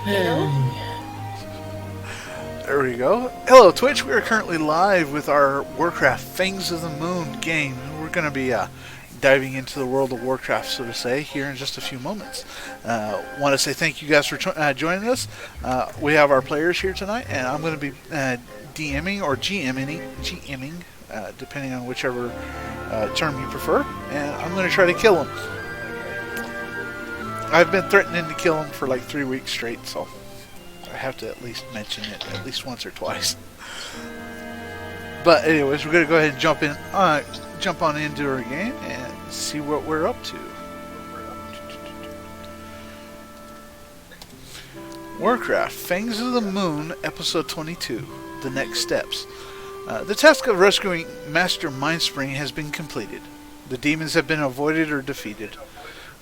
There we go. Hello, Twitch. We are currently live with our Warcraft Fangs of the Moon game. We're going to be diving into the world of Warcraft, so to say, here in just a few moments. Want to say thank you guys for joining us. We have our players here tonight, and I'm going to be DMing or GMing, depending on whichever term you prefer. And I'm going to try to kill him. I've been threatening to kill him for like 3 weeks straight, so I have to at least mention it at least once or twice. But anyways, we're going to go ahead and jump on into our game and see what we're up to. Warcraft, Fangs of the Moon, Episode 22, The Next Steps. The task of rescuing Master Mindspring has been completed. The demons have been avoided or defeated.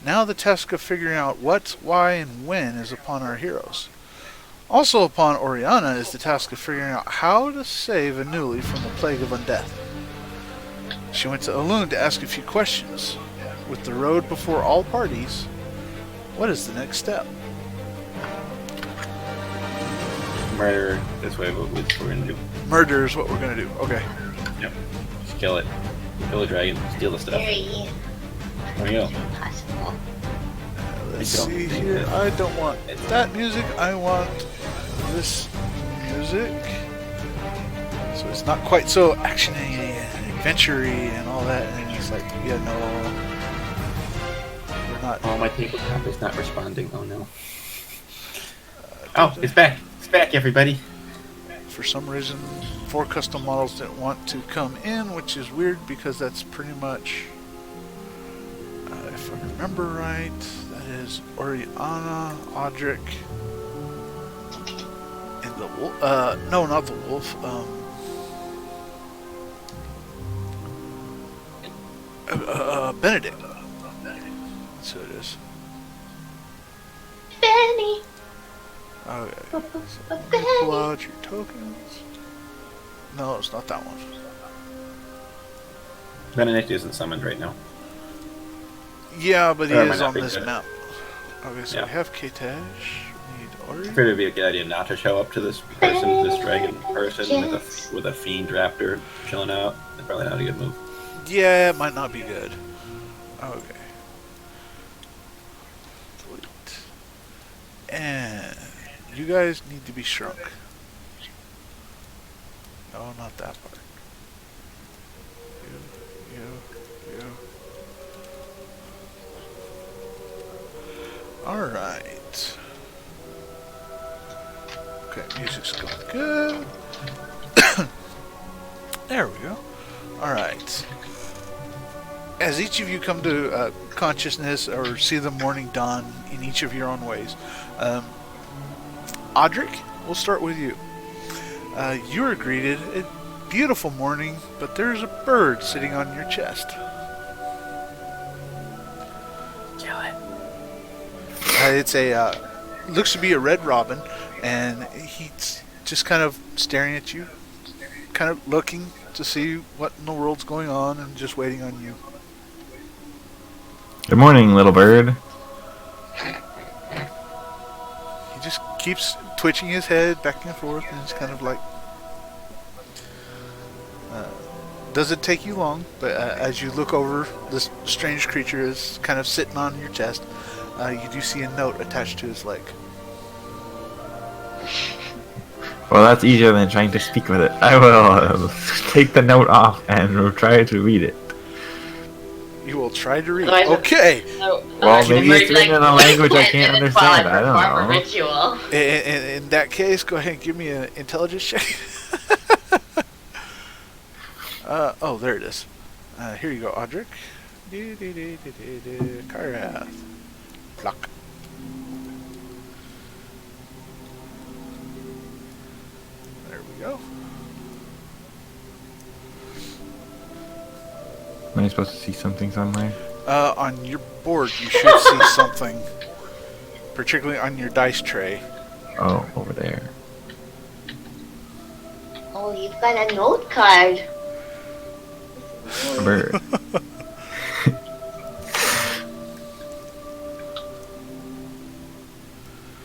Now the task of figuring out what, why, and when is upon our heroes. Also upon Oriana is the task of figuring out how to save Anuli from the plague of Undeath. She went to Elune to ask a few questions. With the road before all parties, what is the next step? Murder this way, but what we're gonna do. Murder is what we're gonna do. Okay. Yep. Just kill it. Kill the dragon. Steal the stuff. Very There we go. impossible. Let's see here. I don't want that music. I want this music. So it's not quite so action-y and adventure-y and all that. And it's like, yeah, no, we're not. Oh, my tabletop is not responding. Oh no. Oh, it's back. It's back, everybody. For some reason, 4 custom models didn't want to come in, which is weird because that's pretty much, if I remember right, that is Oriana, Audric, and the wolf. No, not the wolf. Benedict. That's who it is. Benny. Okay. So pull out your tokens. No, it's not that one. Benedict isn't summoned right now. Yeah, but he Or is might not on be this good. map. Okay, so Yeah. we have Katash. We need I Ori. figured it'd be a good idea not to show up to this person, this dragon person with a fiend raptor chilling out. That's probably not a good move. Yeah, it might not be good. Okay. Delete. And you guys need to be shrunk. No, not that part. You. Alright. Okay, music's going good. There we go. Alright. As each of you come to consciousness or see the morning dawn in each of your own ways, Audric, we'll start with you. You are greeted a beautiful morning, but there's a bird sitting on your chest. Kill it. It's a looks to be a red robin, and he's just kind of staring at you, kind of looking to see what in the world's going on, and just waiting on you. Good morning, little bird. He just keeps twitching his head back and forth, and it's kind of like. Doesn't take you long, but as you look over, this strange creature is kind of sitting on your chest. You do see a note attached to his leg. Well, that's easier than trying to speak with it. I will take the note off and will try to read it. You will try to read. Otherwise, Okay. Well, maybe it's written in a language I can't understand. I don't know. Ritual. In that case, go ahead and give me an intelligence check. Oh, there it is. Here you go, Audric. Karath. Pluck. There we go. Am I supposed to see something somewhere? On your board, you should see something, particularly on your dice tray. Oh, over there. Oh, you've got a note card. A bird.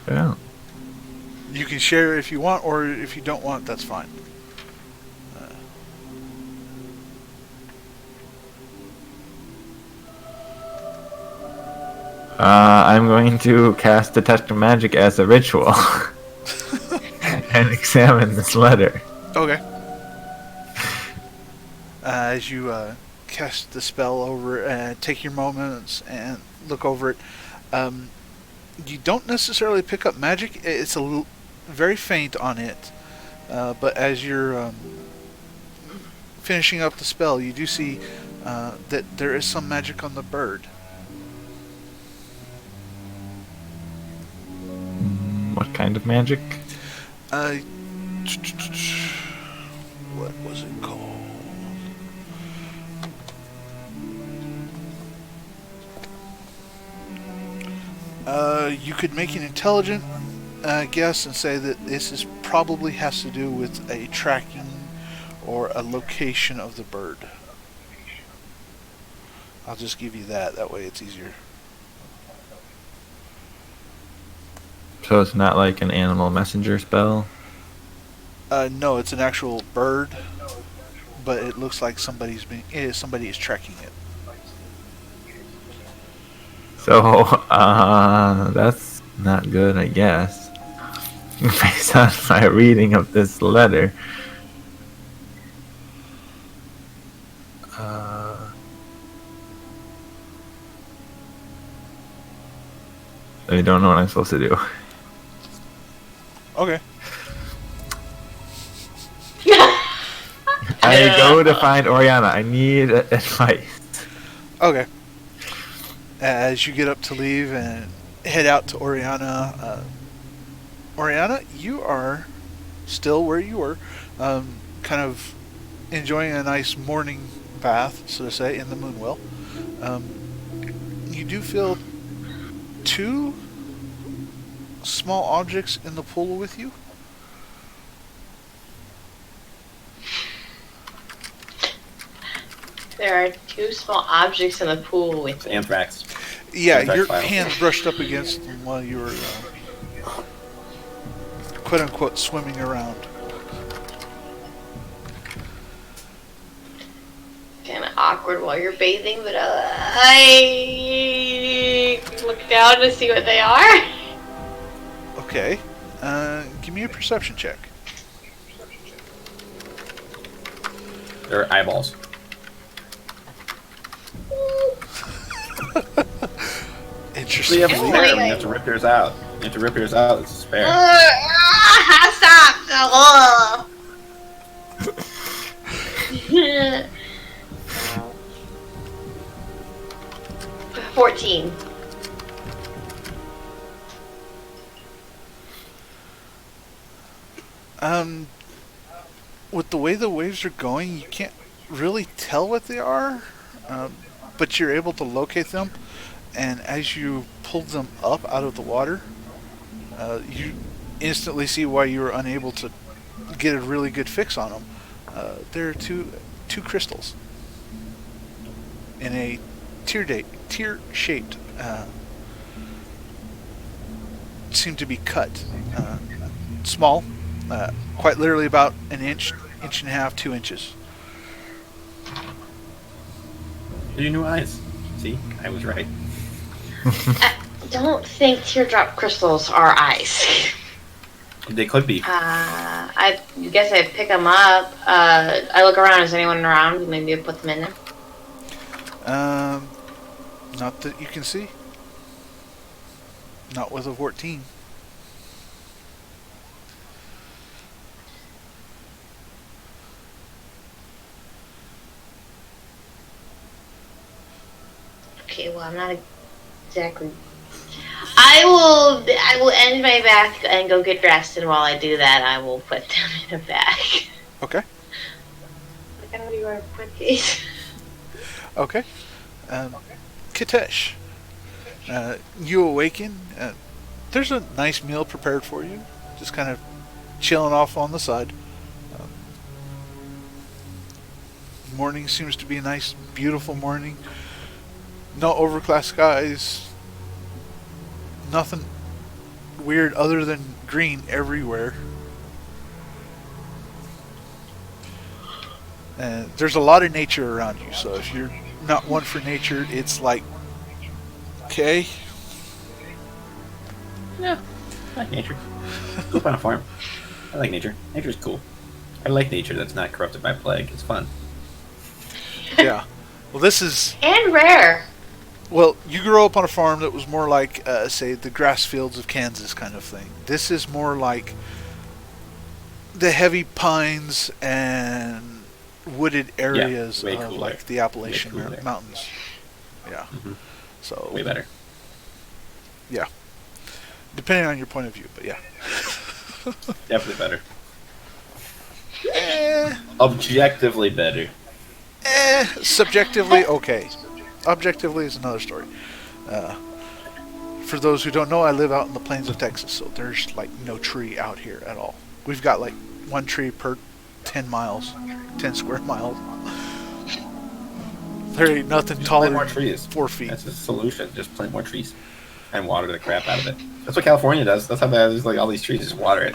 Uh, can share if you want, or if you don't want, that's fine. I'm going to cast Detect Magic as a ritual and examine this letter. Okay. As you cast the spell over, take your moments and look over it, you don't necessarily pick up magic. It's very faint on it, but as you're finishing up the spell, you do see that there is some magic on the bird. What kind of magic? What was it called? You could make an intelligent guess and say that this is probably has to do with a tracking or a location of the bird. I'll just give you that. That way it's easier. So it's not like an animal messenger spell? No, it's an actual bird, but it looks like somebody is tracking it. So, that's not good, I guess. Based on my reading of this letter. I don't know what I'm supposed to do. Okay. I go to find Oriana. I need advice. Okay. As you get up to leave and head out to Oriana, Oriana, you are still where you were, kind of enjoying a nice morning bath, so to say, in the Moonwell. You do feel 2 small objects in the pool with you. There are 2 small objects in the pool with me. Anthrax. Yeah, Anthrax your vials. hands brushed up against them while you were quote unquote swimming around. Kind of awkward while you're bathing, but I look down to see what they are. Okay. Give me a perception check. They're eyeballs. Interesting. You have a spare. You have to rip yours out. You have to rip yours out. It's a spare. Stop! Oh. 14. With the way the waves are going, you can't really tell what they are, but you're able to locate them. And as you pull them up out of the water, you instantly see why you were unable to get a really good fix on them. There are two crystals in a tear-shaped, seem to be cut, small, quite literally about an inch and a half, 2 inches. Your new eyes. See, I was right. I don't think teardrop crystals are ice. They could be. I guess I pick them up. I look around. Is anyone around? Maybe I put them in there. Not that you can see. Not with a 14. Okay, well, I'm not exactly. I will end my bath and go get dressed, and while I do that, I will put them in a bag. Okay. Like I don't know where to put these. Okay. Kitesh, you awaken. There's a nice meal prepared for you. Just kind of chilling off on the side. Morning seems to be a nice, beautiful morning. No overcast skies. Nothing weird other than green everywhere. And there's a lot of nature around you, so if you're not one for nature, it's like, okay. Yeah, I like nature. Go on a farm. I like nature. Nature's cool. I like nature that's not corrupted by plague. It's fun. Yeah. Well, this is... And rare. Well, you grew up on a farm that was more like, say, the grass fields of Kansas kind of thing. This is more like the heavy pines and wooded areas way of cooler. like the Appalachian Way cooler. Mountains. Yeah. Mhm. So Way better. yeah. Depending on your point of view, but yeah. Definitely better. Eh, Objectively better. subjectively, okay. Objectively is another story. For those who don't know, I live out in the plains of Texas, so there's like no tree out here at all. We've got like one tree per 10 miles, 10 square miles. There ain't nothing Just taller plant more than trees. 4 feet. That's the solution. Just plant more trees and water the crap out of it. That's what California does. That's how there's like all these trees. Just water it.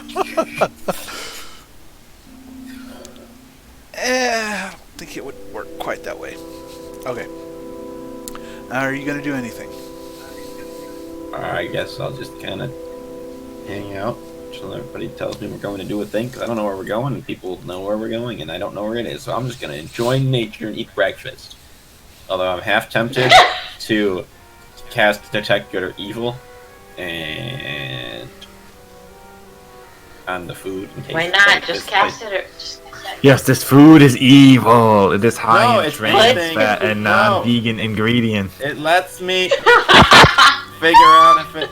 I don't think it would work quite that way. Okay. Are you going to do anything? I guess I'll just kind of hang out until everybody tells me we're going to do a thing, because I don't know where we're going, and people know where we're going, and I don't know where it is. So I'm just going to enjoy nature and eat breakfast. Although I'm half tempted to cast Detect Good or Evil and on the food. In case Why not? like, Just this cast place- it or just Yes, this food is evil. It is high No, in it's trans anything. fat and No. non-vegan ingredients. It lets me figure out if it.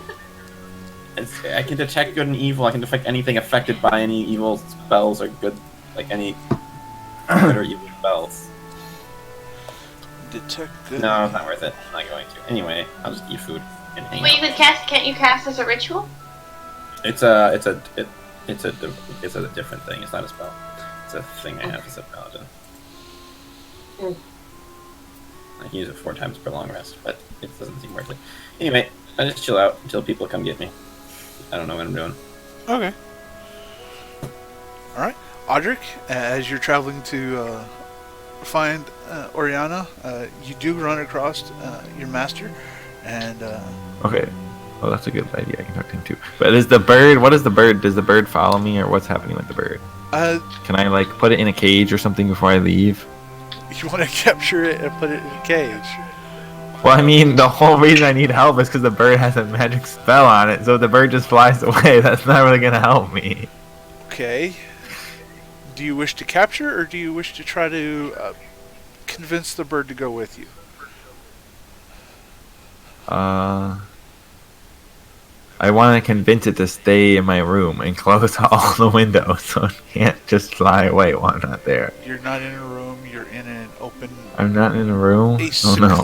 I can detect good and evil. I can detect anything affected by any evil spells or good, like any good or evil spells. Detect good. No, it's not worth it. I'm not going to. Anyway, I'll just eat food and hang Wait, you out. could cast? Can't you cast as a ritual? It's a different thing. It's not a spell. It's a thing I have as a paladin. Mm. I can use it 4 times per long rest, but it doesn't seem worth it. Anyway, I just chill out until people come get me. I don't know what I'm doing. Okay. Alright. Audric, as you're traveling to find Oriana, you do run across your master, and Okay. Well, that's a good idea. I can talk to him too. But is the bird? What is the bird? Does the bird follow me, or what's happening with the bird? Can I like put it in a cage or something before I leave? you want to capture it and put it in a cage. Well, I mean, the whole reason I need help is because the bird has a magic spell on it. So if the bird just flies away, that's not really gonna help me. Okay. Do you wish to capture, or do you wish to try to convince the bird to go with you? I want to convince it to stay in my room and close all the windows so it can't just fly away while I'm not there. You're not in a room. You're in an open, I'm not in a room? a Oh no.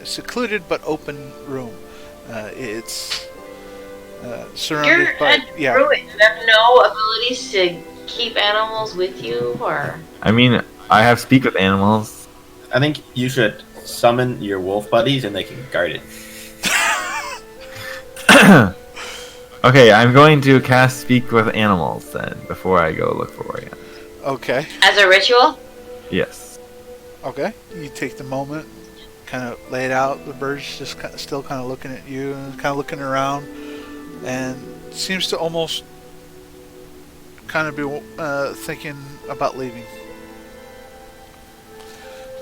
secluded but open room. It's surrounded You're by a druid. You have no abilities to keep animals with you, or I mean, I have speak with animals. I think you should summon your wolf buddies and they can guard it. Okay, I'm going to cast speak with animals then before I go look for Oriana. Okay. as a ritual. Yes. Okay. You take the moment, kind of lay it out. The bird's just still kind of looking at you and kind of looking around, and seems to almost kind of be thinking about leaving.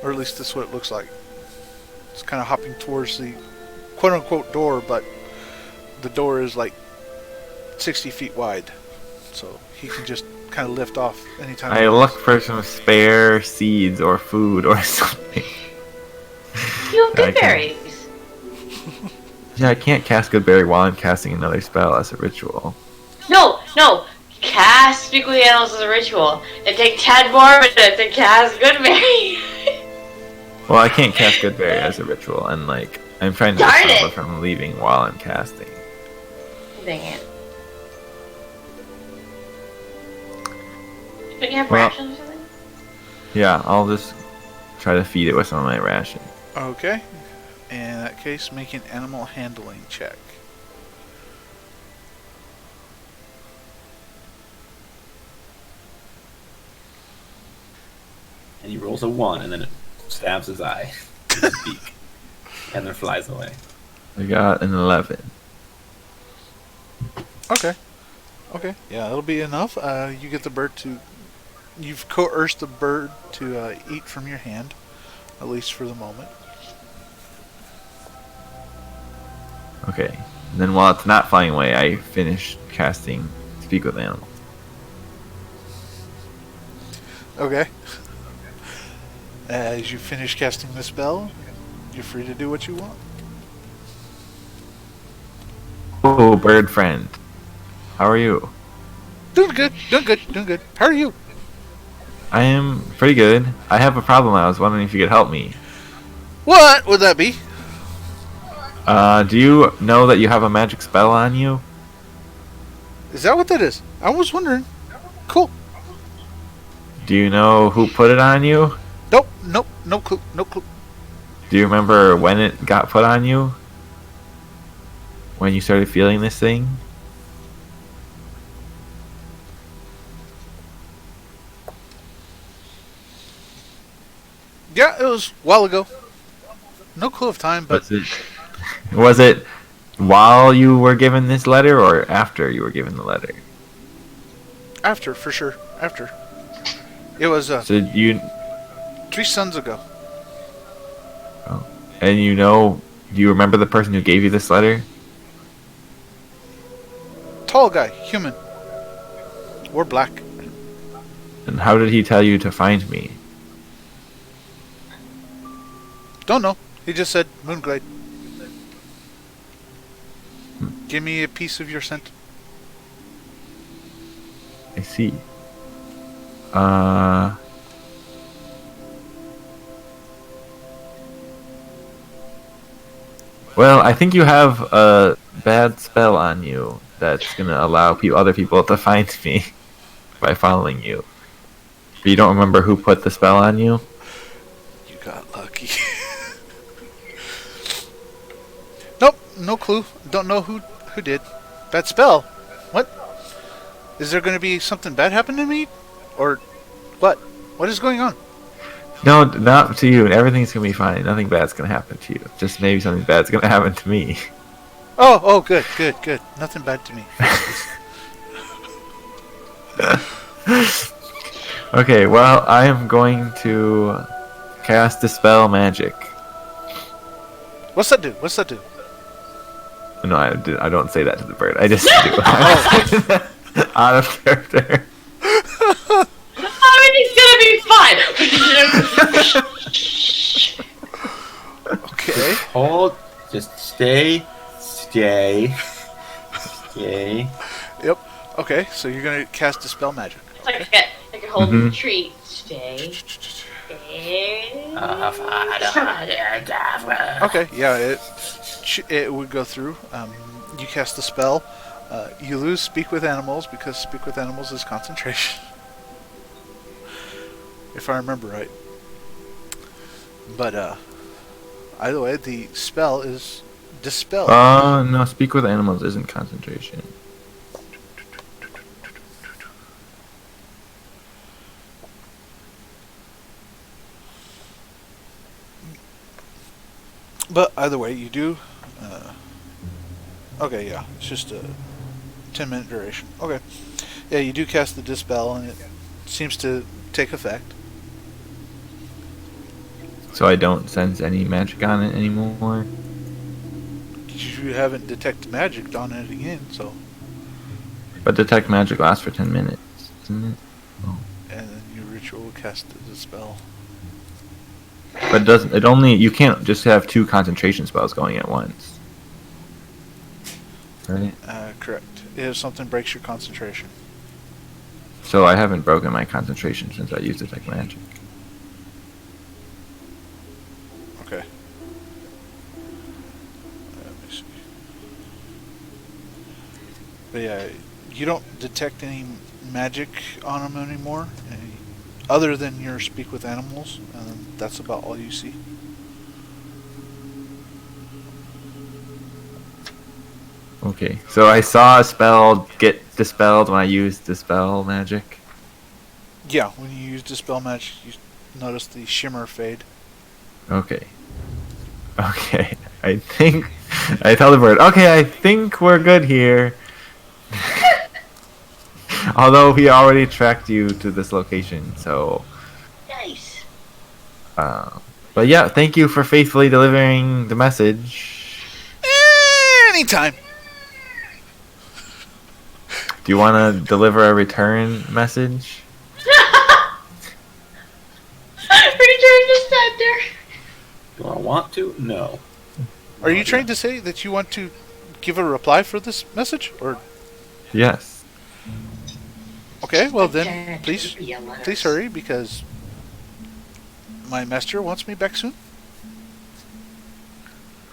Or at least that's what it looks like. It's kind of hopping towards the quote-unquote door, but the door is like 60 feet wide, so he can just kind of lift off anytime. I look for some spare seeds or food or something. You have I good can- berries. Yeah, I can't cast Good Berry while I'm casting another spell as a ritual. No. Cast speak with animals as a ritual. It take 10 more minutes to cast good berry. Well, I can't cast Good Berry as a ritual, and like I'm trying to Darn stop it. her from leaving while I'm casting. Dang it. Don't you have Well- rations or something? Yeah, I'll just try to feed it with some of my ration. Okay. In that case, make an animal handling check. and he rolls a 1, and then it stabs his eye with his beak, and then flies away. I got an 11. Okay. Okay. Yeah, that'll be enough. You get the bird to. You've coerced the bird to eat from your hand, at least for the moment. Okay. And then while it's not flying away, I finish casting Speak with Animals. Okay. As you finish casting the spell, you're free to do what you want. Oh, bird friend. How are you? Doing good. Doing good. Doing good. How are you? I am pretty good. I have a problem. I was wondering if you could help me. What would that be? Do you know that you have a magic spell on you? Is that what that is? I was wondering. Cool. Do you know who put it on you? Nope. Nope. No clue. No clue. Do you remember when it got put on you? When you started feeling this thing? Yeah, it was a while ago. No clue of time, but Was it while you were given this letter or after you were given the letter? after, for sure. After. It was So you 3 suns ago. and do you remember the person who gave you this letter? Tall guy, human. Or black. And how did he tell you to find me? Don't know. He just said Moonglade. Give me a piece of your scent. I see. Well, I think you have a bad spell on you that's gonna allow other people to find me by following you. But you don't remember who put the spell on you? You got lucky. Nope, no clue. Don't know who did. That spell. What? Is there going to be something bad happen to me? Or what? What is going on? No, not to you. Everything's gonna be fine. Nothing bad's gonna happen to you. Just maybe something bad's gonna happen to me. Oh, good. Nothing bad to me. Okay, well, I am going to cast Dispel Magic. What's that do? No, I don't say that to the bird. I just do. Out of character. Everything's gonna be fine. Okay. Hold. Just stay. Yep. Okay, so you're going to cast Dispel Magic. It's like a whole retreat. Stay. Okay, yeah, it would go through. You cast the spell. You lose Speak with Animals because Speak with Animals is concentration. If I remember right. But either way, the spell is Dispel. No, Speak with Animals isn't concentration. But either way, you do. Okay, yeah, it's just a 10-minute duration. Okay, yeah, you do cast the Dispel, and it seems to take effect. So I don't sense any magic on it anymore. You haven't detected magic on it again, so. But Detect Magic lasts for 10 minutes, isn't it? Oh. And then your ritual will cast the Dispel. But you can't just have 2 concentration spells going at once. Right? Correct. If something breaks your concentration. So I haven't broken my concentration since I used Detect Magic. Okay. Let me see. But yeah, you don't detect any magic on them anymore, other than your Speak with Animals, and that's about all you see. Okay, so I saw a spell get dispelled when I used Dispel Magic. Yeah, when you use Dispel Magic, notice the shimmer fade. Okay. Okay. I think I tell the bird, okay, I think we're good here. Although he already tracked you to this location, so Nice. but yeah, thank you for faithfully delivering the message. Anytime. Do you want to deliver a return message? Return to sender. Do I want to? No. Are you trying to say that you want to give a reply for this message, or? Yes. Okay, well then, please hurry, because my master wants me back soon.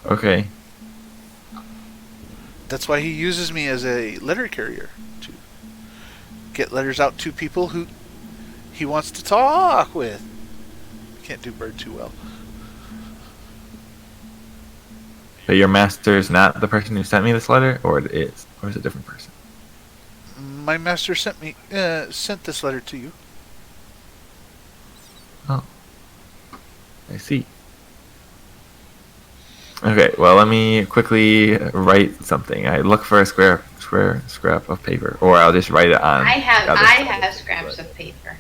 Okay. That's why he uses me as a letter carrier, to get letters out to people who he wants to talk with. Can't do bird too well. But your master's not the person who sent me this letter, or it is, or is it a different person? My master sent this letter to you. Oh, I see. Okay, well, let me quickly write something. I look for a square scrap of paper, or I'll just write it on. I the other side. have scraps of paper.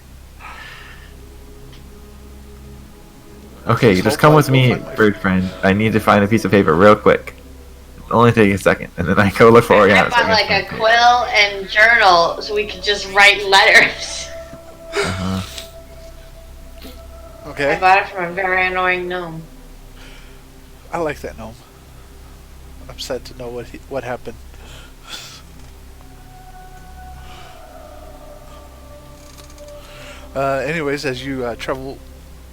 Okay, Just just hold come on, with me, hold on, my bird friend. I need to find a piece of paper real quick. It'll only take a second, and then I go look for I Oriana. bought like a quill and journal so we could just write letters. Uh-huh. I Okay, bought it from a very annoying gnome. I like that gnome. I'm sad to know what happened. Anyways, as you travel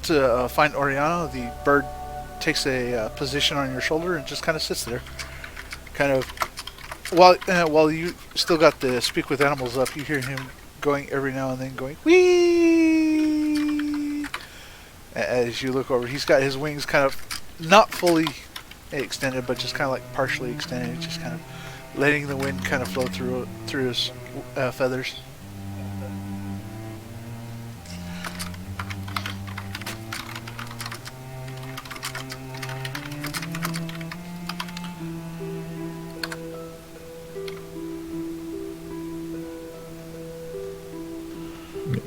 to find Oriana, the bird takes a position on your shoulder and just kind of sits there. Kind of, while you still got the speak with animals up, you hear him going every now and then, going wee. As you look over, he's got his wings kind of not fully extended, but just kind of like partially extended, just kind of letting the wind kind of flow through his feathers.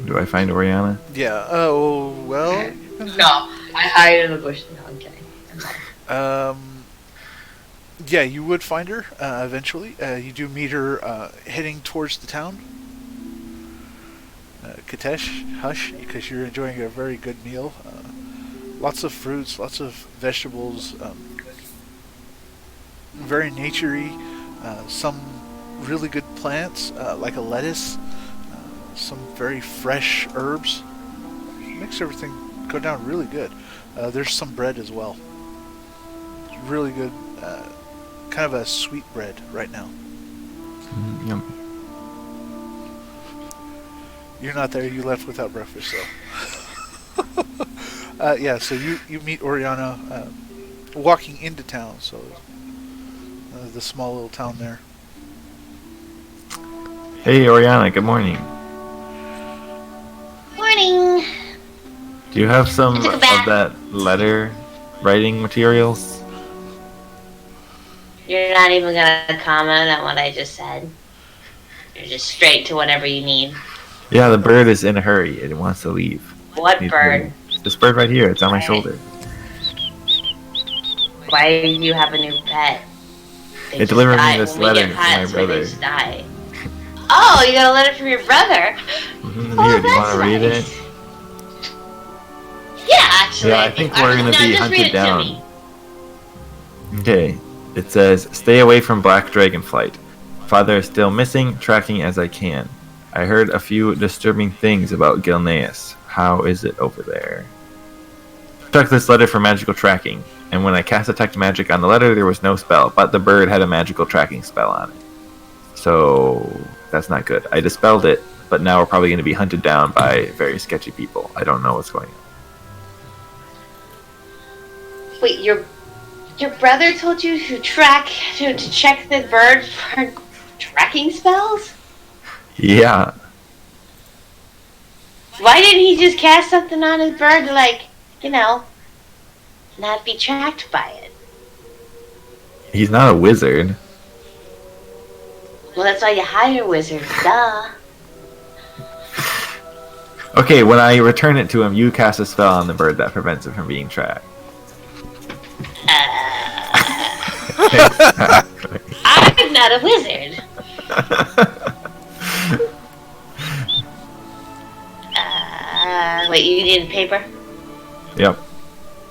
Do I find Oriana? Yeah. Oh well. No, I hide in the bush. No, I'm kidding. Yeah, you would find her eventually. You do meet her heading towards the town. Katesh, hush, because you're enjoying a very good meal. Lots of fruits, lots of vegetables, very naturey. Some really good plants, like a lettuce. Some very fresh herbs. Makes everything go down really good. There's some bread as well. Really good, kind of a sweet bread right now. Yum. You're not there. You left without breakfast, though. Yeah, so you meet Oriana walking into town. So the small little town there. Hey, Oriana. Good morning. Morning. Do you have some I took a of bath. that letter writing materials? You're not even gonna comment on what I just said. You're just straight to whatever you need. Yeah, the bird is in a hurry. It wants to leave. What Needs bird? to leave. This bird right here. It's on my Right. shoulder. Why do you have a new pet? They It just delivered me die. this When we letter get from my pets, we brother. just die. Oh, you got a letter from your brother? Mhm, Oh, here, do you want that's to read nice. it? Yeah, actually. Yeah, I think we're gonna no, be just read hunted it down. To me. Okay. It says, "Stay away from Black Dragonflight. Father is still missing, tracking as I can. I heard a few disturbing things about Gilneas. How is it over there? Check this letter for magical tracking. And when I cast detect magic on the letter, there was no spell, but the bird had a magical tracking spell on it. So that's not good. I dispelled it, but now we're probably going to be hunted down by very sketchy people. I don't know what's going on." Wait, your brother told you to check the bird for tracking spells? Yeah. Why didn't he just cast something on his bird to, like, you know, not be tracked by it? He's not a wizard. Well, that's why you hire wizards, duh. Okay, when I return it to him, you cast a spell on the bird that prevents it from being tracked. I'm not a wizard. Wait, you need paper? Yep.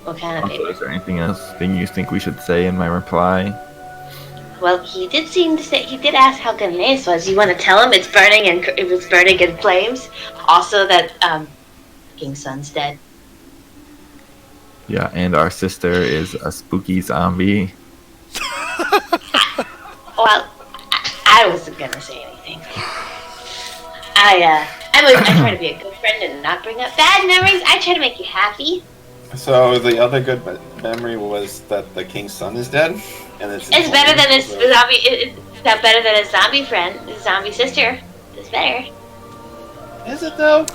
What kind of paper? Is there anything else you think we should say in my reply? Well, he did seem to say, he did ask how Ghanais was. You want to tell him it's burning and it was burning in flames? Also that, King's son's dead. Yeah, and our sister is a spooky zombie. Well, I wasn't gonna say anything. I try to be a good friend and not bring up bad memories. I try to make you happy. So the other good memory was that the king's son is dead, and it's better than his zombie. It's not better than his zombie friend, his zombie sister. It's better. Is it though?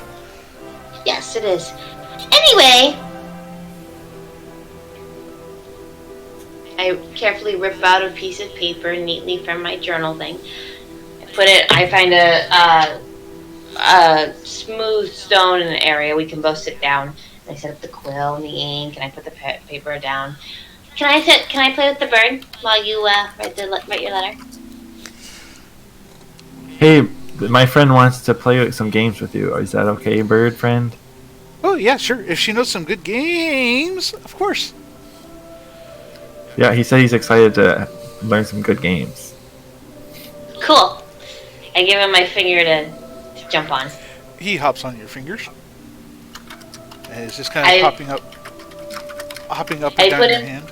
Yes, it is. Anyway, I carefully rip out a piece of paper neatly from my journal thing. I find a smooth stone in an area we can both sit down. I set up the quill and the ink, and I put the paper down. Can I play with the bird while you write your letter? Hey, my friend wants to play some games with you. Is that okay, bird friend? Oh, yeah, sure. If she knows some good games, of course. Yeah, he said he's excited to learn some good games. Cool. I give him my finger to jump on. He hops on your fingers. And it's just kind of hopping up and down your hand.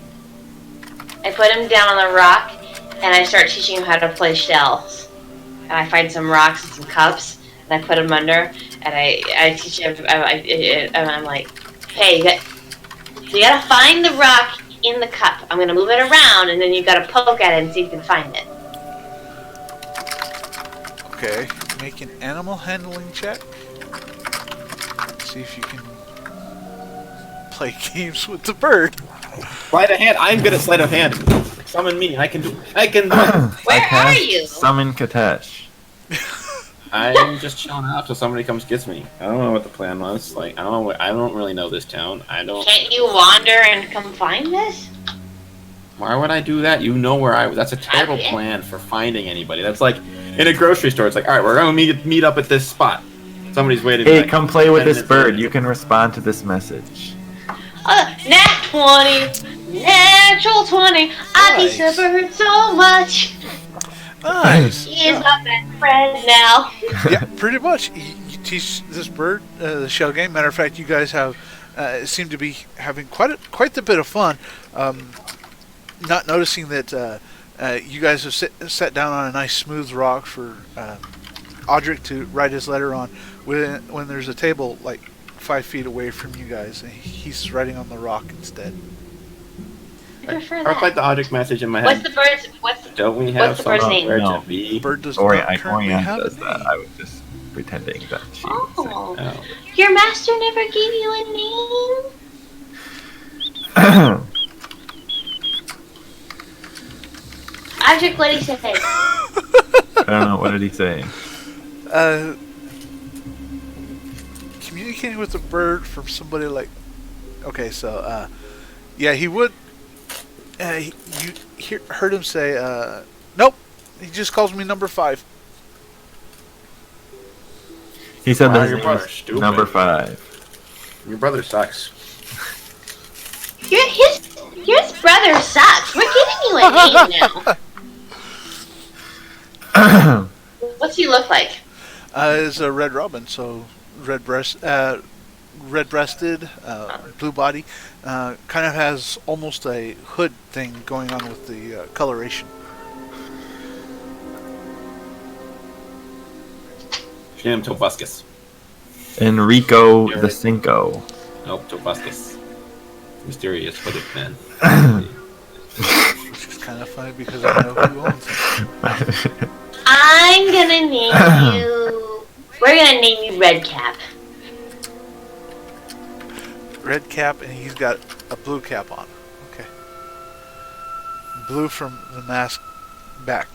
I put him down on the rock, and I start teaching him how to play shells. And I find some rocks and some cups, and I put him under, and I teach him, and I'm like, hey, you gotta find the rock in the cup. I'm gonna move it around, and then you gotta poke at it and see if you can find it. Okay, make an animal handling check. See if you can play games with the bird. Sleight of hand. I'm good at sleight of hand. Summon me. I can do it. Where are you? Summon Katesh. I'm just chilling out till somebody comes gets me. I don't know what the plan was. Like I don't really know this town. Can't you wander and come find this? Why would I do that? You know where I. That's a terrible plan for finding anybody. That's like in a grocery store. It's like, all right, we're gonna meet up at this spot. Somebody's waiting. Hey, come play with this bird. You can respond to this message. Nat 20, natural 20. I teach the bird so much. Nice. He is my best friend now. Yeah, pretty much. You teach this bird the shell game. Matter of fact, you guys have seem to be having quite a bit of fun. Not noticing that you guys have sat down on a nice smooth rock for Audric to write his letter on when there's a table like 5 feet away from you guys, and he's writing on the rock instead. I prefer I that. like the Audric message in my head. What's the bird's bird's name? No. To be? Bird does not currently Oriana have does a that. name. I was just pretending that she was Oh. Oh. Your master never gave you a name? saying. Audric, what did he say? I don't know. What did he say? Communicating with a bird from somebody like. Okay, so yeah, he would. You heard him say, "Nope." He just calls me number 5. He said Wow, that his your name brother's was stupid. number 5. Your brother sucks. His brother sucks. We're giving you a name now. What's he look like? Is a red robin, so red-breasted, blue body. Kind of has almost a hood thing going on with the coloration. Jim Tobuscus. Enrico the Cinco. Nope, Tobuscus. Mysterious hooded man. Which is kind of funny because I know who owns it. I'm gonna name you. We're gonna name you Redcap. red cap, and he's got a blue cap on. Okay. Blue from the mask back.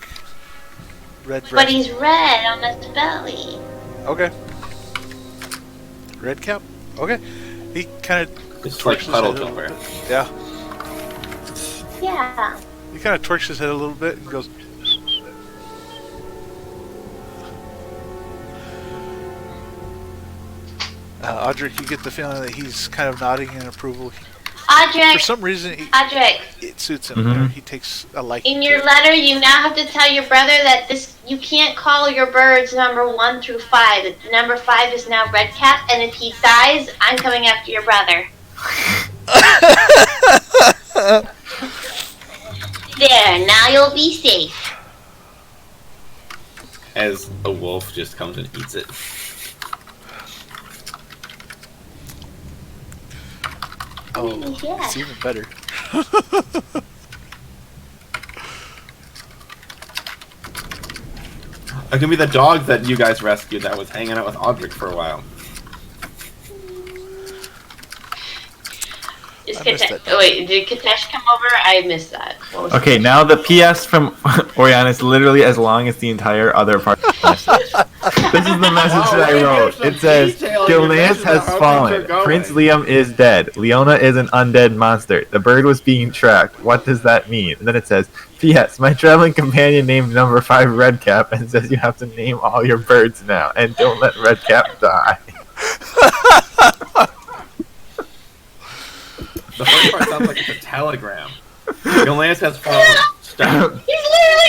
Red. But he's red on his belly. Okay. Red cap. Okay. He kind of. It's like puddle jumper. Yeah. Yeah. He kind of twerks his head a little bit and goes. Audric, you get the feeling that he's kind of nodding in approval. Audric. For some reason, it suits him. Mhm. He takes a liking. In your letter, you now have to tell your brother that you can't call your birds number 1 through 5. Number 5 is now Redcap, and if he dies, I'm coming after your brother. There, now you'll be safe. As a wolf just comes and eats it. Oh, Yeah. it's even better. It could be the dog that you guys rescued that was hanging out with Audric for a while. Is I missed that. Oh, wait, did Katesh come over? I missed that. What was Okay, now the PS from Oriana is literally as long as the entire other part of the message. This is the message that I wrote. It says, Gilneas has fallen. Prince Liam is dead. Leona is an undead monster. The bird was being tracked. What does that mean? And then it says, P.S. My traveling companion named number 5 Redcap and says you have to name all your birds now. And don't let Redcap die. The first part sounds like it's a telegram. Gilneas has fallen. Stop.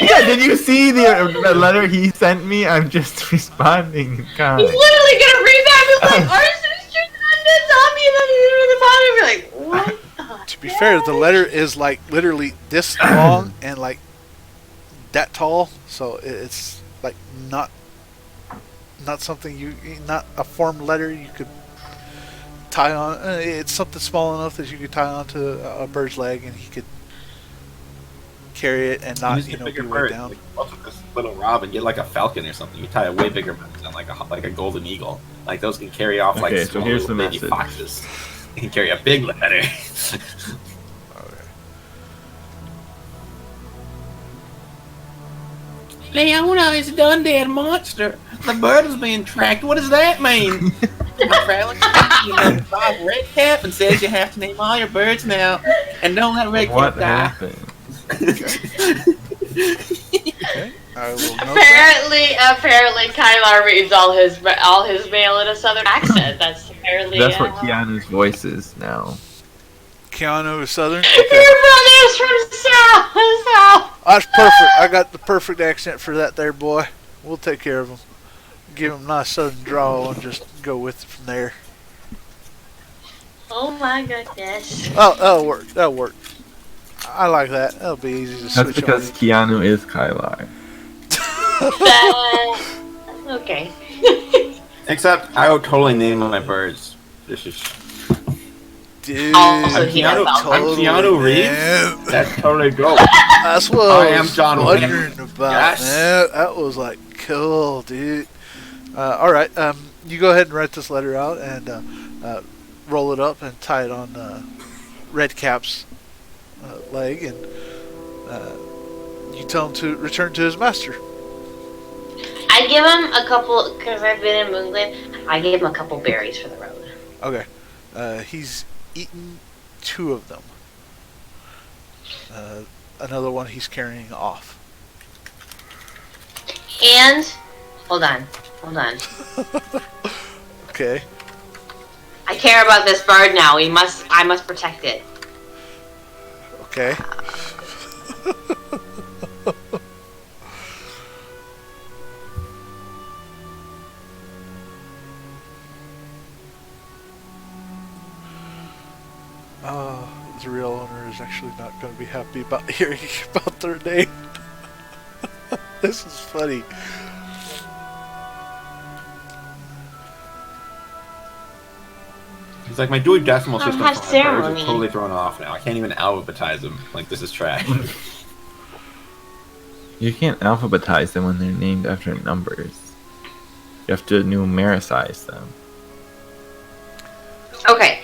Yeah, did you see the letter he sent me? I'm just responding in kind. He's literally gonna read that and be like, Arson is just an undead zombie, and then he's gonna read the bottom and be like, what? To be fair, the letter is like literally this long and like that tall, so it's like not something not a formed letter you could tie on. It's something small enough that you could tie onto a bird's leg, and he could carry it and not, You be bigger weighed bird. down. Like, what's with this little robin? Get like a falcon or something. You tie a way bigger bird than like a golden eagle. Like those can carry off like Okay, so small here's little the baby message. foxes. You can carry a big letter. Leona is an undead monster. The bird is being tracked. What does that mean? My traveling companion 5 Redcap and says you have to name all your birds now, and don't let Redcap What die. happened? Okay, I will note that. Apparently, Kylar reads all his mail in a southern accent. That's apparently. That's what Keanu's voice is now. Keanu is Southern. Your Okay. brother's from South. That's perfect. I got the perfect accent for that there, boy. We'll take care of him. Give him a nice Southern drawl and just go with it from there. Oh my goodness. Oh, that'll work. That'll work. I like that. That'll be easy to That's switch because on. Keanu is Kylar. Okay. Except I would totally name my birds. This is Dude, Also, I'm he Keanu, does I'm Keanu Reeves. man. That's totally dope. That's what I I am was John wondering Wick. about, Yes. man. That was like cool, dude. All right, you go ahead and write this letter out and roll it up and tie it on Redcap's leg, and you tell him to return to his master. I give him a couple, because I've been in Moonglen, I gave him a couple berries for the road. Okay. He's eaten 2 of them. Another one he's carrying off. And, hold on. Okay. I care about this bird now. I must protect it. Okay. The real owner is actually not going to be happy about hearing about their name. This is funny. It's like my Dewey Decimal System have for my birds ceremony. is totally thrown off now. I can't even alphabetize them. Like, this is trash. You can't alphabetize them when they're named after numbers. You have to numericize them. Okay.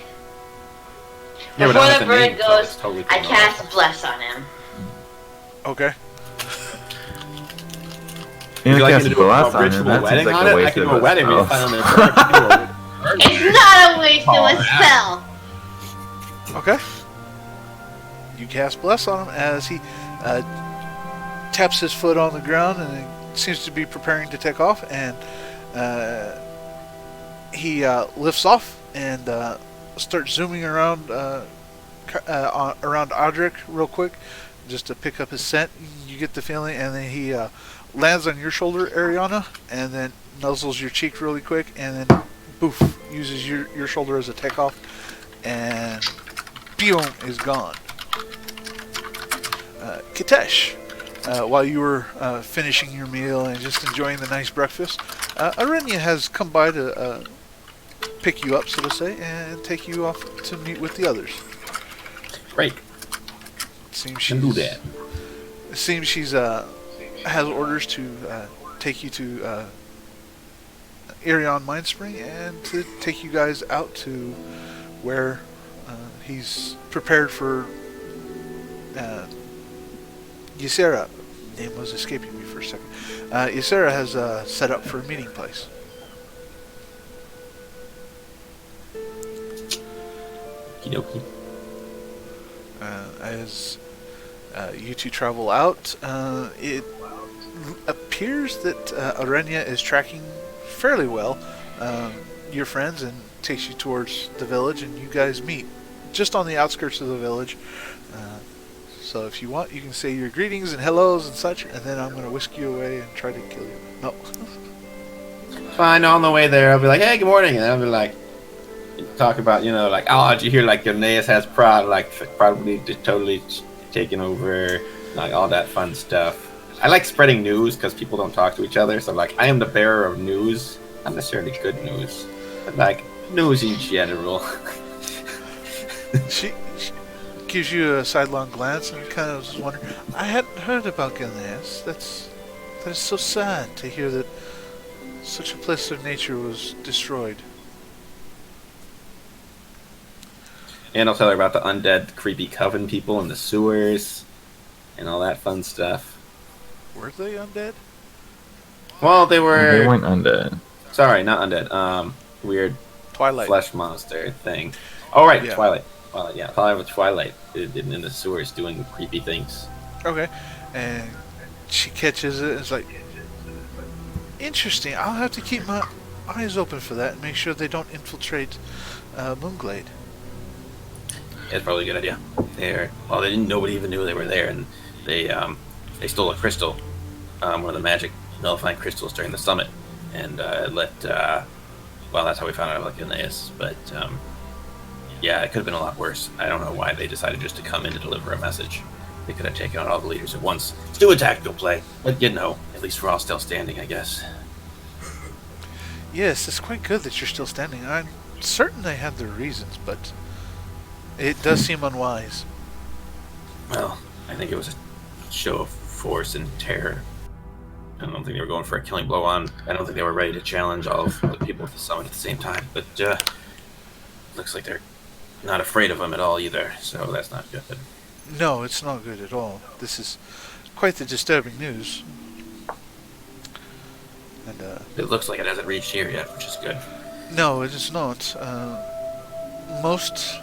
Yeah, but Before not the the name, bird so goes, it's totally I fine. cast Bless on him. Okay. You Would you like cast me to do a blast on him. ritual That wedding seems like on a it? I waste can of do a a wedding. We spell. find on their It's not a waste of a spell. Okay. You cast Bless on him as he taps his foot on the ground and he seems to be preparing to take off. And he lifts off and starts zooming around around Audric real quick, just to pick up his scent. You get the feeling, and then he lands on your shoulder, Ariana, and then nuzzles your cheek really quick, and then boof, uses your shoulder as a takeoff, and boom, is gone. Kitesh, while you were finishing your meal and just enjoying the nice breakfast, Oriana has come by to pick you up, so to say, and take you off to meet with the others. Great. Seems Can do that. It seems she's has orders to take you to Ariana Mindspring and to take you guys out to where he's prepared for Ysera. Name was escaping me for a second. Ysera has set up for a meeting place. Okie As you two travel out, it appears that Oriana is tracking fairly well your friends and takes you towards the village, and you guys meet just on the outskirts of the village. So if you want, you can say your greetings and hellos and such, and then I'm going to whisk you away and try to kill you. No. Fine, on the way there, I'll be like, hey, good morning. And I'll be like, talk about, like, oh, did you hear, like, Gilneas has probably totally taken over, like, all that fun stuff. I like spreading news because people don't talk to each other. So, like, I am the bearer of news. Not necessarily good news, but, like, news in general. She gives you a sidelong glance and kind of was wondering, I hadn't heard about Gilneas. That is so sad to hear that such a place of nature was destroyed. And I'll tell her about the undead, creepy coven people in the sewers and all that fun stuff. Were they undead? Well, they were... They weren't undead. Sorry, not undead. Weird Twilight. flesh monster thing. Oh, right, Yeah. Twilight. Twilight, yeah. Probably with Twilight in the sewers doing creepy things. Okay. And she catches it and is like, interesting. I'll have to keep my eyes open for that and make sure they don't infiltrate Moonglade. Yeah, it's probably a good idea. Nobody even knew they were there, and they stole a crystal, one of the magic nullifying crystals during the summit, and that's how we found out about Gilneas. But yeah, it could have been a lot worse. I don't know why they decided just to come in to deliver a message. They could have taken on all the leaders at once. Let's do a tactical play. But at least we're all still standing, I guess. Yes, it's quite good that you're still standing. I'm certain they had their reasons, but it does seem unwise. Well, I think it was a show of force and terror. I don't think they were going for a killing blow on. I don't think they were ready to challenge all of the people at the summit at the same time. But looks like they're not afraid of them at all either, so that's not good. No, it's not good at all. This is quite the disturbing news. And It looks like it hasn't reached here yet, which is good. no, it is not. Most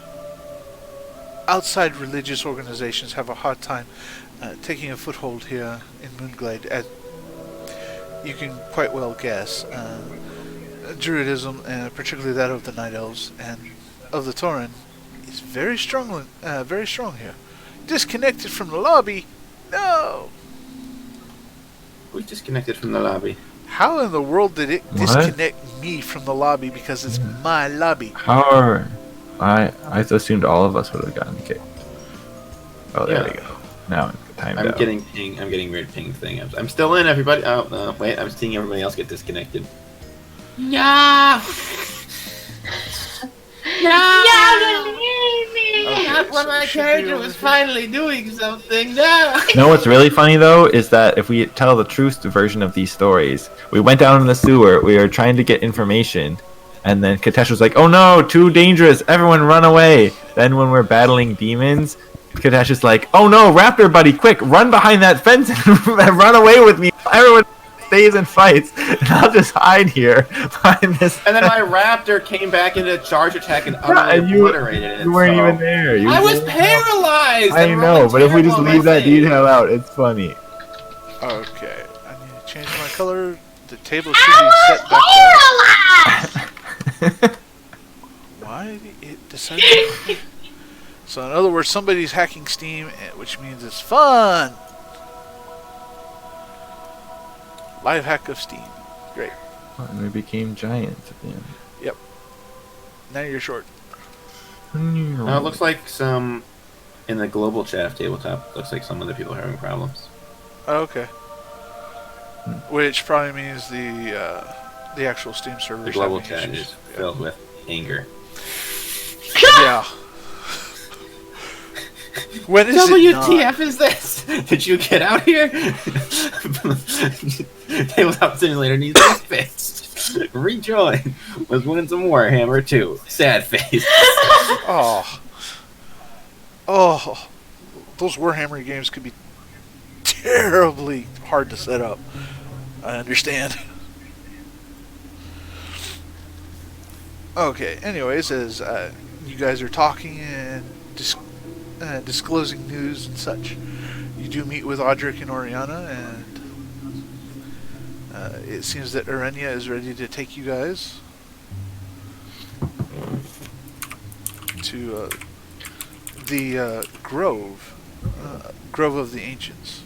outside religious organizations have a hard time taking a foothold here in Moonglade, as you can quite well guess. Druidism, particularly that of the Night Elves and of the Tauren, is very strong here. Disconnected from the lobby? No! We disconnected from the lobby. How in the world did it What? disconnect me from the lobby because it's my lobby? How are... I assumed all of us would have gotten kicked. Oh, there Yeah. we go. Now time I'm out. getting ping. I'm getting weird ping thing. I'm still in, everybody. Oh, no, wait. I'm seeing everybody else get disconnected. Yeah. When my character was finally doing something. No. You know what's really funny though is that if we tell the truth version of these stories, we went down in the sewer, we were trying to get information, and then Katesh was like, "Oh no, too dangerous! Everyone run away!" Then when we're battling demons, Kadesh is like, "Oh no, Raptor buddy, quick, run behind that fence and run away with me. Everyone stays and fights, and I'll just hide here behind this." And then my raptor came back into charge attack and utterly and you obliterated it. weren't so- even there. I was paralyzed! I and know, rolling but if we just terrible leave that on my save. detail out, it's funny. Okay, I need to change my color. The table should be set back Paralyzed! up. Why it decided? So in other words, somebody's hacking Steam, which means it's fun. Live hack of Steam. Great. And we became giants at the end. Now you're short. No, it looks like some in the global chat of tabletop. Looks like some of the people are having problems. Okay. Which probably means the actual Steam server. The global chat is filled with anger. Yeah. When is it not? WTF is this? Did you get out here? Tabletop Simulator needs to be fixed. Rejoin. Let's win some Warhammer 2. Sad face. Oh. Oh. Those Warhammer games could be terribly hard to set up. I understand. Okay, anyways, as you guys are talking and disclosing news and such, you do meet with Audric and Oriana, and it seems that Oriana is ready to take you guys to the Grove of the Ancients.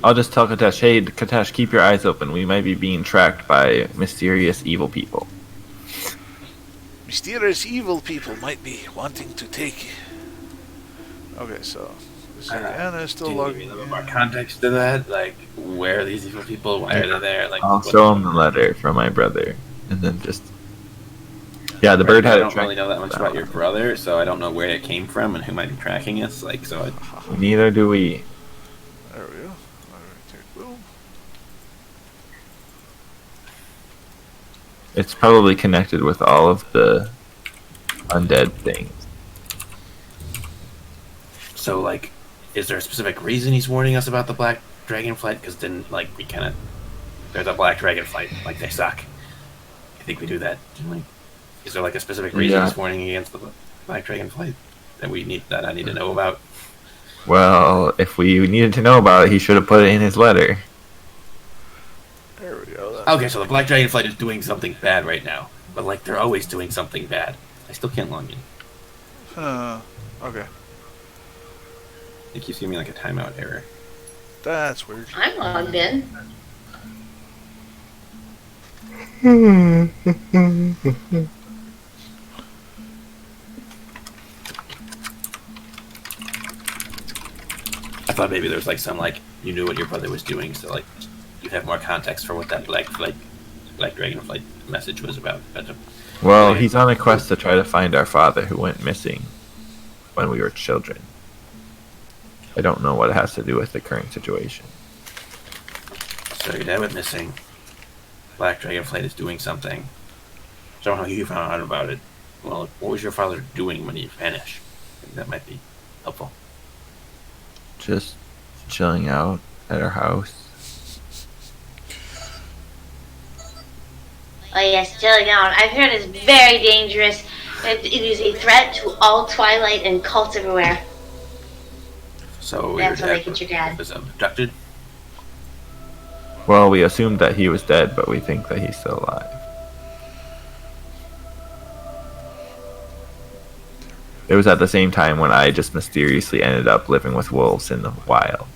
I'll just tell Katesh, hey, Katesh, keep your eyes open. We might be being tracked by mysterious evil people. Mysterious evil people might be wanting to take. Okay, so Oriana is still Do you logging need a little in. more context to that? Like, where are these evil people? Why are they there? Like, I'll what- show him the letter from my brother, and then just... Yeah, the bird I had don't really know that much about your brother, so I don't know where it came from and who might be tracking us. Like, so Neither do we. There we go. Boom. It's probably connected with all of the undead things. So, like, is there a specific reason he's warning us about the black dragon flight? Because then, like, we kind of... There's a black dragon flight. Like, they suck. I think we do that, didn't we? Is there, like, a specific reason Yeah. he's warning against the black dragon flight that I need to know about? Well, if we needed to know about it, he should have put it in his letter. There we go. Okay, so the black dragon flight is doing something bad right now. But, like, they're always doing something bad. I still can't log in. Okay. It keeps giving me, like, a timeout error. That's weird. I'm logged in. I thought maybe there was like some like you knew what your brother was doing, so like you'd have more context for what that black dragon flight message was about. But, Well, Okay. he's on a quest to try to find our father who went missing when we were children. I don't know what it has to do with the current situation. so your dad went missing. Black dragon flight is doing something. I don't know how you found out about it. Well, what was your father doing when he vanished? I think that might be helpful. Just chilling out at our house. Oh yes, chilling out. I've heard it's very dangerous. It is a threat to all Twilight and cults everywhere. So That's your how dad, they get your dad. was abducted. Well, we assumed that he was dead, but we think that he's still alive. It was at the same time when I just mysteriously ended up living with wolves in the wild.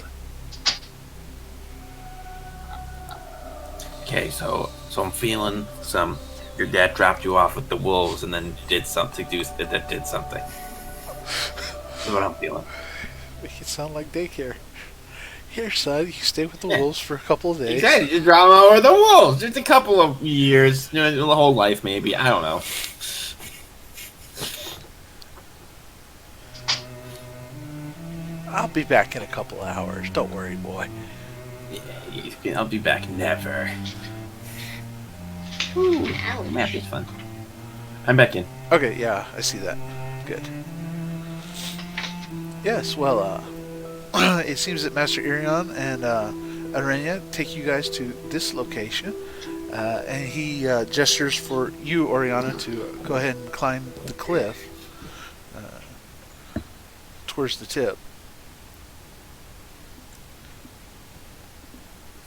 Okay, so I'm feeling some. Your dad dropped you off with the wolves and then did something. That did something. That's what I'm feeling. Make it sound like daycare. Here, son, you stay with the wolves for a couple of days. Exactly, just drop over with the wolves. Just a couple of years, you know, the whole life maybe. I don't know. I'll be back in a couple of hours. Don't worry, boy. Yeah, I'll be back never. Ooh, map is fun. I'm back in. Okay, yeah, I see that. Good. Yes, well, it seems that Master Irion and Oriana take you guys to this location, and he gestures for you, Oriana, to go ahead and climb the cliff towards the tip.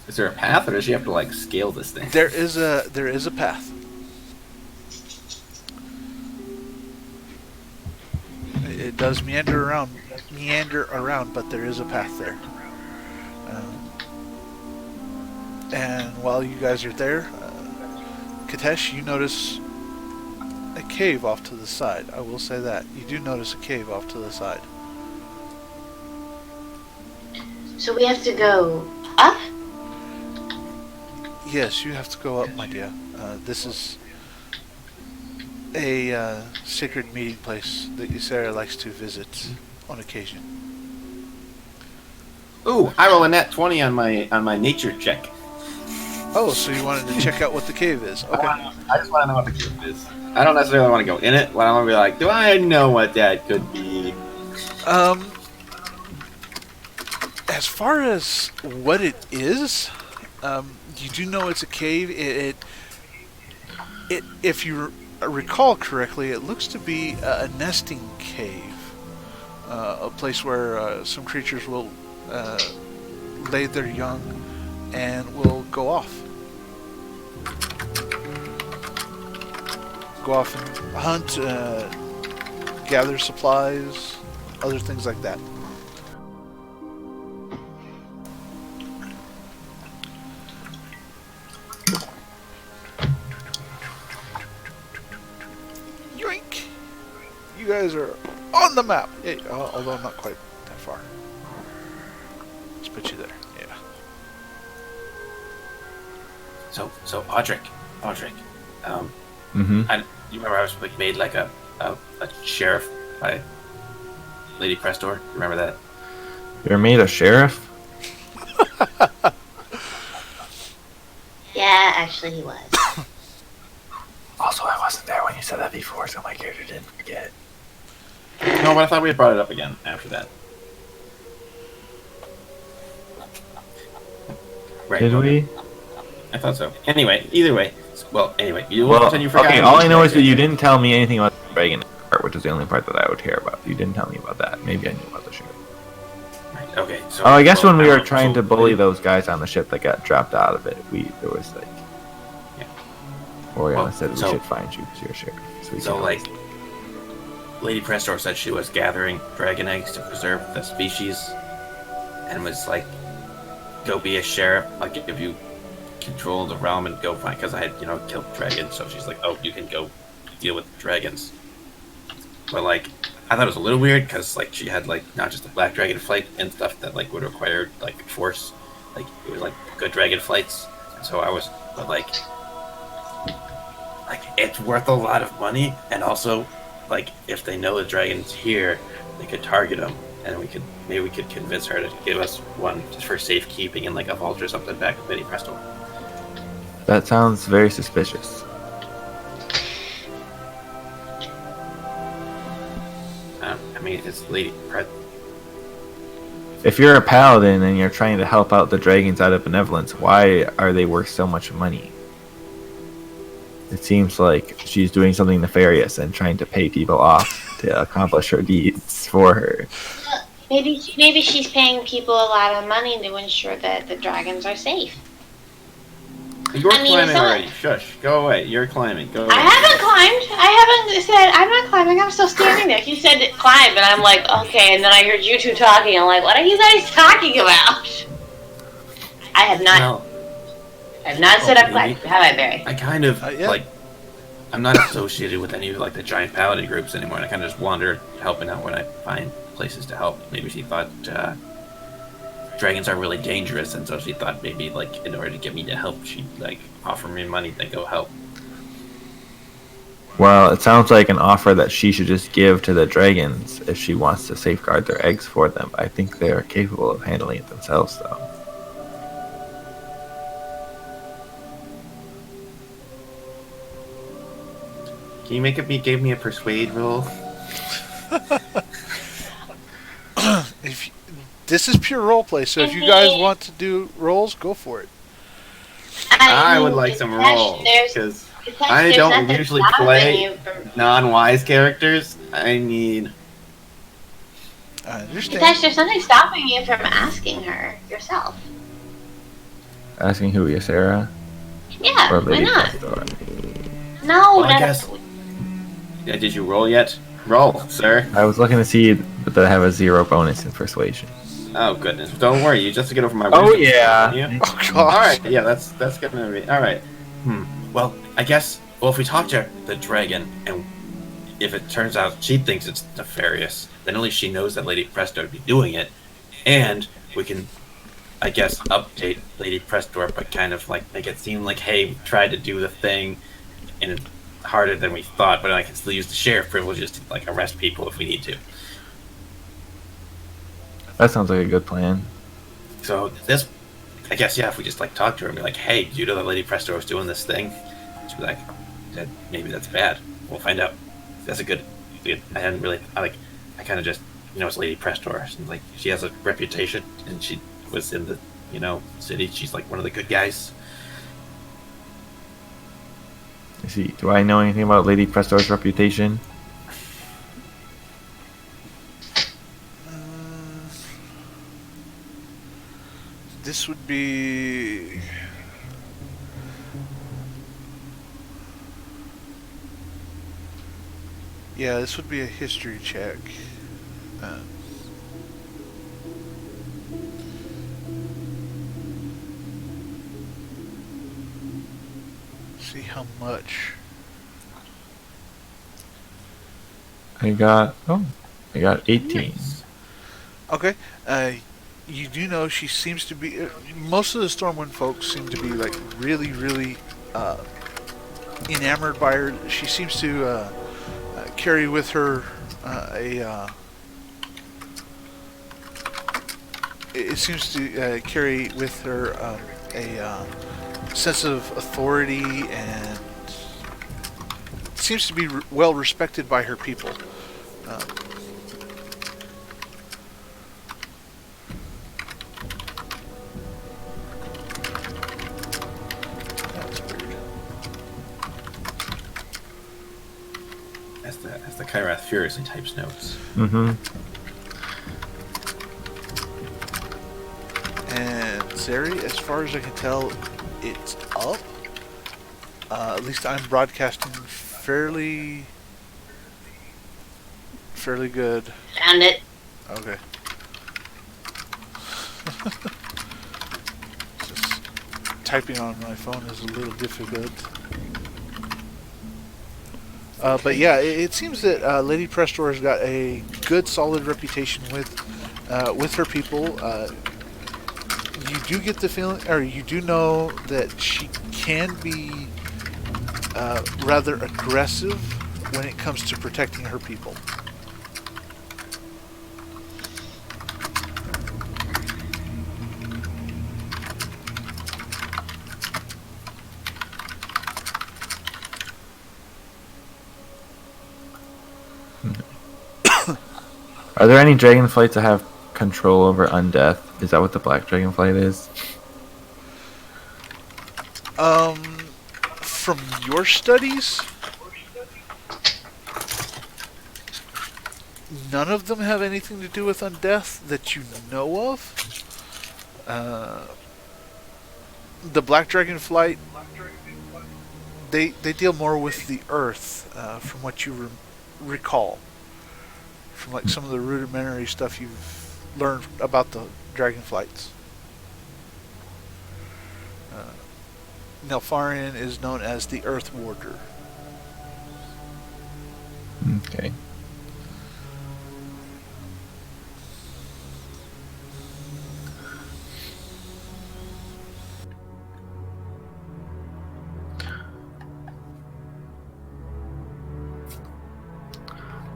Is there a path, or does she have to like scale this thing? There is a path. It does meander around, but there is a path there. And while you guys are there, Katesh, you notice a cave off to the side. I will say that. You do notice a cave off to the side. So we have to go up? Yes, you have to go up, my dear. This is a sacred meeting place that Ysera likes to visit on occasion. Ooh, I roll a nat 20 on my nature check. Oh, so you wanted to check out what the cave is? Okay. I just want to know what the cave is. I don't necessarily want to go in it, but I want to be like, do I know what that could be? As far as what it is, you do know it's a cave. It if you recall correctly, it looks to be a nesting cave, a place where some creatures will lay their young and will go off and hunt, gather supplies, other things like that. Yoink! You guys are on the map. Yeah, although not quite that far. Let's put you there. Yeah. So Audric, you remember I was made like a sheriff by Lady Prestor? You remember that? You're made a sheriff? Yeah, actually he was. Also, I wasn't there when you said that before, so my character didn't forget. No, but I thought we had brought it up again after that. Right. Did we? I thought so. Anyway, either way. You will pretend you forgot. Okay, all I know is that you didn't tell me anything about the dragon part, which is the only part that I would care about. You didn't tell me about that. Maybe I knew about the ship. Right, okay, so... Oh, I guess when we were trying to bully those guys on the ship that got dropped out of it, there was like... Yeah. Oriana said we should find you because you're a sheriff. So Lady Prestor said she was gathering dragon eggs to preserve the species, and was like, go be a sheriff, like if you control the realm and go find, because I had, killed dragons, so she's like, oh, you can go deal with the dragons. But I thought it was a little weird, because she had not just a black dragon flight and stuff that would require force, it was good dragon flights, and so I was, but it's worth a lot of money, and also if they know the dragon's here, they could target them, and maybe we could convince her to give us one just for safekeeping in a vault or something back at Lady Presto. That sounds very suspicious. It's Lady Presto. If you're a paladin and you're trying to help out the dragons out of benevolence, why are they worth so much money? It seems like she's doing something nefarious and trying to pay people off to accomplish her deeds for her. Maybe she's paying people a lot of money to ensure that the dragons are safe. You're climbing already. Shush. Go away. You're climbing. Go away. I haven't climbed. I haven't said I'm not climbing. I'm still standing there. You said climb, and I'm like, okay. And then I heard you two talking. I'm like, what are you guys talking about? I have not. No. I have not said I'm climbing. Have I, Barry? I kind of I'm not associated with any of the giant paladin groups anymore. And I kind of just wander helping out when I find places to help. Maybe she thought dragons are really dangerous, and so she thought maybe in order to get me to help, she'd offer me money to go help. Well, it sounds like an offer that she should just give to the dragons if she wants to safeguard their eggs for them. I think they are capable of handling it themselves, though. Can you give me a persuade roll? This is pure roleplay, so if you guys want to do rolls, go for it. I would like some rolls because I don't usually play non-wise characters. I need. I understand. Hitesh, there's something stopping you from asking her yourself. Asking who, Ysera? Yeah, Or why Lady not? Prestor? No, Well, I guess. Yeah, did you roll yet? Roll, sir. I was looking to see that I have a 0 bonus in persuasion. Oh goodness! Don't worry, you just have to get over my. Oh wisdom. yeah. Yeah. Oh gosh. All right. Yeah, that's gonna be all right. Well, I guess. Well, if we talk to the dragon, and if it turns out she thinks it's nefarious, then at least she knows that Lady Presto would be doing it, and we can, I guess, update Lady Prestor, but kind of like make it seem like, hey, we tried to do the thing, and it's harder than we thought, but I can still use the sheriff privileges to like arrest people if we need to. That sounds like a good plan. So this, I guess, yeah, if we just like talk to her and be like, hey, do you know that Lady Presto was doing this thing? She'd be like, maybe that's bad. We'll find out. That's a good. I hadn't really. I kind of just, it's Lady Prestor. And, like, she has a reputation, and she was in the, city. She's like one of the good guys. I see. Do I know anything about Lady Prestor's reputation? This would be. Yeah, this would be a history check. See how much. I got 18. Okay. You do know she seems to be. Most of the Stormwind folks seem to be like really, really enamored by her. She seems to carry with her it seems to carry with her a sense of authority, and seems to be well respected by her people. That's weird. As the Kyrath furiously types notes. Mm-hmm. And Zeri, as far as I can tell, it's up. At least I'm broadcasting fairly good. Found it. Okay. Just typing on my phone is a little difficult. But yeah, it seems that Lady Prestor has got a good, solid reputation with her people. You do get the feeling, or you do know that she can be rather aggressive when it comes to protecting her people. Are there any dragonflights that have control over Undeath? Is that what the black dragonflight is? From your studies, none of them have anything to do with Undeath that you know of. The black dragonflight, they deal more with the earth, from what you recall. From like some of the rudimentary stuff you've learned about the dragonflights. Nelfarian is known as the Earth Warder. Okay.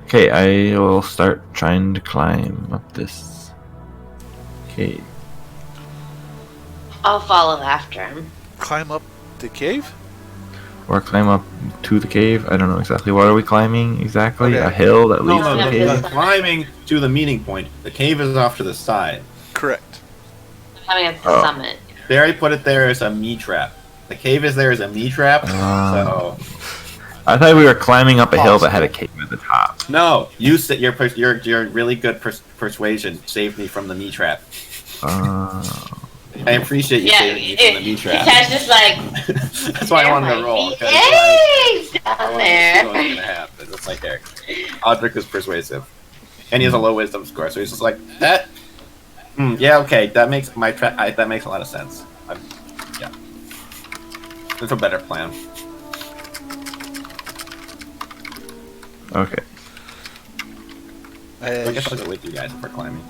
Okay, I will start trying to climb up this cave. I'll follow after him. Climb up the cave? or climb up to the cave. I don't know exactly. What are we climbing exactly? Okay. A hill that No, leads to the no, cave? no, climbing to the meeting point. The cave is off to the side. Correct. Coming up the Oh. summit. Barry put it there as a me trap. The cave is there as a me trap. So I thought we were climbing up a hill that had a cave at the top. no, you said your really good persuasion saved me from the me trap. I appreciate you saving me from the me trap. Kita's just like, That's why I wanted to roll. 'Cause hey, down I wasn't there. sure what was gonna happen. That's my character. Audric is persuasive, and he has a low wisdom score, so he's just like that. Yeah, okay, that makes that makes a lot of sense. Yeah, it's a better plan. Okay. I guess I'll go with you guys if we're climbing.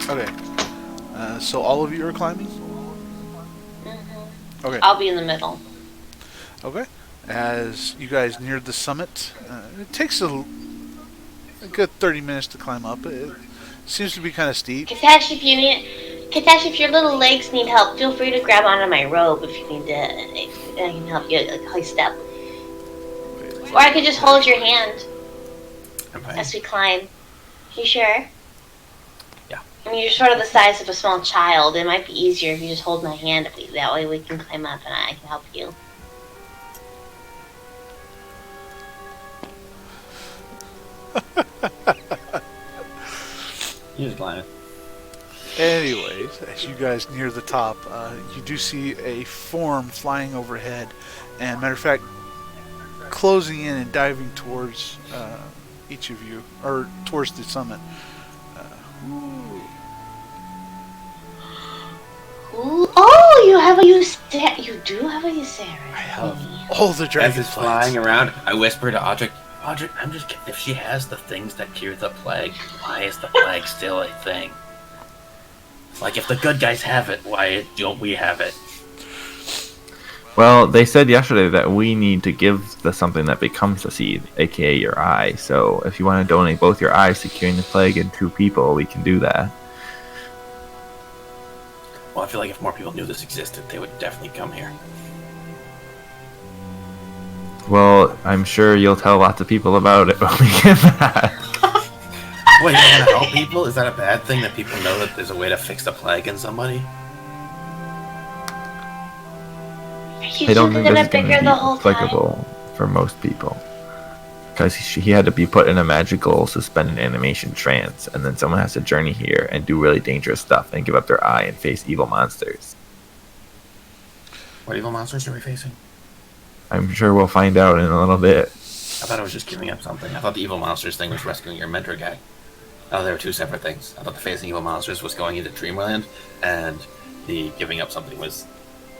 Okay. So all of you are climbing? Okay. I'll be in the middle. Okay. As you guys near the summit, it takes a good 30 minutes to climb up. It seems to be kind of steep. Kitash, if your little legs need help, feel free to grab onto my robe if you need to. I can help you hoist up. Or I could just hold your hand as we climb. You sure? Yeah. I mean, you're sort of the size of a small child. It might be easier if you just hold my hand. That way we can climb up and I can help you. You just climb it. Anyways, as you guys near the top, you do see a form flying overhead, and matter of fact, closing in and diving towards each of you, or towards the summit. Ooh, oh, you have a Ysera. You do have a Ysera. I have all the As dragon it's flying around, I whisper to Audric, Audric, I'm just kidding. If she has the things that cure the plague, why is the plague still a thing? Like, if the good guys have it, why don't we have it? Well, they said yesterday that we need to give the something that becomes the seed, aka your eye. So if you want to donate both your eyes to curing the plague and 2 people, we can do that. Well, I feel like if more people knew this existed, they would definitely come here. Well, I'm sure you'll tell lots of people about it when we get back. Wait, you want to help people? Is that a bad thing that people know that there's a way to fix the plague in somebody? You I don't two think gonna this is going bicker to be the whole time? applicable for most people. Because he had to be put in a magical suspended animation trance, and then someone has to journey here and do really dangerous stuff and give up their eye and face evil monsters. What evil monsters are we facing? I'm sure we'll find out in a little bit. I thought I was just giving up something. I thought the evil monsters thing was rescuing your mentor guy. Oh, they were 2 separate things. I thought the facing evil monsters was going into Dreamland, and the giving up something was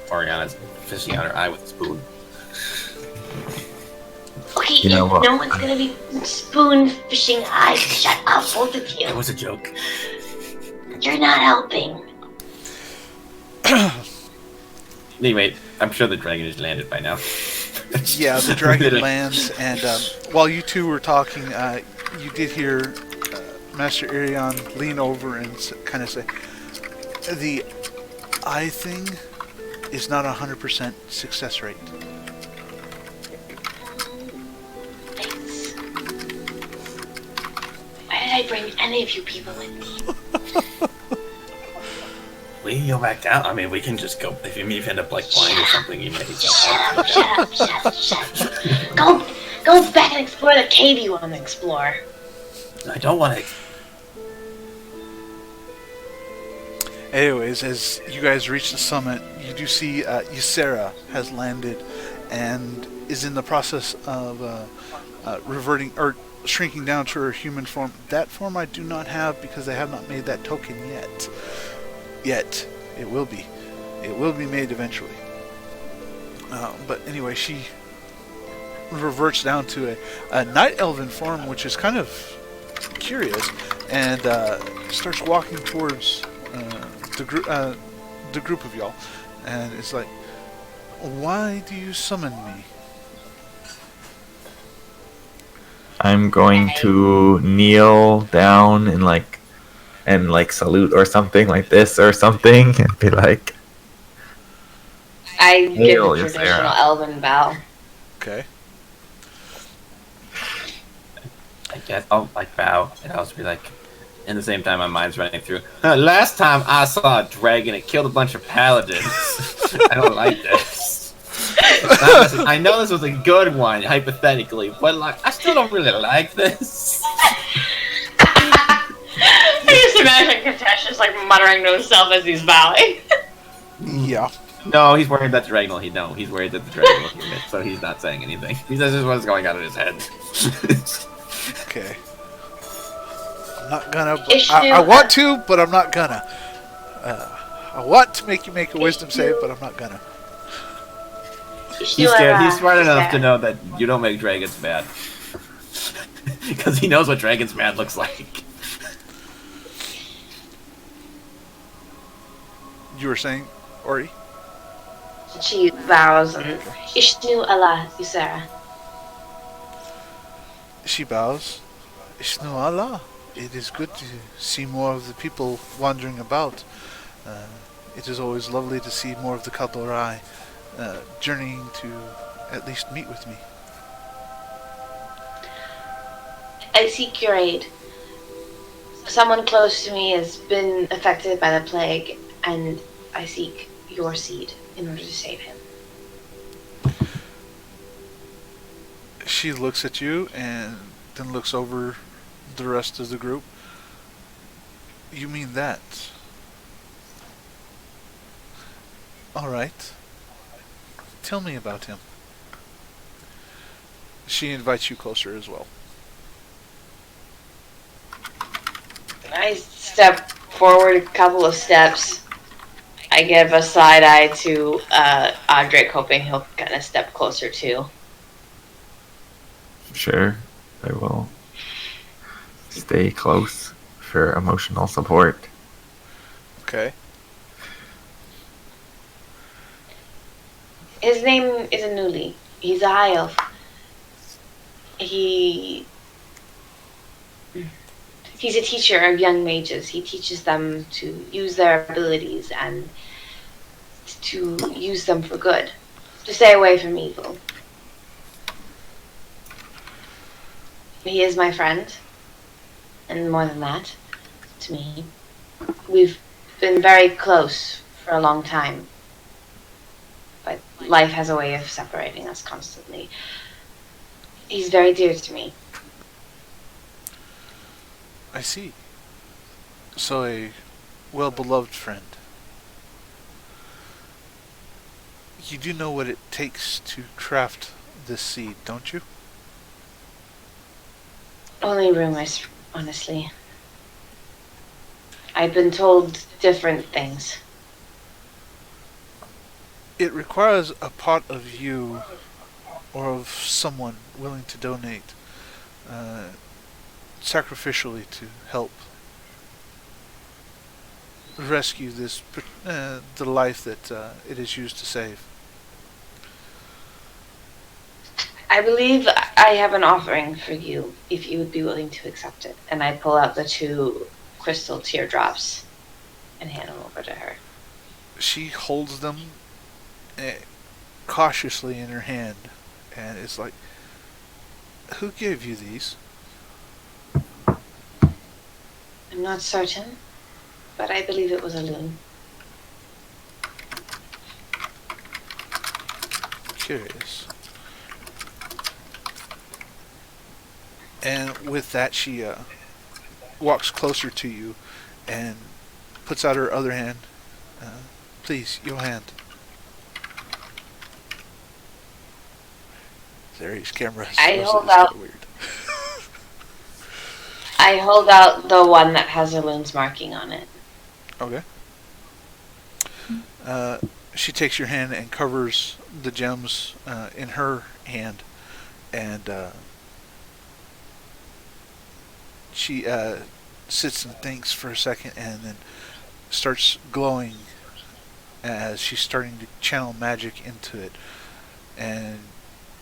Oriana's fishing out her eye with a spoon. Okay, You know what? no one's gonna be spoon fishing eyes. Shut up, both of It you. was a joke. You're not helping. Anyway, I'm sure the dragon has landed by now. Yeah, the dragon lands, and while you two were talking, you did hear Master Irion lean over and kind of say, "The eye thing is not 100% success rate." Thanks. Why did I bring any of you people with me? We can go back down. I mean, we can just go. If you end up like blind or something, you may Shut up. Go back and explore the cave you want to explore. I don't want to. Anyways, as you guys reach the summit, you do see Ysera has landed and is in the process of reverting or shrinking down to her human form. That form I do not have because I have not made that token yet. Yet. It will be. It will be made eventually. But anyway, she reverts down to a night elven form, which is kind of curious, and starts walking towards the group of y'all. And it's like, why do you summon me? I'm going to kneel down and salute or something like this or something and be like, I give Hail, a Ysera. traditional elven bow. Okay. I guess I'll like bow and I'll just be like, in the same time my mind's running through. Last time I saw a dragon, it killed a bunch of paladins. I don't like this. I know this was a good one, hypothetically, but like I still don't really like this. I just imagine Katesh just like muttering to himself as he's bowing. Yeah. No, he's worried that the dragon will heat. No, he's worried that the dragon will hear it, so he's not saying anything. He says this is what's going on in his head. Okay. I'm not gonna. But Ishnu, I want to, but I'm not gonna. I want to make you make a wisdom save, but I'm not gonna. He's scared. He's smart enough to know that you don't make dragons mad. Because he knows what dragons mad looks like. You were saying, Ori? She bows and Ishnu Allah Yusara. She bows. Ishnu Allah. It is good to see more of the people wandering about. It is always lovely to see more of the Kaldorai journeying to at least meet with me. I seek your aid. Someone close to me has been affected by the plague, and I seek your seed in order to save him. She looks at you and then looks over the rest of the group. You mean that? Alright. Tell me about him. She invites you closer as well. I step forward a couple of steps. I give a side eye to Audric, hoping he'll kind of step closer too. Sure, I will stay close for emotional support. Okay. His name is Anuli. He's a high elf. He's a teacher of young mages. He teaches them to use their abilities and to use them for good. To stay away from evil. He is my friend. And more than that, to me. We've been very close for a long time. But life has a way of separating us constantly. He's very dear to me. I see. So a well-beloved friend. You do know what it takes to craft this seed, don't you? Only rumors, honestly. I've been told different things. It requires a part of you or of someone willing to donate sacrificially to help rescue this the life that it is used to save. I believe I have an offering for you, if you would be willing to accept it. And I pull out the 2 crystal teardrops and hand them over to her. She holds them cautiously in her hand, and it's like, who gave you these? I'm not certain, but I believe it was Elune. Curious. And with that, she walks closer to you and puts out her other hand. Please, your hand. There's camera. I hold out. Weird. I hold out the one that has Elune's marking on it. Okay. She takes your hand and covers the gems in her hand, and she sits and thinks for a second, and then starts glowing as she's starting to channel magic into it. And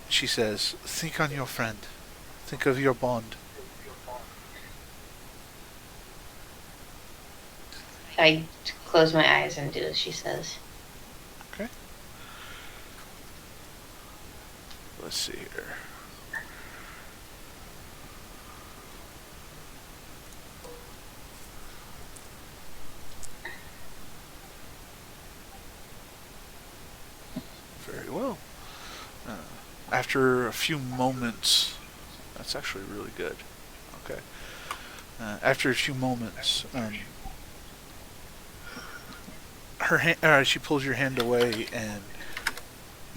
she says, "Think on your friend. Think of your bond." I close my eyes and do as she says. Okay. let's see here. Very well. After a few moments, that's actually really good. Okay. After a few moments, she pulls your hand away, and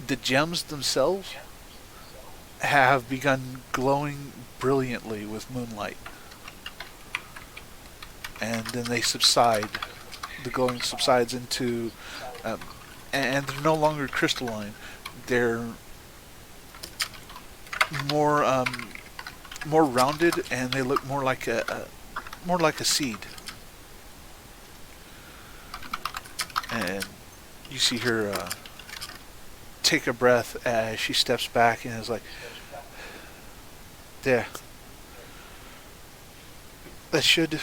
the gems themselves have begun glowing brilliantly with moonlight. And then they subside. The glowing subsides into, and they're no longer crystalline. They're more rounded, and they look more like a seed. And you see her take a breath as she steps back and is like, "There. That should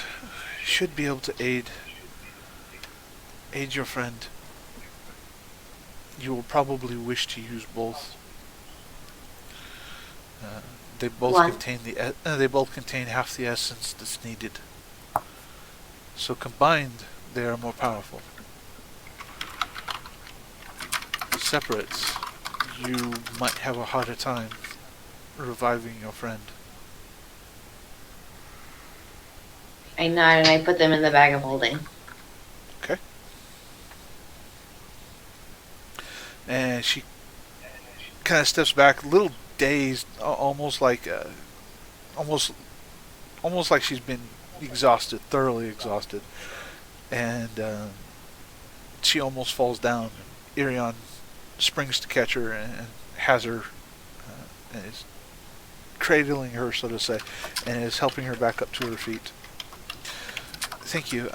be able to aid your friend. You will probably wish to use both. They both contain half the essence that's needed. So combined, they are more powerful. Separate, you might have a harder time reviving your friend." I nod and I put them in the bag of holding. Okay. And she kind of steps back, a little dazed, almost like she's been exhausted, thoroughly exhausted, and she almost falls down. Irion springs to catch her and has her, and is cradling her, so to say, and is helping her back up to her feet. "Thank you.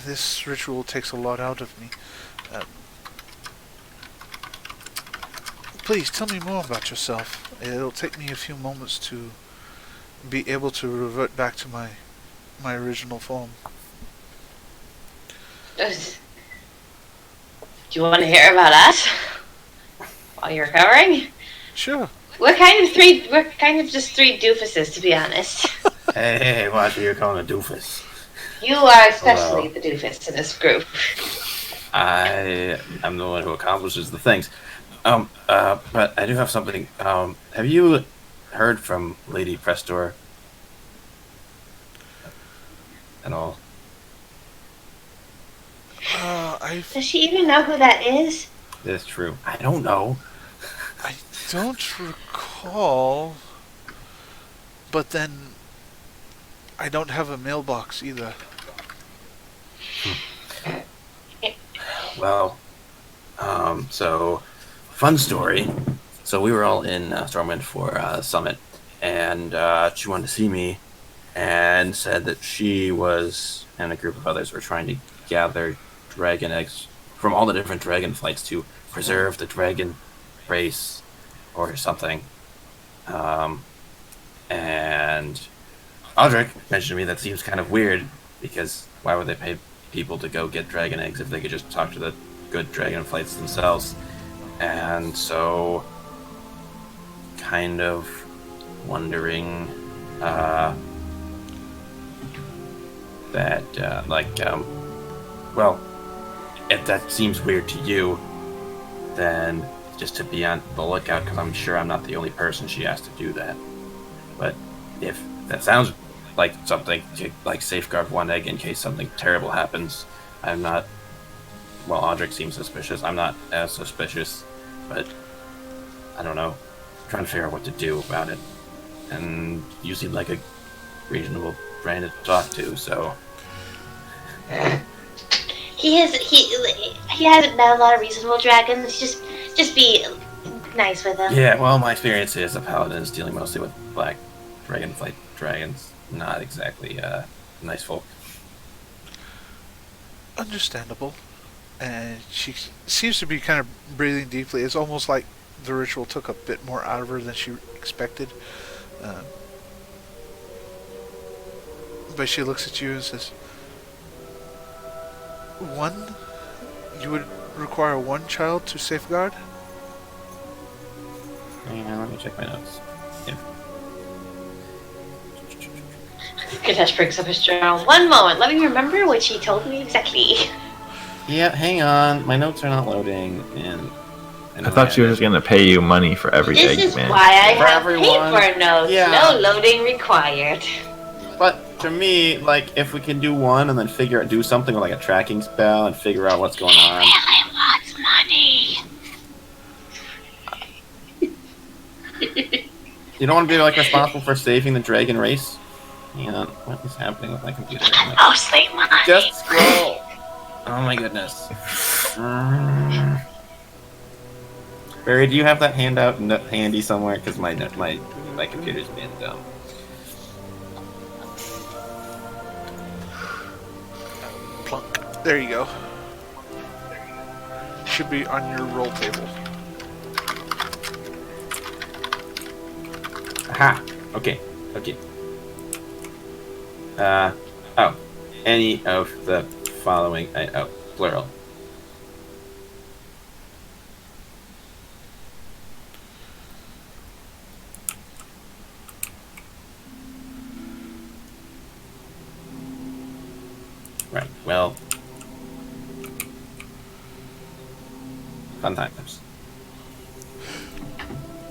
This ritual takes a lot out of me. Please tell me more about yourself. It'll take me a few moments to be able to revert back to my original form." Do you want to hear about us while you're recovering? Sure. We're kind of just three doofuses, to be honest. Hey, watch what you're calling a doofus. You are especially the doofus in this group. I'm the one who accomplishes the things. But I do have something. Have you heard from Lady Prestor at all? Does she even know who that is? That's true. I don't know. I don't recall, but then I don't have a mailbox either. Well, so fun story. So we were all in Stormwind for Summit, and she wanted to see me, and said that she was and a group of others were trying to gather dragon eggs from all the different dragon flights to preserve the dragon race or something. And Audric mentioned to me that seems kind of weird, because why would they pay people to go get dragon eggs if they could just talk to the good dragon flights themselves? And so, kind of wondering well, if that seems weird to you, then just to be on the lookout, because I'm sure I'm not the only person she asked to do that. But if that sounds like something to like safeguard one egg in case something terrible happens, I'm not. Well, Audric seems suspicious. I'm not as suspicious, but I don't know. I'm trying to figure out what to do about it. And you seem like a reasonable friend to talk to, so. He hasn't met a lot of reasonable dragons. Just be nice with him. Yeah, well, my experience is a paladin is dealing mostly with black dragonflight dragons. Not exactly nice folk. Understandable. And she seems to be kind of breathing deeply. It's almost like the ritual took a bit more out of her than she expected. But she looks at you and says, "You would require one child to safeguard?" Yeah, let me check my notes. Yeah. Kadesh breaks up his journal. One moment, let me remember what she told me exactly. Yeah, hang on. My notes are not loading, and I thought she was just gonna pay you money for every This egg, is man. why I For have everyone. paper notes. Yeah. No loading required. But to me, like, if we can do one and then do something with like a tracking spell and figure out what's going on. Really wants money. You don't want to be like responsible for saving the dragon race. Hang on, what is happening with my computer? Mostly money. Just scroll. Oh my goodness. Barry, do you have that handout handy somewhere? Because my computer's being dumb. Plunk. There you go. Should be on your roll table. Aha. Okay. Okay. Oh. Any of the following. Plural. Right. Well. Fun times.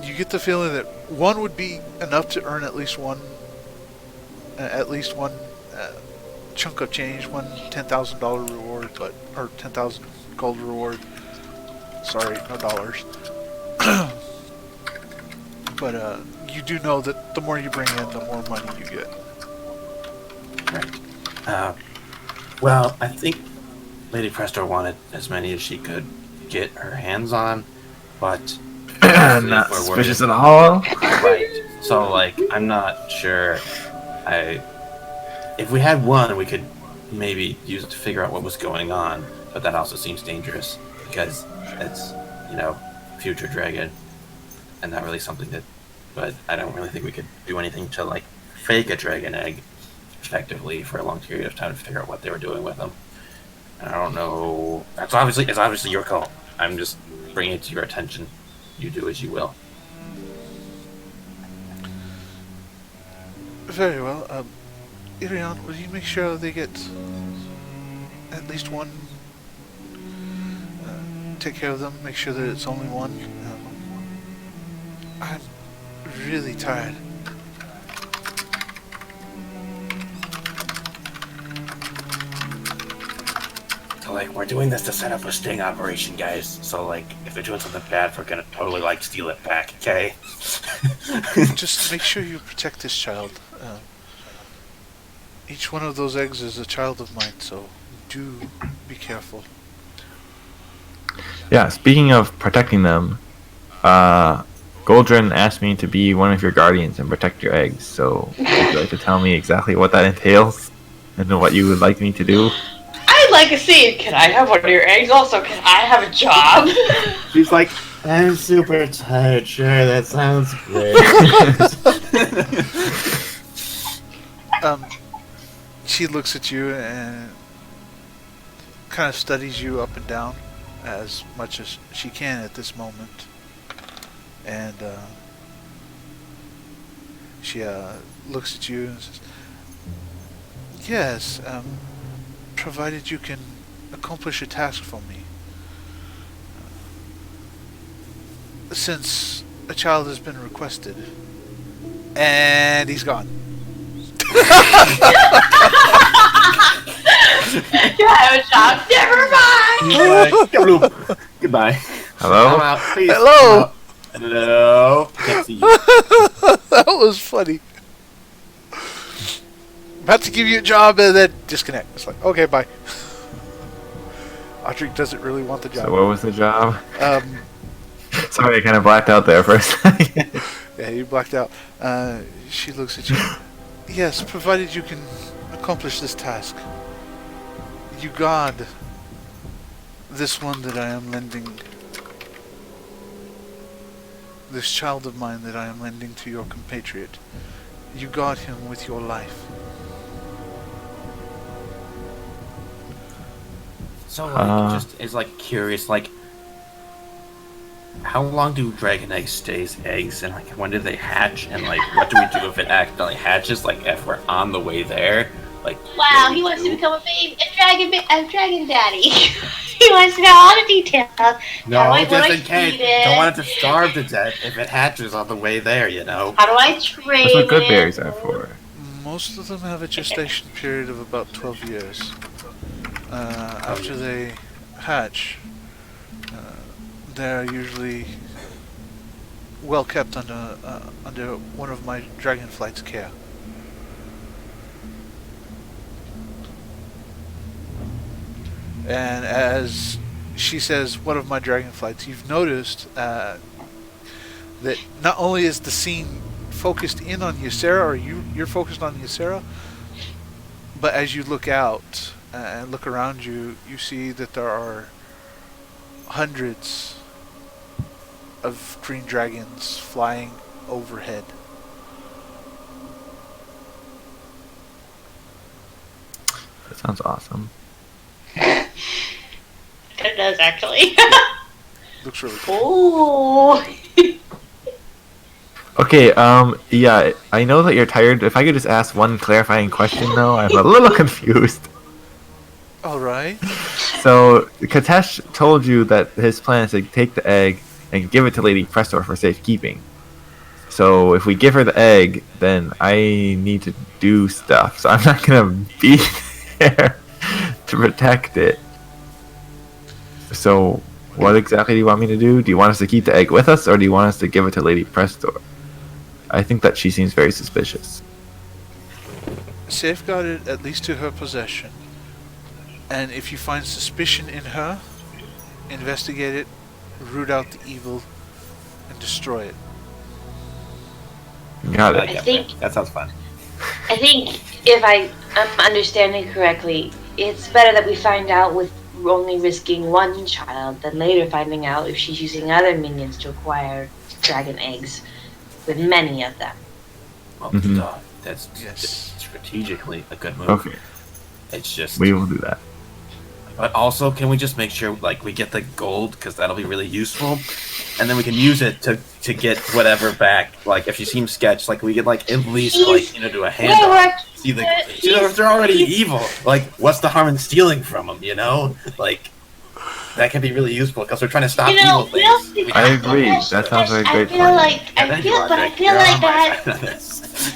You get the feeling that one would be enough to earn at least one chunk of change, one $10,000 reward, or 10,000 gold reward. Sorry, no dollars. But you do know that the more you bring in, the more money you get. Right. Well, I think Lady Presto wanted as many as she could get her hands on, but Not suspicious at all. Right. So, like, I'm not sure. If we had one, we could maybe use it to figure out what was going on, but that also seems dangerous because it's, future dragon, and not really something that. But I don't really think we could do anything to like fake a dragon egg effectively for a long period of time to figure out what they were doing with them. And I don't know. It's obviously your call. I'm just bringing it to your attention. You do as you will. Very well. Oriana, will you make sure they get at least one? Take care of them. Make sure that it's only one. I'm really tired. So, like, we're doing this to set up a sting operation, guys. So, like, if they're doing something bad, we're gonna totally, like, steal it back, okay? Just make sure you protect this child. Each one of those eggs is a child of mine, so do be careful. Yeah, speaking of protecting them, Goldrin asked me to be one of your guardians and protect your eggs. So, would you like to tell me exactly what that entails and what you would like me to do? I'd like a seed. Can I have one of your eggs? Also, can I have a job? She's like, I'm super tired. Sure, that sounds great. She looks at you and kind of studies you up and down as much as she can at this moment. And she looks at you and says, yes, provided you can accomplish a task for me. Since a child has been requested. And he's gone. You have a job. Never mind. Goodbye. Hello? I'm out. Please. Hello. Hello. Can't see you. That was funny. About to give you a job and then disconnect. It's like, okay, bye. Audrey doesn't really want the job. So what was the job? Um, Sorry, I kind of blacked out there for a second. yeah, you blacked out. She looks at you. Yes, provided you can accomplish this task. You guard this one that I am lending, this child of mine that I am lending to your compatriot. You guard him with your life. So, like, just is like curious, like, how long do dragon eggs stays eggs, and like when do they hatch, and like what do we do if it accidentally hatches? Like if we're on the way there, like Wow, he wants to become a dragon daddy. He wants to know all the details. No, How do just I in case. feed it? Don't want it to starve to death if it hatches on the way there, you know. How do I train That's what good it? berries are for. Most of them have a gestation period of about 12 years. After they hatch, they're usually well kept under one of my dragonflight's care. And as she says, one of my dragonflights, you've noticed that not only is the scene focused in on Ysera, or you're focused on Ysera, but as you look out and look around you, you see that there are hundreds of green dragons flying overhead. That sounds awesome. It does, actually. Looks really cool. Ooh. Okay, yeah, I know that you're tired. If I could just ask one clarifying question, though, I'm a little confused. Alright. So, Katesh told you that his plan is to take the egg and give it to Lady Prestor for safekeeping. So, if we give her the egg, then I need to do stuff. So, I'm not gonna be there to protect it. So, what exactly do you want me to do? Do you want us to keep the egg with us, or do you want us to give it to Lady Prestor? I think that she seems very suspicious. Safeguard it at least to her possession. And if you find suspicion in her, investigate it, root out the evil, and destroy it. Got I it. get think- that. That sounds fun. I think if I'm understanding correctly, it's better that we find out with only risking one child than later finding out if she's using other minions to acquire dragon eggs with many of them. Well, Mhm. that's Yes. strategically a good move. Okay, It's just. we will do that. But also, can we just make sure like we get the gold, because that'll be really useful, and then we can use it to get whatever back. Like if she seems sketch, like we could like at least like do a handoff. See the if they're already evil. Like what's the harm in stealing from them? You know, like that can be really useful because we're trying to stop evil things. I agree. That sounds like a great plan.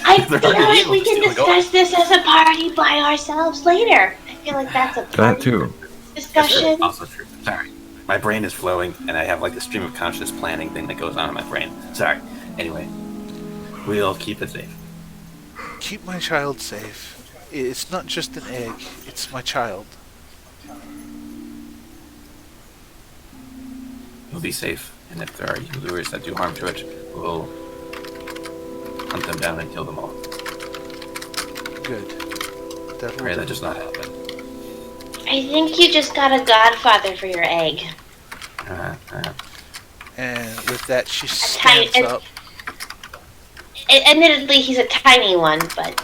I feel like we can discuss this as a party by ourselves later. I feel like that's a That party too. discussion. Also true. Sorry, my brain is flowing, and I have like a stream of conscious planning thing that goes on in my brain. Sorry. Anyway, we'll keep it safe. Keep my child safe. It's not just an egg, it's my child. We'll be safe, and if there are evildoers that do harm to it, we'll hunt them down and kill them all. Good. That Pray will that does not happen. I think you just got a godfather for your egg. And with that, she tiny- stands up. Admittedly, he's a tiny one, but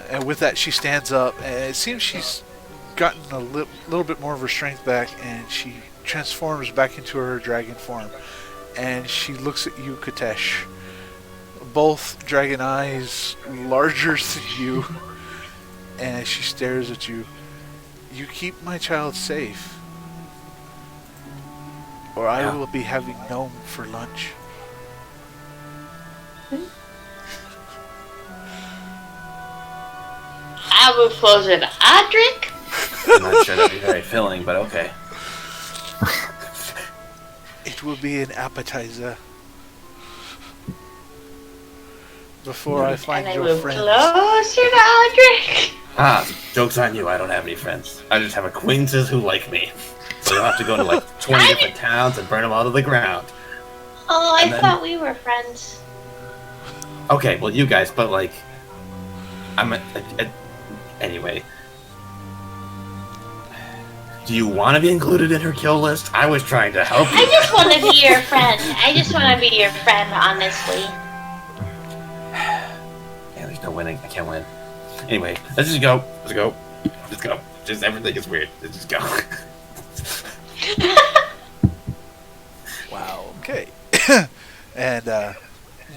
And with that, she stands up, and it seems she's gotten a little bit more of her strength back, and she transforms back into her dragon form. And she looks at you, Katesh. Both dragon eyes larger than you, and she stares at you. You keep my child safe, or I will be having gnome for lunch. I will close it. Adric? I'm not sure that'd be very filling, but okay. It will be an appetizer. Before I find And I your move friends. closer to Adric. Joke's on you, I don't have any friends. I just have acquaintances who like me. So you'll have to go to like 20 different towns and burn them all to the ground. Oh, I And then- thought we were friends. Okay, well you guys, but like... Anyway. Do you want to be included in her kill list? I was trying to help you. I just want to be your friend. I just want to be your friend, honestly. Yeah, there's no winning. I can't win. Anyway, let's just go. Let's go. Let's go. Just everything is weird. Let's just go. Wow. And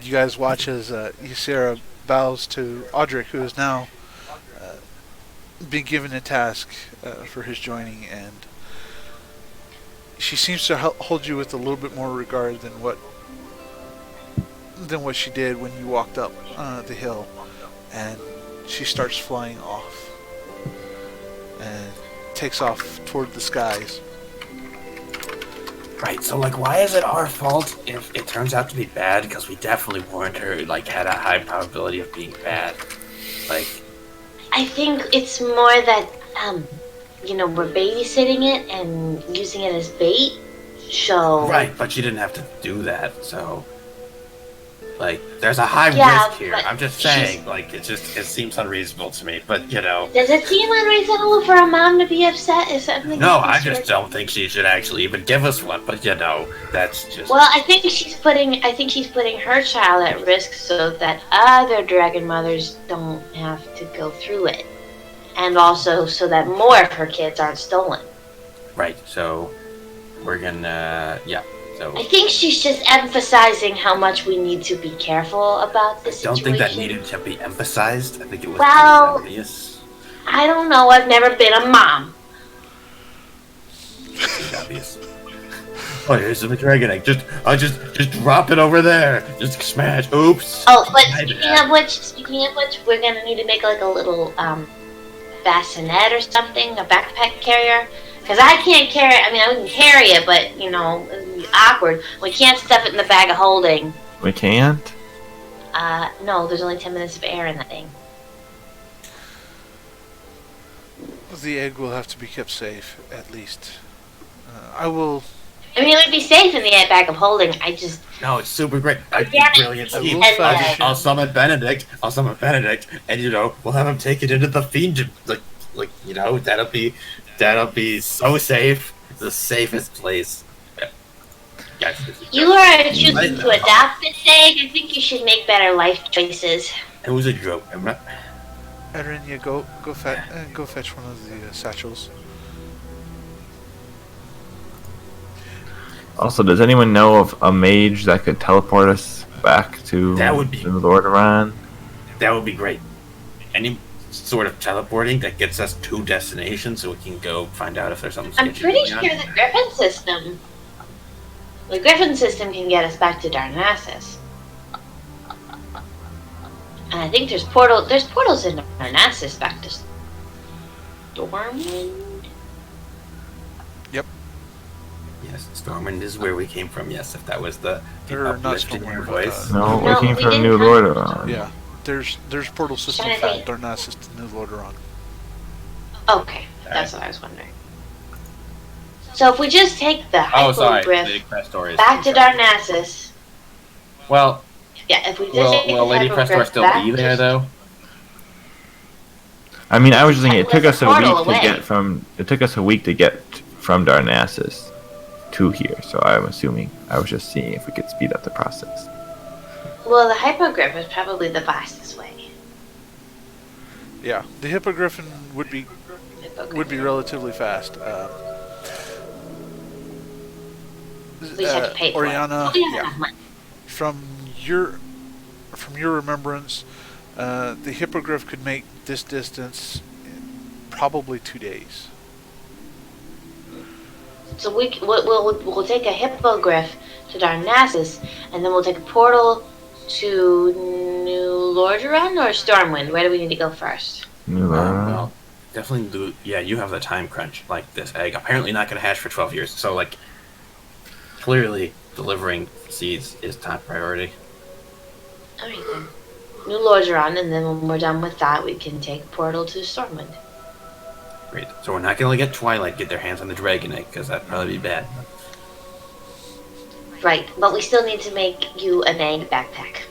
you guys watch as Ysera bows to Audric, who has now been given a task for his joining, and she seems to hold you with a little bit more regard than what she did when you walked up the hill. And she starts flying off and takes off toward the skies. Right, so, like, why is it our fault if it turns out to be bad? Because we definitely warned her, like, had a high probability of being bad. Like... I think it's more that, we're babysitting it and using it as bait, so... Right, but she didn't have to do that, so... Like, there's a high risk here. I'm just saying, like, it seems unreasonable to me, but, Does it seem unreasonable for a mom to be upset? Is something? No, I just don't think she should actually even give us one, but, that's just... Well, I think she's putting her child at risk so that other dragon mothers don't have to go through it. And also so that more of her kids aren't stolen. Right, so we're gonna... So I think she's just emphasizing how much we need to be careful about this I don't situation. think that needed to be emphasized. I think it was pretty obvious. I don't know. I've never been a mom. It's obvious. Oh, here's the dragon egg. Just drop it over there. Just smash. Oops. Oh, but speaking of which, we're gonna need to make like a little bassinet or something, a backpack carrier. Because I can't carry it. I mean, I can carry it, but, it would be awkward. We can't stuff it in the bag of holding. We can't? No, there's only 10 minutes of air in that thing. The egg will have to be kept safe, at least. I will... I mean, it would be safe in the bag of holding. No, it's super great. Brilliant scheme. I'll summon Benedict. And, we'll have him take it into the fiend. That'll be so safe. The safest place. Yes. You are choosing to adopt this egg. I think you should make better life choices. It was a joke. I'm not... Adrinia, go fetch one of the satchels. Also, does anyone know of a mage that could teleport us back to the Lord Iran? That would be great. Any sort of teleporting that gets us to destinations so we can go find out if there's something I'm pretty sure the Griffin system can get us back to Darnassus. And I think there's portals in Darnassus back to Stormwind. Yep. Yes, Stormwind is where we came from. Yes, if that was the uplifting your voice. No, we came from New Lord Iran. Yeah. There's portal system at Darnassus to New Lord Iran. Okay, that's what I was wondering. So if we just take the Hypogriff back to Darnassus... Well... Yeah, if we just will Lady Prestor still be there, though? I mean, I was just thinking, it took us a week to get from Darnassus to here, so I'm assuming, I was just seeing if we could speed up the process. Well, the Hippogriff is probably the fastest way. Yeah, the Hippogriffin would be relatively fast. We just have to pay for Oriana, it. from your remembrance, the Hippogriff could make this distance in probably 2 days. So we'll take a Hippogriff to Darnassus, and then we'll take a portal to New Lordaeron or Stormwind. Where do we need to go first? New Lordaeron. Well, definitely do. Yeah, you have the time crunch. Like, this egg apparently not going to hatch for 12 years. So, like, clearly delivering seeds is top priority. Alright then. New Lordaeron, and then when we're done with that, we can take portal to Stormwind. Great. So we're not going to let Twilight get their hands on the dragon egg, because that'd probably be bad. Right, but we still need to make you an egg backpack.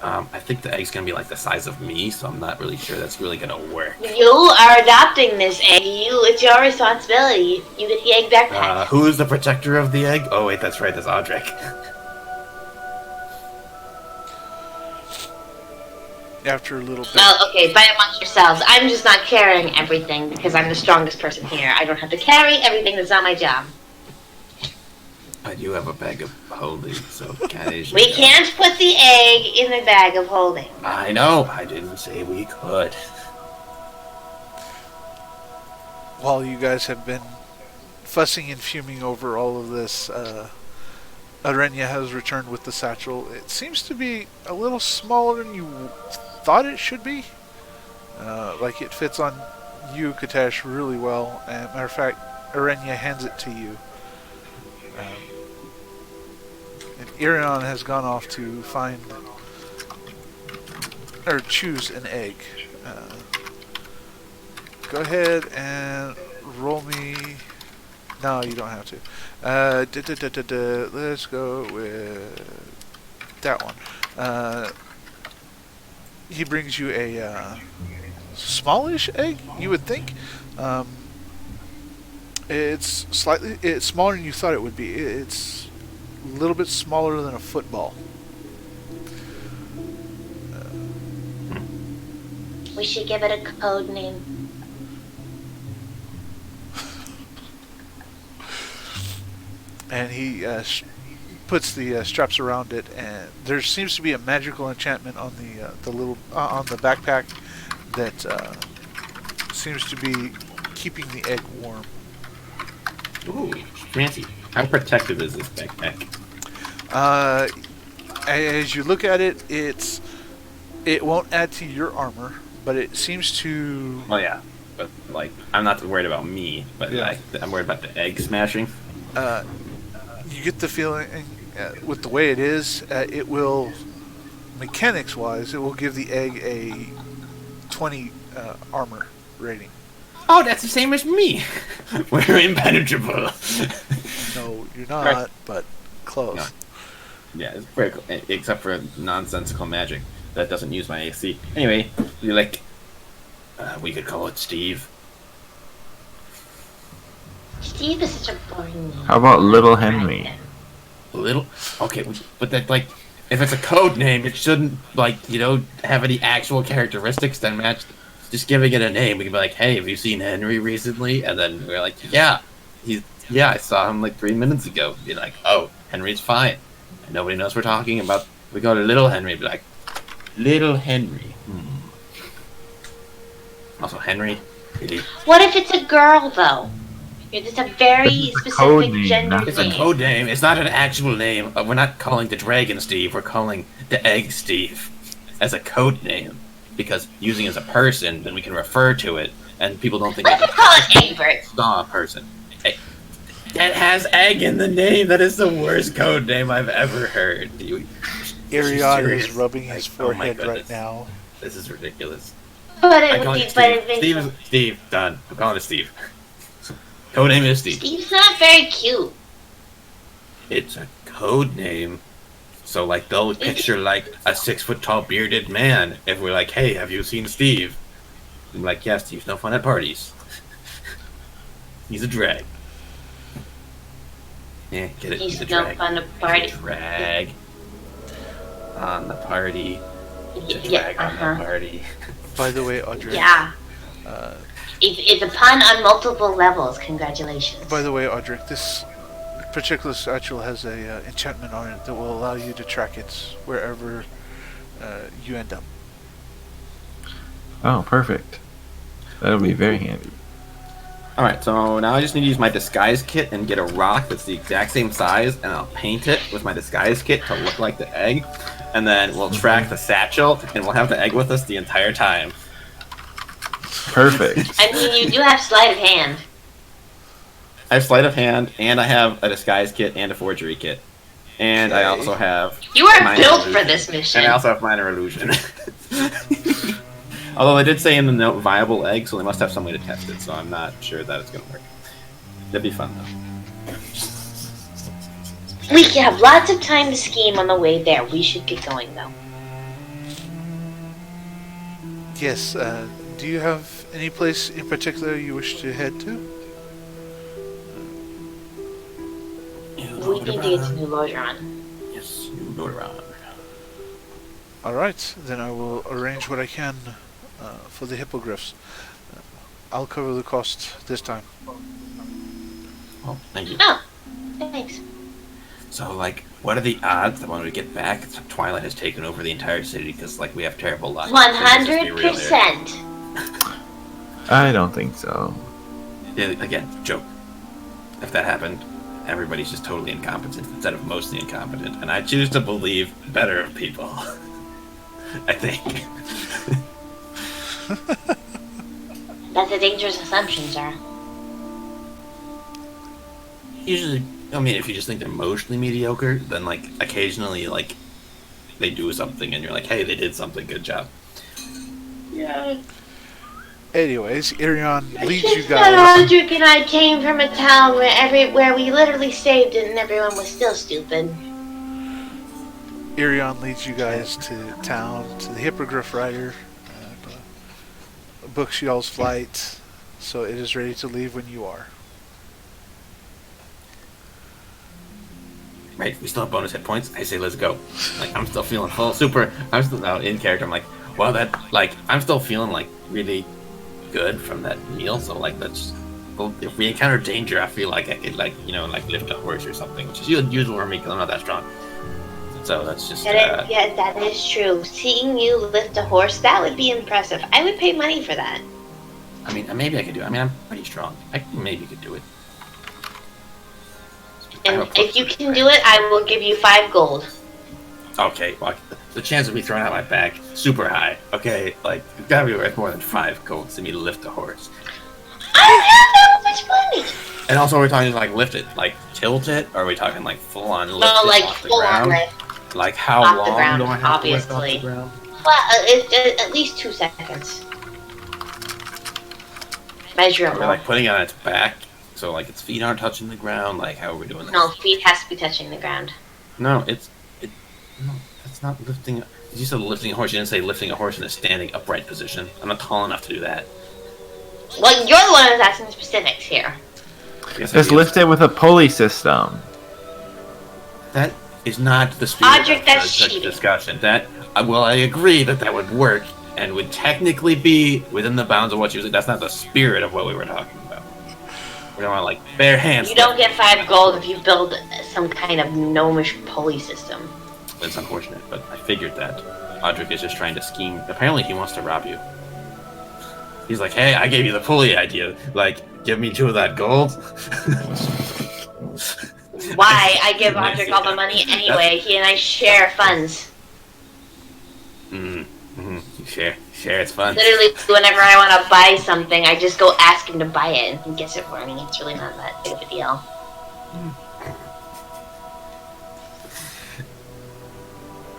I think the egg's going to be like the size of me, so I'm not really sure that's really going to work. You are adopting this egg. It's your responsibility. You get the egg backpack. Who is the protector of the egg? Oh, wait, that's right, that's Audric. After a little bit. Well, okay, fight amongst yourselves. I'm just not carrying everything because I'm the strongest person here. I don't have to carry everything that's not my job. do have a bag of holding, so We can't put the egg in the bag of holding. I know. I didn't say we could. While you guys have been fussing and fuming over all of this, Oriana has returned with the satchel. It seems to be a little smaller than you thought it should be. Like it fits on you, Katesh, really well. And matter of fact, Oriana hands it to you. And Irion has gone off to find or choose an egg. Go ahead and roll me. No, you don't have to. Let's go with that one. He brings you a smallish egg, you would think. It's smaller than you thought it would be. It's a little bit smaller than a football. We should give it a code name. And he puts the straps around it, and there seems to be a magical enchantment on the little on the backpack that seems to be keeping the egg warm. Ooh, fancy. How protective is this backpack? As you look at it, it won't add to your armor, but it seems to. Oh yeah, but like I'm not worried about me, but Yeah. I'm worried about the egg smashing. You get the feeling with the way it is, it will, mechanics-wise, it will give the egg a 20 armor rating. Oh, that's the same as me. We're impenetrable. No, you're not, but close. No. Yeah, it's very cool, except for nonsensical magic that doesn't use my AC. Anyway, you're like, we could call it Steve. Steve is such a boring name. How about Little Henry? Little, okay, but that like, if it's a code name, it shouldn't have any actual characteristics that match. Just giving it a name, we can be like, hey, have you seen Henry recently? And then we're like, yeah, I saw him like 3 minutes ago. Be like, oh, Henry's fine. And nobody knows we're talking about. We go to Little Henry, be like, Little Henry. Also, Henry. Really? What if it's a girl, though? It's a very It's a code specific name, gender not- It's a code name. It's not an actual name. We're not calling the dragon Steve. We're calling the egg Steve as a code name. Because using it as a person, then we can refer to it, and people don't think What if we call it Egbert? saw a person. Hey, that has egg in the name. That is the worst code name I've ever heard. Arion serious? is rubbing his Like, oh my forehead right goodness. now. This is ridiculous. But I'm it would calling be it better Steve. than Steve, done. I'm calling it Steve. Code name is Steve. Steve's not very cute. It's a code name. So, like, they'll picture, like, a 6-foot-tall bearded man. If we're like, hey, have you seen Steve? I'm like, yeah, Steve's no fun at parties. He's a drag. Yeah, get it? He's a no drag. fun to He's a party. drag. On the party. He's a Yeah, drag on the party. By the way, Audrey. Yeah. Uh, It's a pun on multiple levels. Congratulations. by the way, Audrey, this particular satchel has a enchantment on it that will allow you to track it wherever you end up. Oh, perfect. That'll be very handy. Alright, so now I just need to use my disguise kit and get a rock that's the exact same size, and I'll paint it with my disguise kit to look like the egg. And then we'll track the satchel, and we'll have the egg with us the entire time. Perfect. I mean, you do have sleight of hand. I have sleight of hand, and I have a disguise kit and a forgery kit. And I Okay. also have... You are minor built for illusion. this mission. And I also have minor illusion. Although they did say in the note viable egg, so they must have some way to test it, so I'm not sure that it's going to work. That'd be fun, though. We can have lots of time to scheme on the way there. We should get going, though. Yes, do you have any place in particular you wish to head to? We need to get to New Lodron. Yes, you go around. Alright, then I will arrange what I can for the hippogriffs. I'll cover the cost this time. Oh, thank you. Oh, thanks. So, like, what are the odds that when we get back, Twilight has taken over the entire city? Because, like, we have terrible luck. 100%. I don't think so. Yeah, again, joke. If that happened, everybody's just totally incompetent instead of mostly incompetent. And I choose to believe better of people. I think. That's a dangerous assumption, sir. Usually, I mean, if you just think they're mostly mediocre, then, like, occasionally, like, they do something and you're like, hey, they did something, good job. Yeah. Anyways, Irion leads you It's that guys. Audric and I came from a town where we literally saved it and everyone was still stupid. Irion leads you guys to town, to the Hippogriff Rider, books y'all's flight, so it is ready to leave when you are. Right, we still have bonus hit points. I say let's go. Like, I'm still feeling full, super. I'm still now in character. I'm like, well, I'm still feeling like really good from that meal. So like, if we encounter danger, I feel like I could lift a horse or something, which is usual for me because I'm not that strong. So that's just. Yeah, that is true. Seeing you lift a horse, that would be impressive. I would pay money for that. I mean, maybe I could do it. I mean, I'm pretty strong. I maybe could do it. And if you can do it, I will give you 5 gold. Okay, well, the chance of me throwing out my back, super high. Okay, like, it's gotta be worth more than 5 gold to me to lift a horse. I don't have that much money! And also, we're talking, like, lift it, like, tilt it? Or are we talking, like, full-on lift No, it like, off the full ground? on lift. Like, how Off the long ground, do I have to lift obviously. off the ground? Well, it's at least 2 seconds. Measurable. We're, like, putting it on its back, so, like, its feet aren't touching the ground. Like, how are we doing this? No, feet has to be touching the ground. No, no, that's not lifting. You said lifting a horse. You didn't say lifting a horse in a standing upright position. I'm not tall enough to do that. Well, you're the one who's asking specifics here. Just lift it with a pulley system. That is not the spirit Audric, of that's such cheating. discussion. I agree that would work and would technically be within the bounds of what you said. That's not the spirit of what we were talking about. We don't want like bare hands. You don't get 5 gold if you build some kind of gnomish pulley system. It's unfortunate, but I figured that. Audric is just trying to scheme. Apparently, he wants to rob you. He's like, hey, I gave you the pulley idea. Like, give me 2 of that gold. Why? I give Audric all the money anyway. He and I share funds. Share, it's fun. Literally, whenever I want to buy something, I just go ask him to buy it, and he gets it for me. It's really not that big of a deal.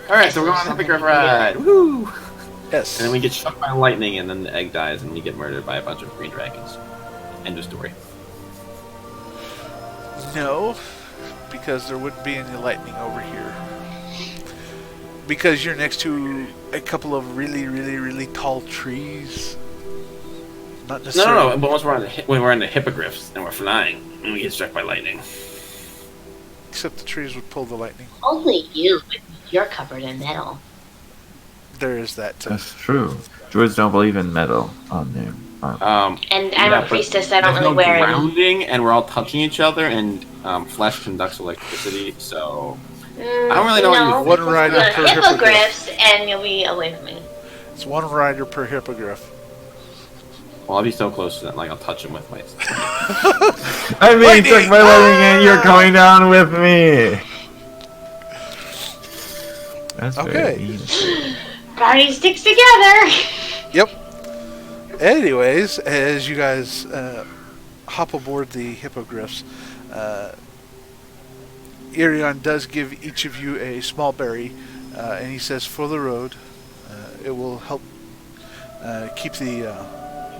Alright, so we're going on the Hippogriff ride. Woo! Yes. And then we get struck by lightning, and then the egg dies, and we get murdered by a bunch of green dragons. End of story. No, because there wouldn't be any lightning over here. Because you're next to a couple of really, really, really tall trees. Not necessarily. No. But once when we're on the hippogriffs and we're flying, and we get struck by lightning. Except the trees would pull the lightning. Only you. You're covered in metal. There is that too. That's true. Druids don't believe in metal on there. And I'm a priestess. I don't there's really no wear any. grounding, and we're all touching each other, and flesh conducts electricity, so I don't really know no, what you. One rider per hippogriff. hippogriffs, and you'll be away from me. It's 1 rider per hippogriff. Well, I'll be so close to that, like I'll touch him with my. I'm being struck by lightning and you're coming down with me. That's Okay. very mean. Party sticks together. Yep. Anyways, as you guys hop aboard the hippogriffs, Irion does give each of you a small berry, and he says, for the road, it will help keep the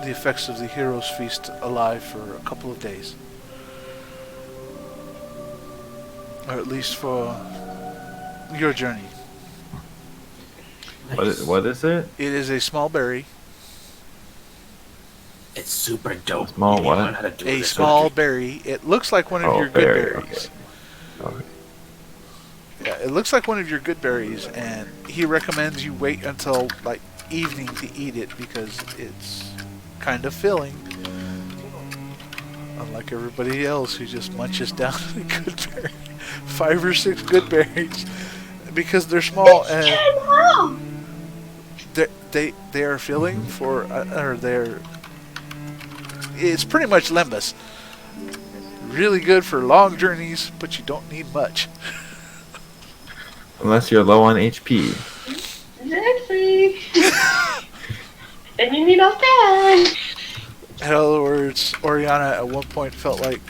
effects of the hero's feast alive for a couple of days. Or at least for your journey. What is it? It is a small berry. It's super dope. Small You what? learn how to do A this. small berry. It looks like one of your good berry, berries. Okay. Yeah, it looks like one of your good berries, and he recommends you wait until like evening to eat it because it's kind of filling. Unlike everybody else who just munches down a good berry. 5 or 6 good berries because they're small and they are filling for or they're it's pretty much limbus. Really good for long journeys, but you don't need much. Unless you're low on HP. Exactly. Then you need a fan. In other words, Oriana at one point felt like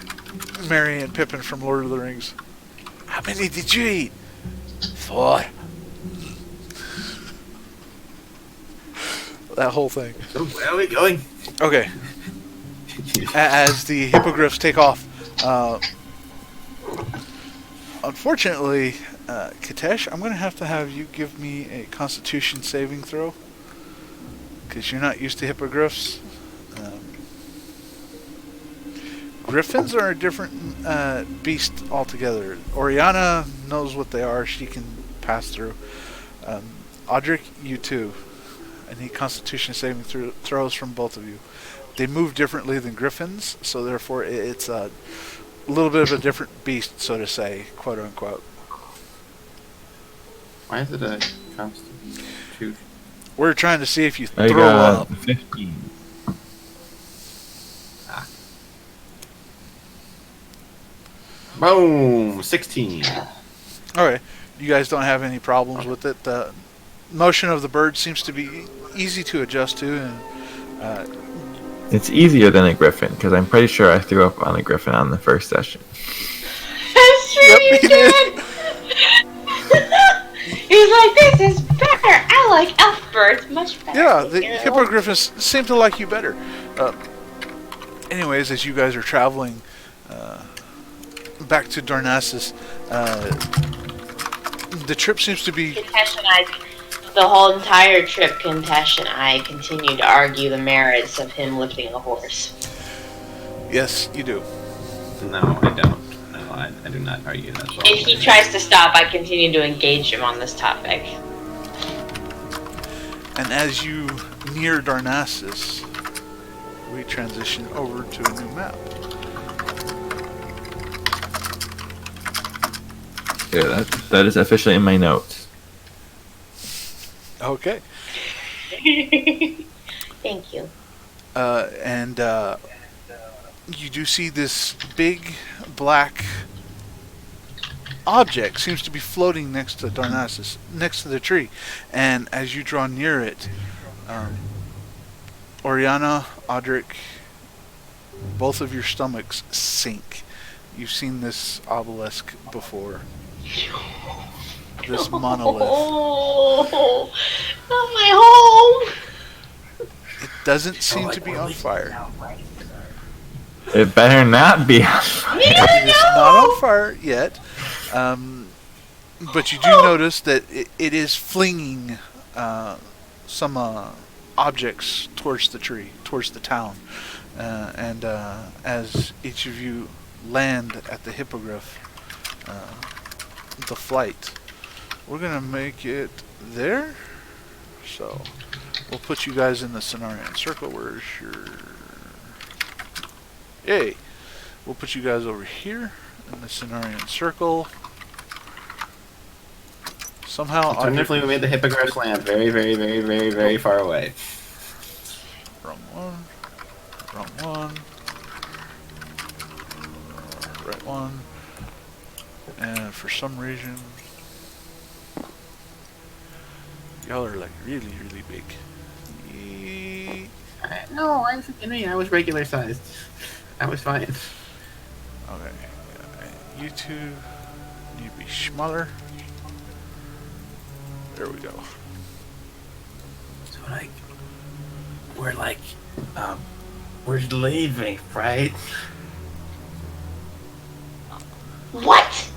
Merry and Pippin from Lord of the Rings. How many did you eat? 4. That whole thing. So where are we going? Okay. As the hippogriffs take off, unfortunately, Katesh, I'm going to have you give me a Constitution saving throw because you're not used to hippogriffs. Griffins are a different beast altogether. Oriana knows what they are; she can pass through. Audric, you too. I need Constitution saving throws from both of you. They move differently than griffins, so therefore it's a little bit of a different beast, so to say, quote unquote. Why is it a Constitution? We're trying to see if you I throw got up. 15. Boom! 16. Okay, you guys don't have any problems with it. The motion of the bird seems to be easy to adjust to, and It's easier than a griffin, because I'm pretty sure I threw up on a griffin on the first session. That's true, Yep, you he did. did. He's like, this is better. I like elf birds much better. yeah, the You know? hippogriffins seem to like you better. Anyways, as you guys are traveling back to Darnassus, the trip seems to be... Kintesh and I, the whole entire trip, Kintesh and I continued to argue the merits of him lifting a horse. Yes, you do. No, I don't. No, I do not argue that. If he tries to stop, I continue to engage him on this topic. And as you near Darnassus, we transition over to a new map. Yeah, that is officially in my notes. Okay. Thank you. And you do see this big black object seems to be floating next to Darnassus, next to the tree. And as you draw near it, Oriana, Audric, both of your stomachs sink. You've seen this obelisk before. This monolith. Oh, not my home. It doesn't seem to be on fire. It better not be on fire. It is not on fire yet. But you do notice that it is flinging some objects towards the tree, towards the town. And as each of you land at the hippogriff, the flight, we're going to make it there. So we'll put you guys in the Cenarian circle. Where's your... Yay! We'll put you guys over here in the Cenarian circle. Somehow... Definitely we made the hippogriff land very, very, very, very, very far away. Wrong one. Wrong one. Right one. And for some reason... Y'all are like really, really big. No, I was regular sized. I was fine. Okay. You two need to be smaller. There we go. So we're leaving, right? What?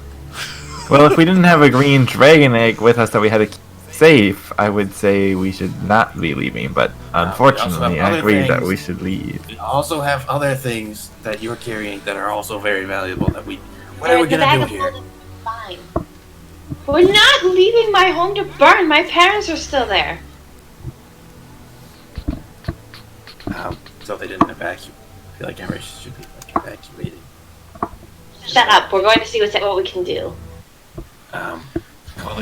Well, if we didn't have a green dragon egg with us that we had to keep safe, I would say we should not be leaving, but unfortunately I agree that we should leave. We also have other things that you're carrying that are also very valuable that we... What are we The gonna bag do of here? holding is fine. We're not leaving my home to burn. My parents are still there. So they didn't evacuate. I feel like everybody should be evacuating. Shut up. We're going to see what we can do.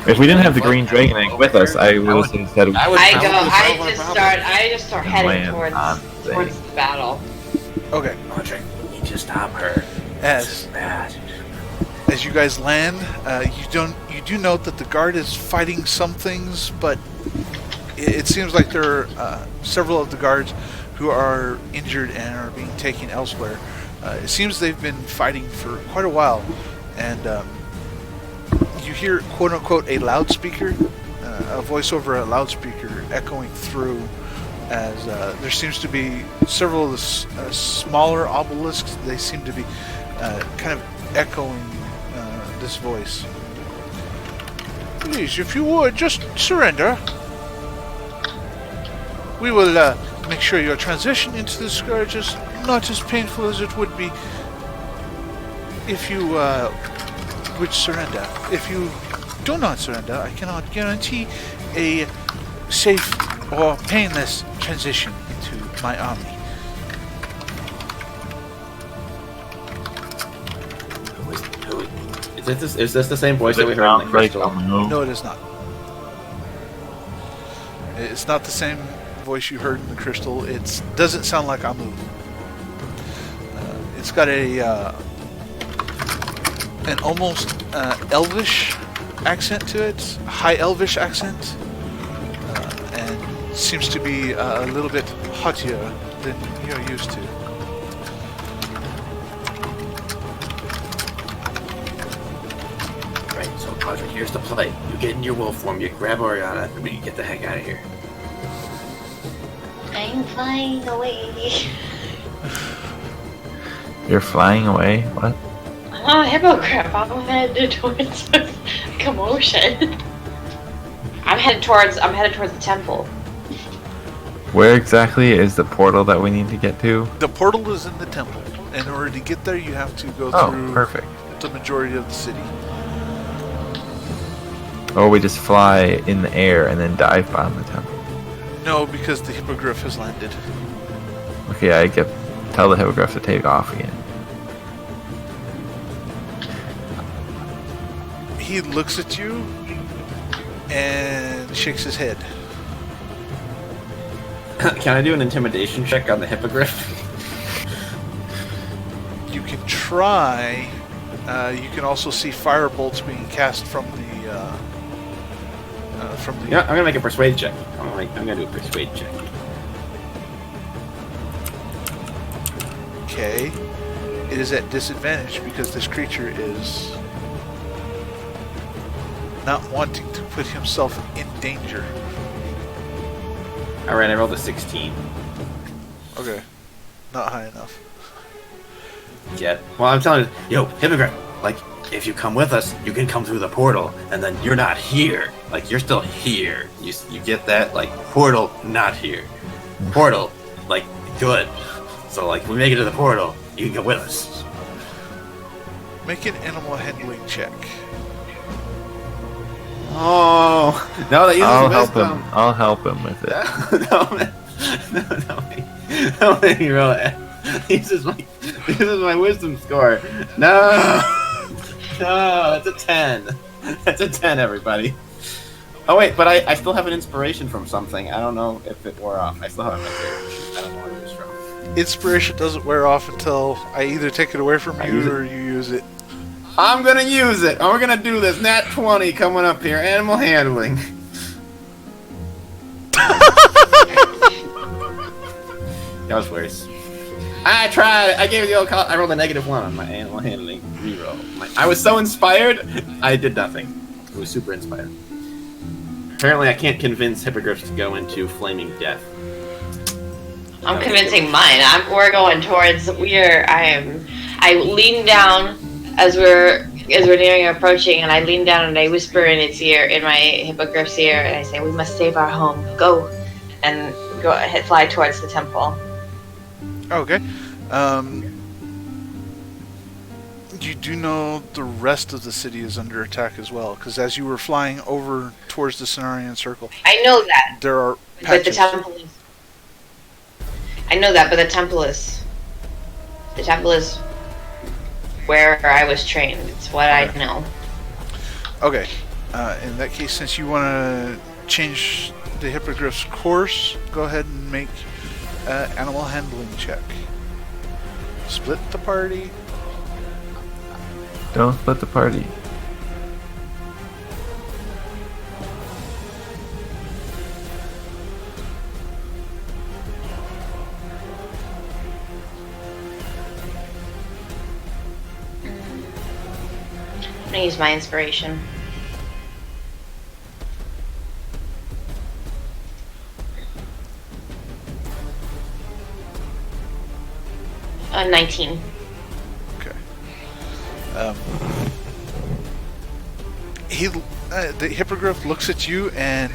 If we didn't have the green dragon egg with us, I would have said I just start heading land towards on the battle. Okay. Audrey, you need to stop her. As Bad. as you guys land, you do note that the guard is fighting some things, but it seems like there are several of the guards who are injured and are being taken elsewhere. It seems they've been fighting for quite a while, and you hear quote-unquote a loudspeaker, a voice over a loudspeaker echoing through, as there seems to be several of the smaller obelisks. They seem to be kind of echoing this voice. Please, if you would, just surrender. We will make sure your transition into the Scourge is not as painful as it would be if you would surrender. If you do not surrender, I cannot guarantee a safe or painless transition into my army. Is this the same voice that we heard in the crystal? No, it is not. It's not the same voice you heard in the crystal. It doesn't sound like Amu. It's got an almost elvish accent to it, high elvish accent, and seems to be a little bit haughtier than you're used to. Right, so Audrey, here's the play. You get in your wolf form, you grab Oriana, and we can get the heck out of here. I'm flying away. You're flying away? What? I'm on a hippogriff. I'm headed towards commotion. I'm headed towards the temple. Where exactly is the portal that we need to get to? The portal is in the temple. In order to get there, you have to go through perfect. the majority of the city. Or we just fly in the air and then dive bomb the temple. No, because the hippogriff has landed. Okay, I get tell the hippogriff to take off again. He looks at you and shakes his head. Can I do an intimidation check on the hippogriff? You can try. You can also see fire bolts being cast from the. Yeah, I'm gonna make a persuade check. I'm gonna do a persuade check. Okay. It is at disadvantage because this creature is not wanting to put himself in danger. Alright, I rolled a 16. Okay. Not high enough. Yet. Well, I'm telling you, yo, hippogriff, like, if you come with us, you can come through the portal, and then you're not here. Like, you're still here. You get that? Like, portal, not here. Portal, like, good. So, like, when we make it to the portal, you can go with us. Make an animal handling check. Oh, no, that uses I'll help wisdom. him. I'll help him with it. No, you roll it. This is my wisdom score. No, that's a 10. That's a 10, everybody. Oh wait, but I still have an inspiration from something. I don't know if it wore off. I still have it right there. I don't know where it was from. Inspiration doesn't wear off until I either take it away from you or you use it. I'm gonna use it. And we're gonna do this. Nat 20 coming up here. Animal handling. That was worse. I tried. I gave it the old call. I rolled a -1 on my animal handling reroll. I was so inspired, I did nothing. It was super inspired. Apparently, I can't convince hippogriffs to go into flaming death. I'm convincing mine. We're going towards. I lean down as we're nearing approaching, and I lean down and I whisper in its ear, in my hippogriff's ear, and I say, "We must save our home. Go," and go ahead, fly towards the temple. Okay. You do know the rest of the city is under attack as well, because as you were flying over towards the Cenarian Circle, I know that. there are But the patches. temple is. I know that, but the temple is. where I was trained. It's what I know. Okay. In that case, since you want to change the hippogriff's course, go ahead and make animal handling check. Split the party. Don't split the party. I'm gonna use my inspiration. Uh, 19. Okay. The hippogriff looks at you, and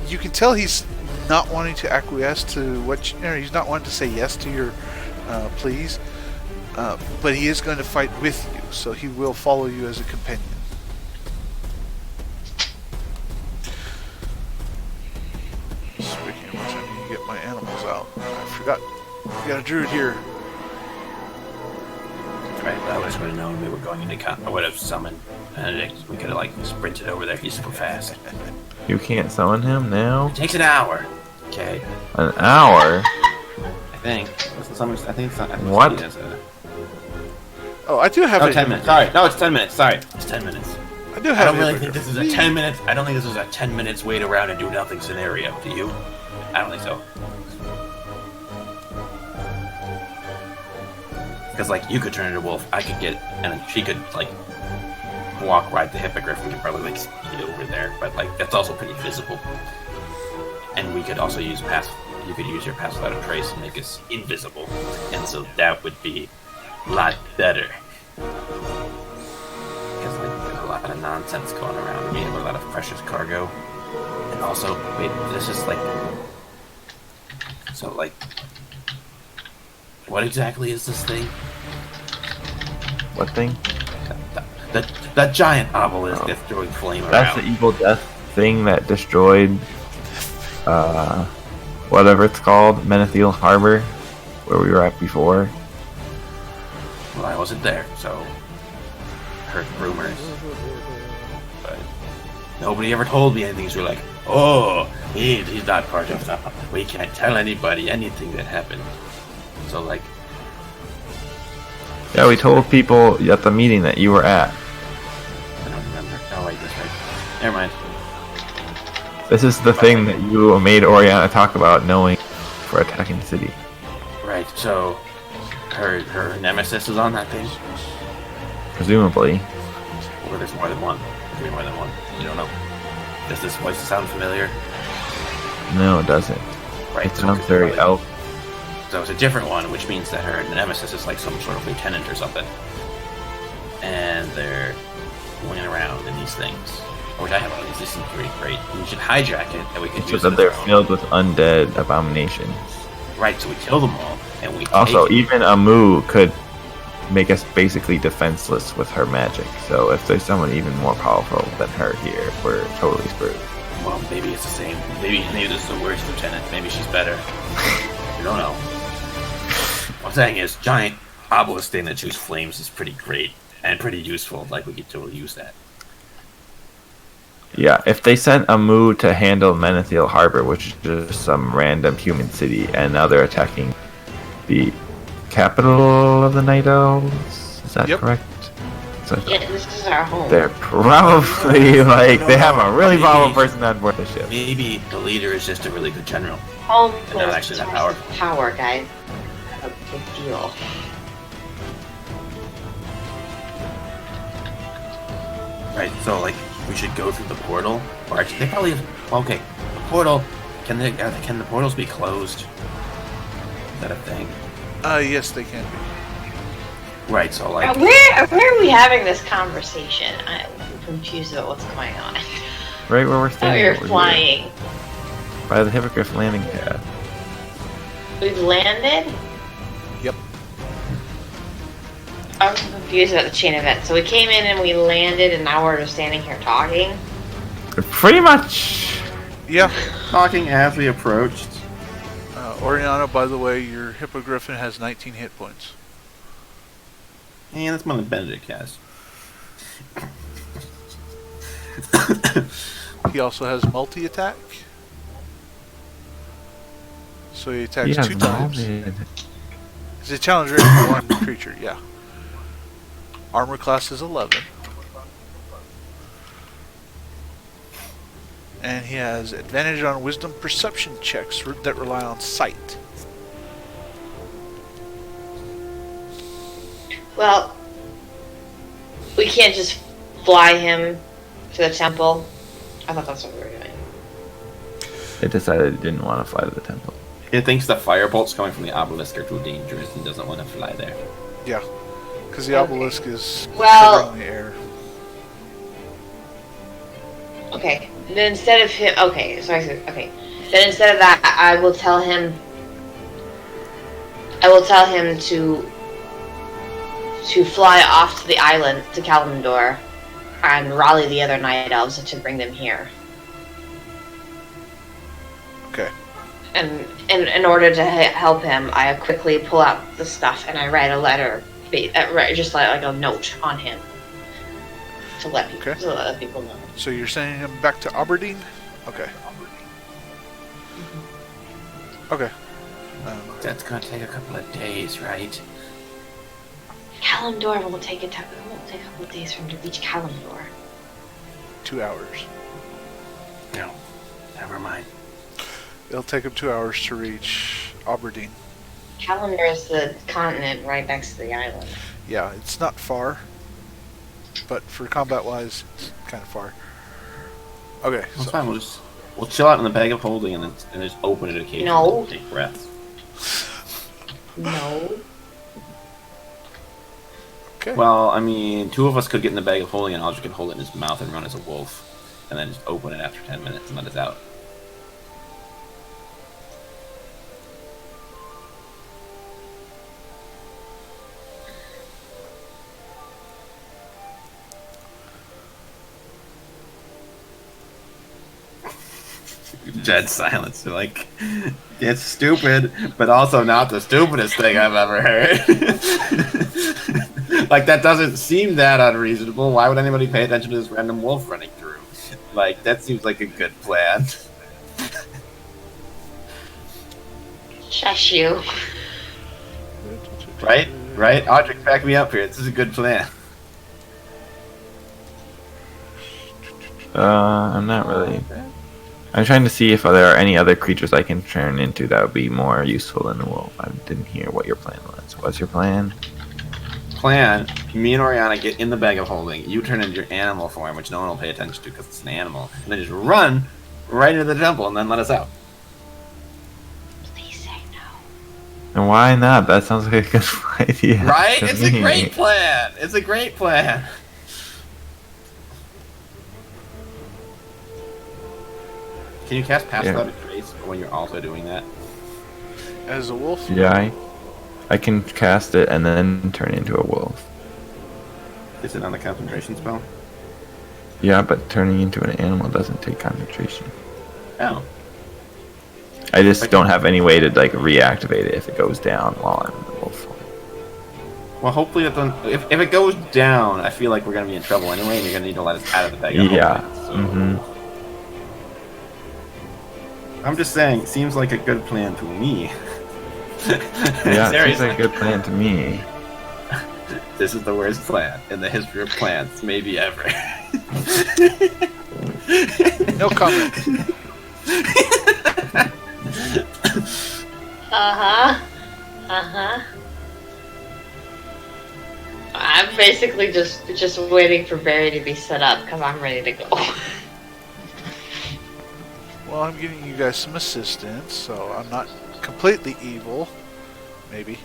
you can tell he's not wanting to acquiesce to what he's not wanting to say yes to your pleas, but he is going to fight with you, so he will follow you as a companion. Speaking of which, I need to get my animals out. I forgot. We got a druid here. Right, I was going to know we were going into I would have summoned Benedict. We could have like sprinted over there. He's super fast. You can't summon him now? It takes an hour. Okay. An hour? I think. I think it's not. What? Oh, I do have Oh, it. 10 minutes. Sorry. No, it's 10 minutes. Sorry. It's 10 minutes. I do I have don't it. really think this is a 10 minutes. I don't think this is a 10 minutes wait around and do nothing scenario. Do you? I don't think so. Because like you could turn into a wolf, I could get, and she could like walk ride the hippogriff. We could probably like speed over there, but like that's also pretty visible. And we could also use pass. You could use your pass without a trace and make us invisible, and so that would be a lot better. Because like there's a lot of nonsense going around. We have a lot of precious cargo, and also wait, this is like so like. What exactly is this thing? What thing? That giant obelisk that's throwing flame around. That's the evil death thing that destroyed, whatever it's called, Menethil Harbor, where we were at before. Well, I wasn't there, so heard rumors, but nobody ever told me anything. So we're like, oh, he's not part of that. We can't tell anybody anything that happened. So like, yeah, we told people at the meeting that you were at. I don't remember. Oh wait, that's right. Never mind. This is the thing that you made Oriana talk about knowing for attacking the city. Right. So her nemesis is on that thing. Presumably. Or there's more than one. There's more than one. You don't know. Does this voice sound familiar? No, it doesn't. Right. It sounds very elf. So it's a different one, which means that her nemesis is like some sort of lieutenant or something. And they're going around in these things. Which I have all these. This is pretty great. We should hijack it, and we can So use that it. they're filled with undead abominations. Right, so we kill them all, and we Also, take it. even Amu could make us basically defenseless with her magic. So if there's someone even more powerful than her here, we're totally screwed. Well, maybe it's the same. Maybe this is the worst lieutenant. Maybe she's better. We don't know. What I'm saying is, giant obelisk thing that shoots flames is pretty great and pretty useful. Like, we could totally use that. Yeah, if they sent Amu to handle Menethil Harbor, which is just some random human city, and now they're attacking the capital of the Night Elves, is that correct? So Yeah, this is our home. they're probably like they have a really powerful person on board the ship. Maybe the leader is just a really good general. Home And not actually that powerful. Power, guys. That's a big deal. Right, so like we should go through the portal, or actually, they probably okay. The portal can the portals be closed? Is that a thing? Yes, they can be. Right, so like Where are we having this conversation? I'm confused about what's going on. Right where we're Oh, standing. you're over here, flying. by the Hippogriff landing pad. We've landed? Yep. I'm confused about the chain event. So we came in and we landed, and now we're just standing here talking. Pretty much. Yeah. talking as we approached. Oriana, by the way, your Hippogriffin has 19 hit points. And that's one that Benedict has. He also has multi-attack. So he attacks He has 2 times. molded. He's a challenger and 1 creature, yeah. Armor class is 11. And he has advantage on wisdom perception checks that rely on sight. Well, we can't just fly him to the temple. I thought that's what we were doing. It decided it didn't want to fly to the temple. It thinks the firebolts coming from the obelisk are too dangerous and doesn't want to fly there. Yeah, because the Okay. obelisk is Well- covering the air. Okay. Then instead of him, okay. So I said, okay. Then instead of that, I will tell him. I will tell him to fly off to the island to Kalimdor and rally the other night elves to bring them here. Okay. And in order to help him, I quickly pull out the stuff and I write a letter, just like a note on him to let people, Okay. to let people know. So you're sending him back to Aberdeen? Okay. Okay. That's gonna take a couple of days, right? Kalimdor will take a couple of days for him to reach Kalimdor. 2 hours. No, never mind. It'll take him 2 hours to reach Aberdeen. Kalimdor is the continent right next to the island. Yeah, it's not far. But for combat-wise, it's kind of far. Okay, That's so fine. We'll chill out in the bag of holding and just open it occasionally. No. Take breaths. No. okay. Well, I mean, 2 of us could get in the bag of holding and Aldrich could hold it in his mouth and run as a wolf, and then just open it after 10 minutes and let us out. Dead silence. They're like, it's stupid, but also not the stupidest thing I've ever heard. Like, that doesn't seem that unreasonable. Why would anybody pay attention to this random wolf running through? Like, that seems like a good plan. Shush you. Right? Right? Audrey, back me up here. This is a good plan. I'm not really. I'm trying to see if there are any other creatures I can turn into that would be more useful than the wolf. I didn't hear what your plan was. What's your plan? Plan, me and Oriana get in the bag of holding. You turn into your animal form, which no one will pay attention to because it's an animal. And then just run right into the temple and then let us out. Please say no. And why not? That sounds like a good idea. Right? to It's a me. great plan. It's a great plan. Can you cast Pass Without a Trace when you're also doing that? As a wolf? Yeah, I can cast it and then turn into a wolf. Is it on the concentration spell? Yeah, but turning into an animal doesn't take concentration. Oh. I just don't have any way to like reactivate it if it goes down while I'm in the wolf form. Well, hopefully it doesn't. If it goes down, I feel like we're gonna be in trouble anyway, and you're gonna need to let us out of the bag. Yeah. So. Mm-hmm. I'm just saying, seems like a good plan to me. Yeah, it seems Seriously. like a good plan to me. This is the worst plan in the history of plans, maybe ever. No comment. I'm basically just waiting for Barry to be set up because I'm ready to go. Well, I'm giving you guys some assistance, so I'm not completely evil. Maybe.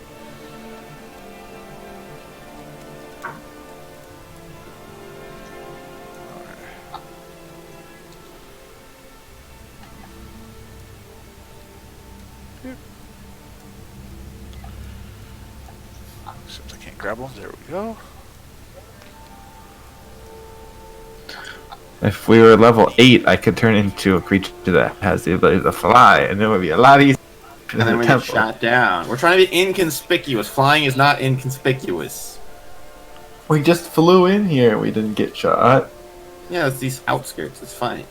Except I can't grab them. There we go. If we were level 8, I could turn into a creature that has the ability to fly, and it would be a lot easier. And then we get shot down. We're trying to be inconspicuous. Flying is not inconspicuous. We just flew in here. We didn't get shot. Yeah, it's these outskirts. It's fine.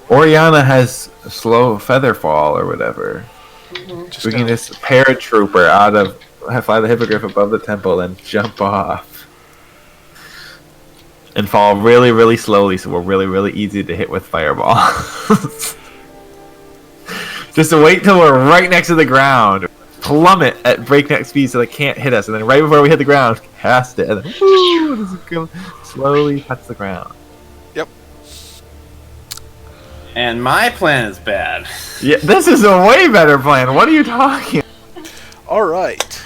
Oriana has a slow feather fall or whatever. Mhm. We can just paratrooper out of fly the hippogriff above the temple and jump off. And fall really, really slowly, so we're really, really easy to hit with fireball. Just to wait till we're right next to the ground, plummet at breakneck speed so they can't hit us, and then right before we hit the ground, cast it, and then woo, just go slowly touch the ground. Yep. And my plan is bad. Yeah, this is a way better plan. What are you talking? All right.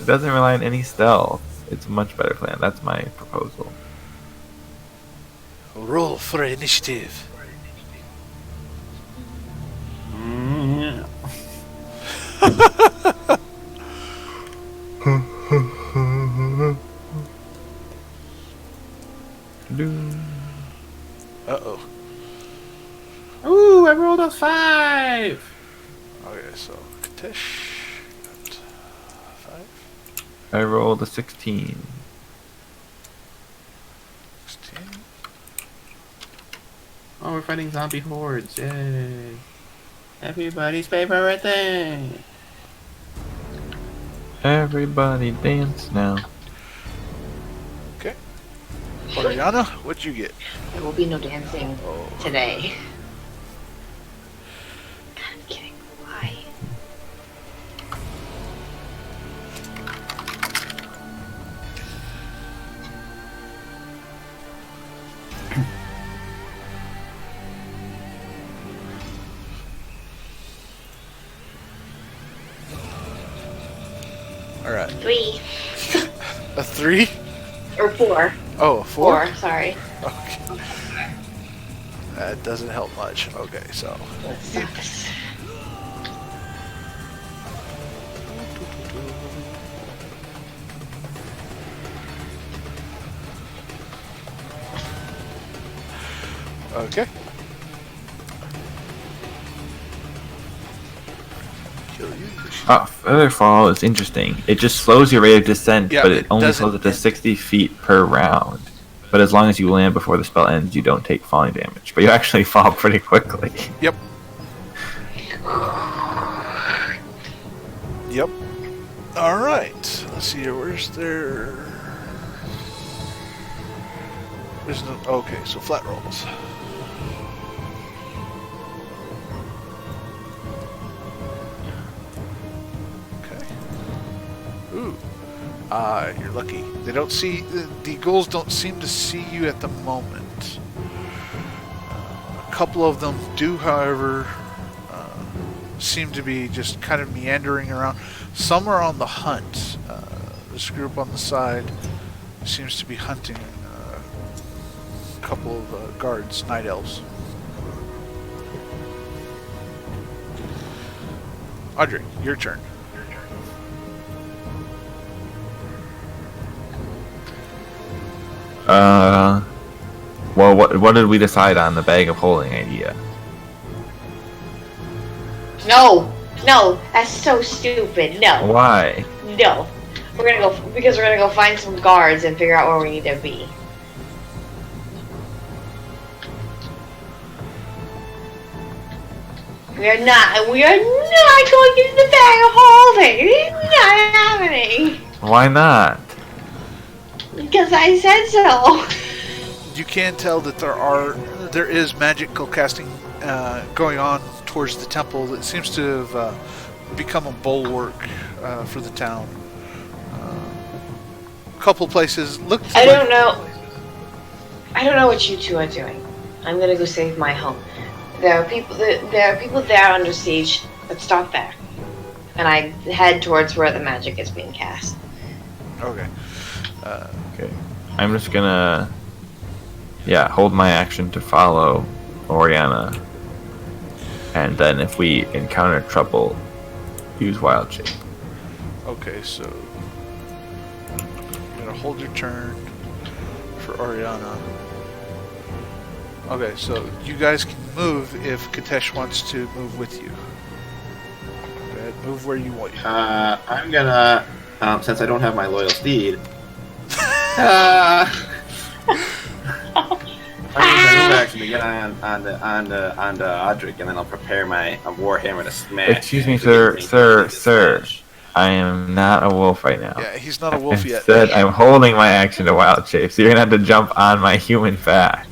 It doesn't rely on any stealth. It's a much better plan. That's my proposal. Roll for initiative. Mm, Uh-oh. Ooh, I rolled a 5. Okay, so Katish got 5, I rolled a 16. 16. Oh, we're fighting zombie hordes. Yay. Everybody's favorite thing. Everybody dance now. Okay. Oriana, what'd you get? There will be no dancing Oh. today. God, I'm kidding. Why? All right. 3 A 3? or 4. Oh, a 4? 4. Sorry. Okay. That doesn't help much. Okay, so. Let's stop this. Okay. Kill you. Featherfall is interesting. It just slows your rate of descent, Yeah, but it it only doesn't- slows it to 60 feet per round. But as long as you land before the spell ends, you don't take falling damage. But you actually fall pretty quickly. Yep. Yep. All right. Let's see here. Where's their? There's no. Okay, so flat rolls. Okay. Ooh. You're lucky. They don't see the ghouls. Don't seem to see you at the moment. A couple of them do, however. Seem to be just kind of meandering around. Some are on the hunt. This group on the side seems to be hunting a couple of guards, night elves. Audrey, your turn. Well, what did we decide on the bag of holding idea? No! No! That's so stupid. No. Why? No. We're gonna go because we're gonna go find some guards and figure out where we need to be. We are not going into the bag of holding. It's not happening. Why not? Because I said so. You can tell that there is magical casting going on towards the temple that seems to have become a bulwark for the town. A couple places look. I don't know. I don't know what you two are doing. I'm gonna go save my home. There are people there under siege. Let's stop there. And I head towards where the magic is being cast. Okay. Okay. I'm just gonna, hold my action to follow Oriana. And then if we encounter trouble, use Wild Shape. Okay, so you're gonna hold your turn for Oriana. Okay, so you guys can move if Katesh wants to move with you. Go ahead, Move where you want. I'm gonna, since I don't have my loyal steed, I'm gonna move action to get on the Audric, and then I'll prepare my warhammer to smash. Excuse me, sir. I am not a wolf right now. Yeah, he's not a wolf yet. Instead, I'm holding my action to wild shape, so you're gonna have to jump on my human back.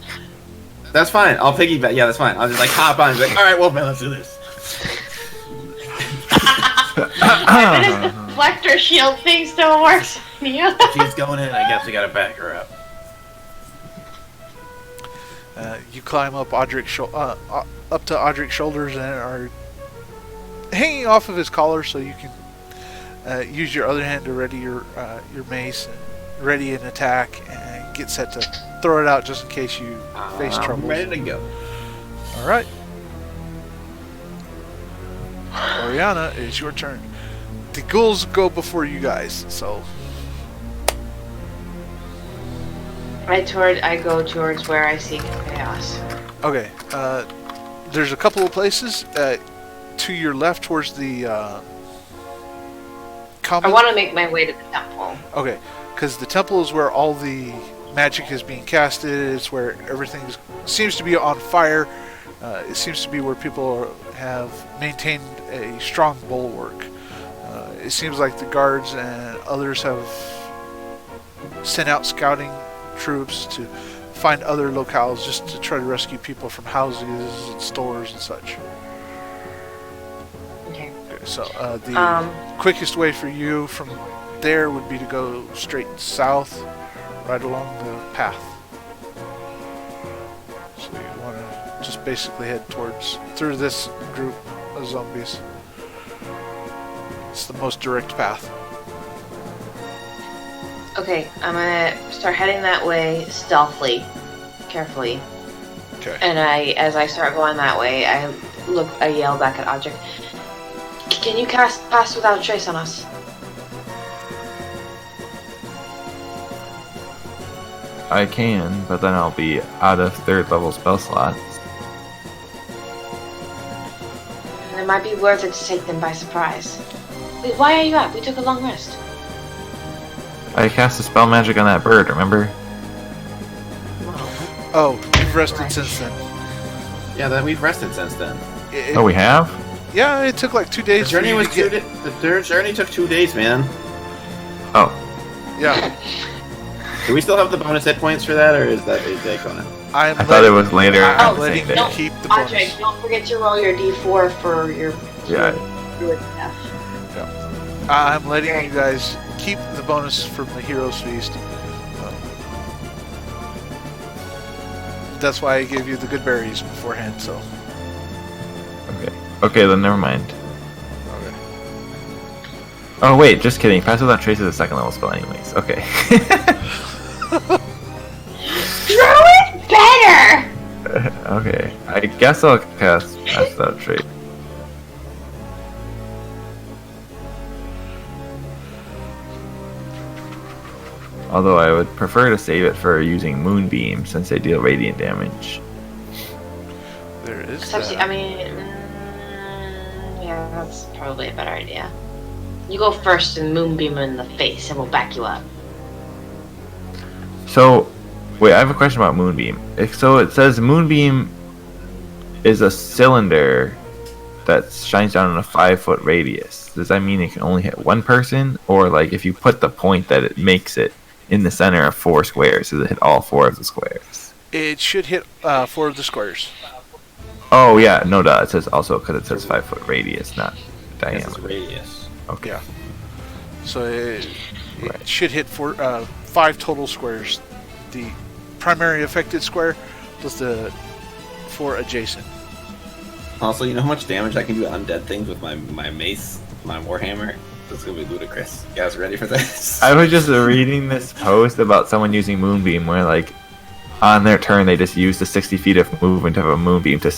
That's fine. I'll piggyback. Yeah, that's fine. I'll just like hop on and be like, all right, Wolfman, let's do this. This deflector shield thing still works on you. She's going in. I guess we gotta back her up. You climb up up to Audric's shoulders and are hanging off of his collar, so you can use your other hand to ready your mace, and ready an attack, and get set to throw it out just in case you face trouble. I'm ready to go. All right, Oriana, it's your turn. The ghouls go before you guys, so I go towards where I see chaos. okay. There's a couple of places to your left towards the common. I want to make my way to the temple. Okay, because the temple is where all the magic is being casted. It's where everything seems to be on fire. It seems to be where people have maintained a strong bulwark. It seems like the guards and others have sent out scouting troops to find other locales just to try to rescue people from houses and stores and such. Okay. So the quickest way for you from there would be to go straight south, right along the path. So you want to just basically head through this group of zombies. It's the most direct path. Okay, I'm gonna start heading that way stealthily, carefully. Okay. And as I start going that way, I yell back at Audric. Can you cast Pass Without Trace on us? I can, but then I'll be out of 3rd level spell slots. And it might be worth it to take them by surprise. Wait, why are you up? We took a long rest. I cast a spell magic on that bird, remember? Oh, you've rested since then. Yeah, we've rested since then. Oh, we have? Yeah, it took like 2 days. The journey took 2 days, man. Oh. Yeah. Do we still have the bonus hit points for that, or is that a day Conan? I thought it was later. I'm on the letting same you day. keep the bonus. Audric, don't forget to roll your d4 for your druid stuff. I'm letting you guys keep the bonus from the Heroes Feast. That's why I gave you the good berries beforehand, so. Okay, then never mind. Okay. Oh, wait, just kidding. Pass Without Trace is a 2nd level spell anyways. Okay. Druid better! Okay. I guess I'll cast Pass Without Trace. Although I would prefer to save it for using Moonbeam since they deal radiant damage. There is I mean, yeah, that's probably a better idea. You go first and Moonbeam in the face, and we'll back you up. So, wait, I have a question about Moonbeam. So it says Moonbeam is a cylinder that shines down in a 5-foot radius. Does that mean it can only hit one person? Or, like, if you put the point that it makes it in the center of 4 squares, does it hit all 4 of the squares? It should hit 4 of the squares. Oh, yeah, no duh. It says also because it says 5-foot radius, not It's diameter. radius. Okay. Yeah. So it Right. should hit 5 total squares. The primary affected square plus the 4 adjacent. Also, you know how much damage I can do to undead things with my mace, my warhammer? This is gonna be ludicrous. You guys ready for this? I was just reading this post about someone using Moonbeam where, like, on their turn they just use the 60 feet of movement of a Moonbeam to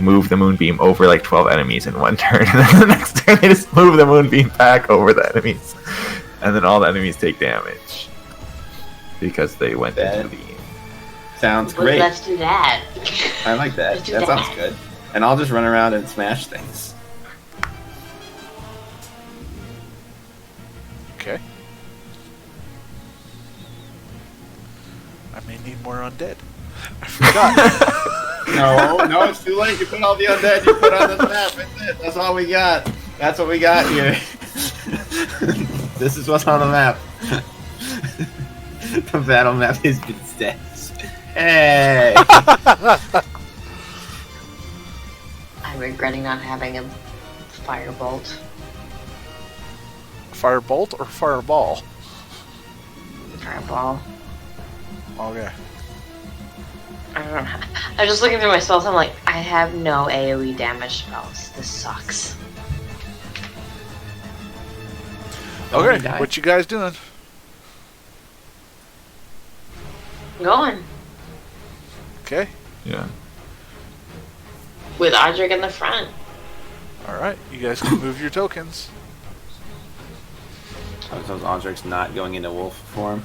move the Moonbeam over, like, 12 enemies in one turn. And then the next turn they just move the Moonbeam back over the enemies. And then all the enemies take damage. Because they went into the beam. Sounds Well, great. let's do that. I like that. Let's do That that. sounds good. And I'll just run around and smash things. more undead. I forgot. No, it's too late. You put all the undead you put on the map. That's it. That's all we got. That's what we got here. This is what's on the map. The battle map has been set. Hey! I'm regretting not having a firebolt. Firebolt or fireball? Fireball. Okay. I don't know. I was just looking through my spells. I'm like, I have no AoE damage spells. This sucks. Okay, die. what you guys doing? Going Okay. Yeah. with Audric in the front. Alright, you guys can move your tokens. So Audric's not going into wolf form.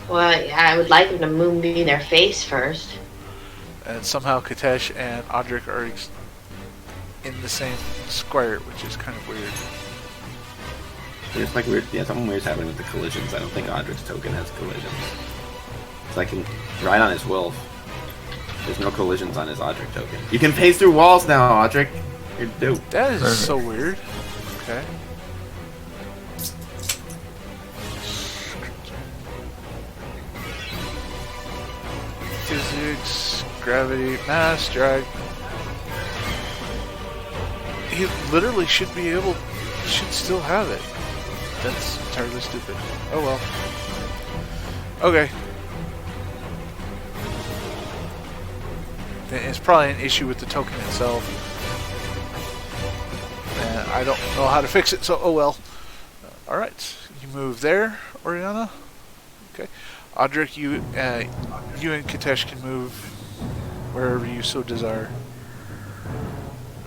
Well, yeah, I would like them to move me in their face first. And somehow Katesh and Audric are in the same square, which is kind of weird. It's like weird. Yeah, something weird's happening with the collisions. I don't think Audric's token has collisions. It's like right on his wolf. There's no collisions on his Audric token. You can pace through walls now, Audric. You're dope. That is Perfect. so weird. Okay. Physics, gravity, mass, drag. He literally should be able, should still have it. That's entirely stupid. Oh well. Okay. Then it's probably an issue with the token itself. And I don't know how to fix it, so oh well. Alright, you move there, Oriana. Okay. Audric, you and Katesh can move wherever you so desire.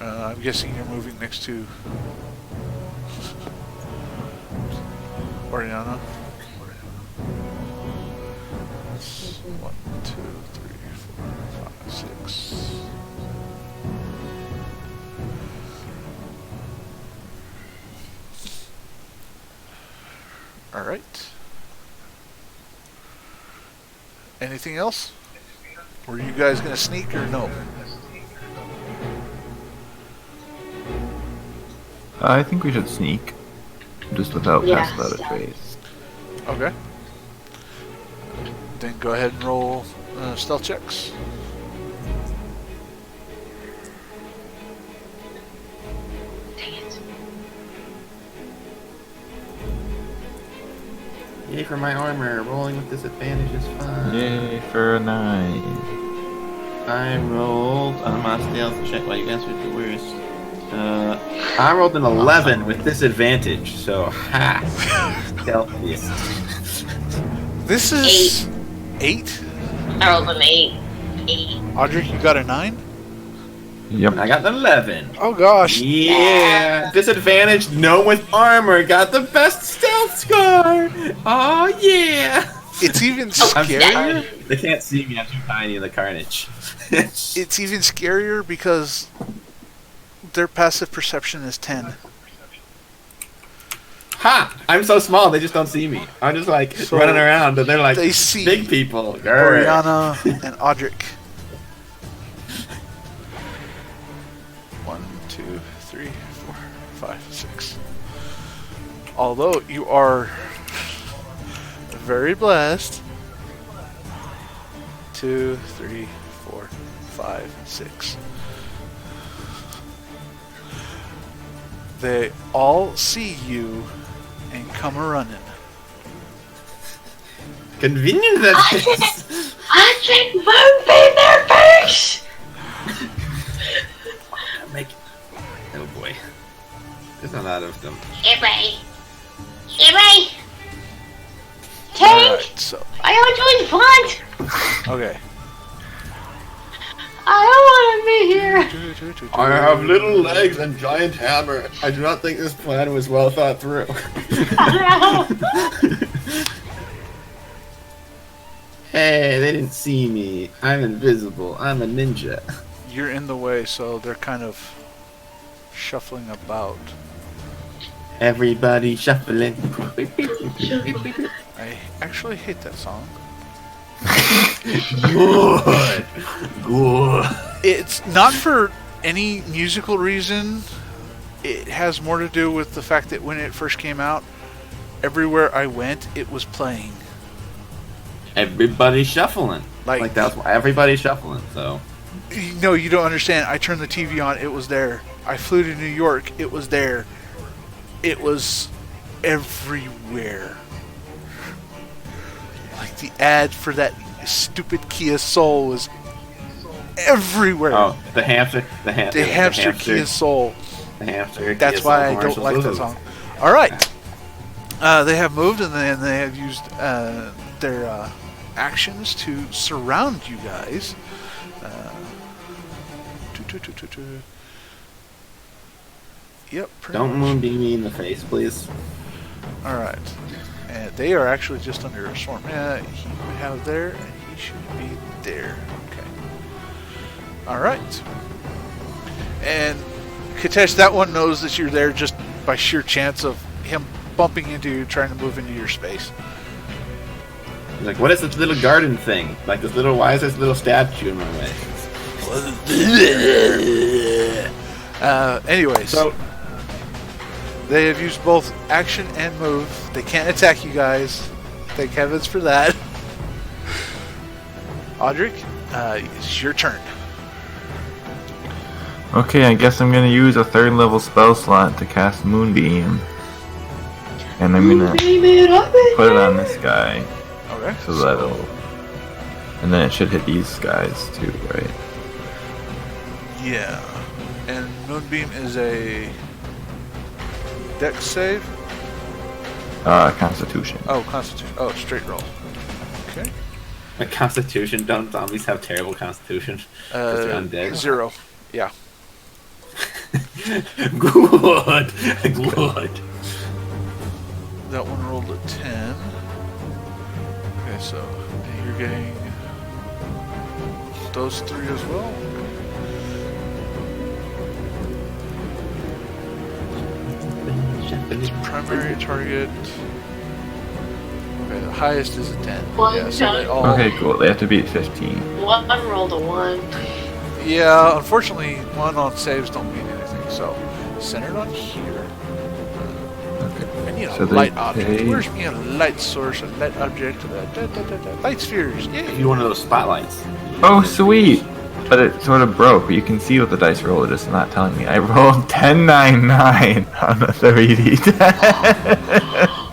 I'm guessing you're moving next to Oriana. 1, 2, 3, 4, 5, 6. All right. Anything else? Were you guys gonna sneak or no? I think we should sneak. Just without Yeah, passive out of so- phase. Okay. Then go ahead and roll stealth checks. Dang it. Yay for my armor. Rolling with disadvantage is fun. Yay for a 9. I rolled on my stealth check while you guys were the worst. I rolled an 11 with disadvantage, so ha! Stealthiest. This is 8. I rolled an 8. 8. Audric, you got a 9? Yep. I got an 11. Oh gosh. Yeah! Disadvantage, no with armor, got the best stealth score! Oh yeah! It's even I'm scarier. tiny. They can't see me, I'm too tiny in the carnage. It's even scarier because their passive perception is 10. Ha! I'm so small, they just don't see me. I'm just like So running around, and they're like they see big people. Grr. Oriana and Audric. 1, 2, 3, 4, 5, 6. Although you are very blessed. 2, 3, 4, 5, 6. They all see you and come a running. Convenient that is. Audric, move in their face! Make it. Oh boy. There's a lot of them. Gimme! Gimme! Tank! Alright, so I always want! okay. I don't want to be here! I have little legs and giant hammer. I do not think this plan was well thought through. Hey, they didn't see me. I'm invisible. I'm a ninja. You're in the way, so they're kind of shuffling about. Everybody shuffling. I actually hate that song. Good. Good. It's not for any musical reason. It has more to do with the fact that when it first came out, everywhere I went, it was playing. Everybody's shuffling. Like that's why everybody's shuffling. So. No, you don't understand. I turned the TV on, it was there. I flew to New York, it was there. It was everywhere. Like the ad for that stupid Kia Soul was everywhere. Oh, the hamster Kia Soul. The hamster. That's Kia why Soul I don't like that commercials. song. All right. They have moved, and then they have used their actions to surround you guys. Yep. Don't moonbeam me in the face, please. All right. And they are actually just under a swarm. Yeah, he would have there, and he should be there. Okay. All right. And Katesh, that one knows that you're there just by sheer chance of him bumping into you, trying to move into your space. He's like, what is this little garden thing? Like this little, why is this little statue in my way? Anyways, so they have used both action and move. They can't attack you guys. Thank heavens for that. Audric, it's your turn. Okay, I guess I'm gonna use a 3rd level spell slot to cast Moonbeam. And I'm gonna put it on this guy. Okay. So that'll... And then it should hit these guys too, right? Yeah. And Moonbeam is a Dex save? Constitution. Oh, Constitution. Oh, straight roll. Okay. A constitution? Don't zombies have terrible constitution? 'Cause they're undead? 0. Yeah. Good. Good. That one rolled a 10. Okay, so you're getting those 3 as well. Primary target. Okay, the highest is a 10. Yeah, so they all. Okay, cool. They have to beat 15. One rolled a 1. Yeah, unfortunately, 1 on saves don't mean anything. So, centered on here. Okay. I need a So they light object. pay- Where's me a light source, a light object, light spheres? If Yay! you one of those spotlights. Oh, sweet! But it sort of broke. But you can see what the dice roll. It's just not telling me. I rolled 1099 on the 3D.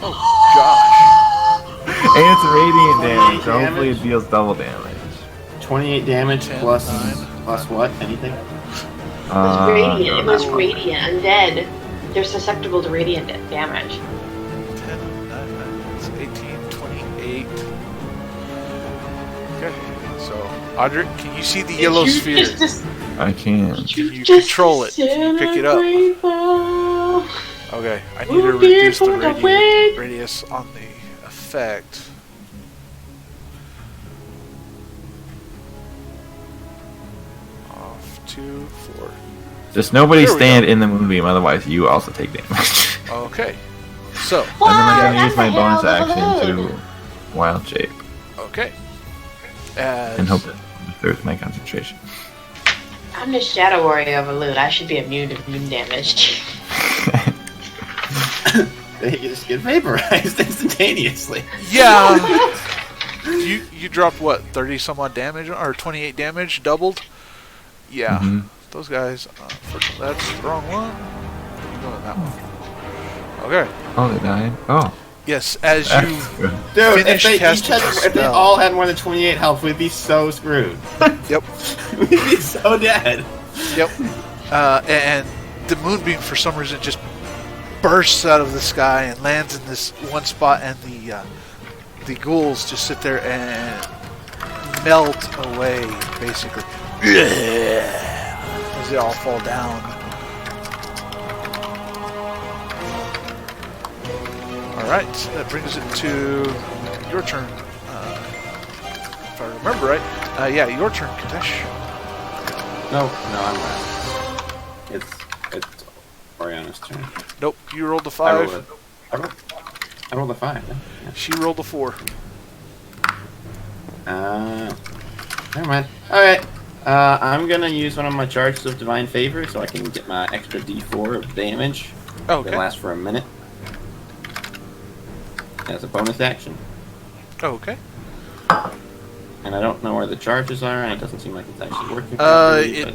Oh gosh! And it's radiant damage, so Damage. hopefully it deals double damage. 28 damage 10, plus 9. plus what? Anything? It was radiant. It was radiant. Undead. They're susceptible to radiant damage. 10, 9, 9, 18, 28. Okay, so Audric, can you see the yellow sphere? I can. Can you control it? Can you pick it up? Okay, I need to reduce the radius on the effect. Off 2, 4. Just nobody There we stand in the moonbeam, otherwise you also take damage. Okay, so And then I'm gonna use my What bonus the hell? action to wild shape okay, and hope that there's my concentration. I'm the Shadow Warrior of Elune. I should be immune to moon damage. They just get vaporized instantaneously. yeah. You dropped what, 30 some odd damage or 28 damage, doubled? Yeah. Mhm. Those guys, unfortunately, that's the wrong one. You go in that one. Okay. Oh, they died? Oh. Yes, as That's you good. Dude, Finish if casting the they spell. all had more than 28 health, we'd be so screwed. Yep. We'd be so dead. Yep. And the moonbeam, for some reason, just bursts out of the sky and lands in this one spot, and the ghouls just sit there and melt away, basically, as they all fall down. All right, that brings it to your turn. If I remember right, yeah, your turn, Katesh. No, I'm right. It's Oriana's turn. Nope, you rolled a I 5. rolled a 5. Yeah. She rolled a 4. Never mind. Alright. I'm gonna use one of my charges of Divine Favor so I can get my extra D4 of damage. Okay. It'll last for a minute. As a bonus action. Okay. And I don't know where the charges are, and it doesn't seem like it's actually working. Properly,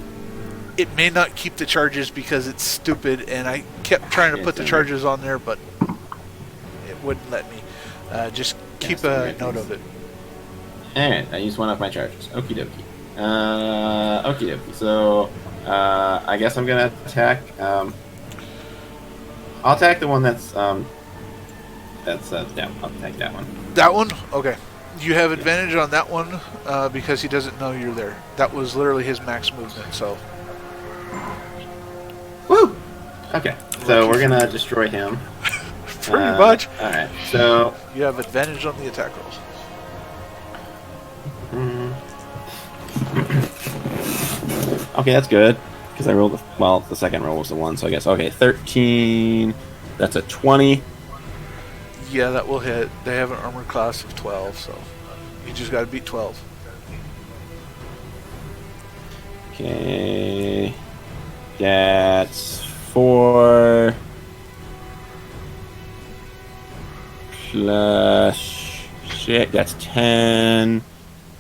It may not keep the charges because it's stupid, and I kept trying to put the charges on there, but it wouldn't let me. Just keep a note of it. Alright, I used one of my charges. Okie dokie. Okie dokie. So, I guess I'm gonna attack. I'll attack the one that's down. I'll attack that one. That one? Okay. You have advantage on that one because he doesn't know you're there. That was literally his max movement, so. Woo! Okay, so we're gonna destroy him. Pretty much. Alright, so. You have advantage on the attack rolls. Okay, that's good. Because I rolled the second roll was the 1, so I guess. Okay, 13. That's a 20. Yeah, that will hit. They have an armor class of 12, so you just got to beat 12. Okay. That's 4 plus shit. That's 10.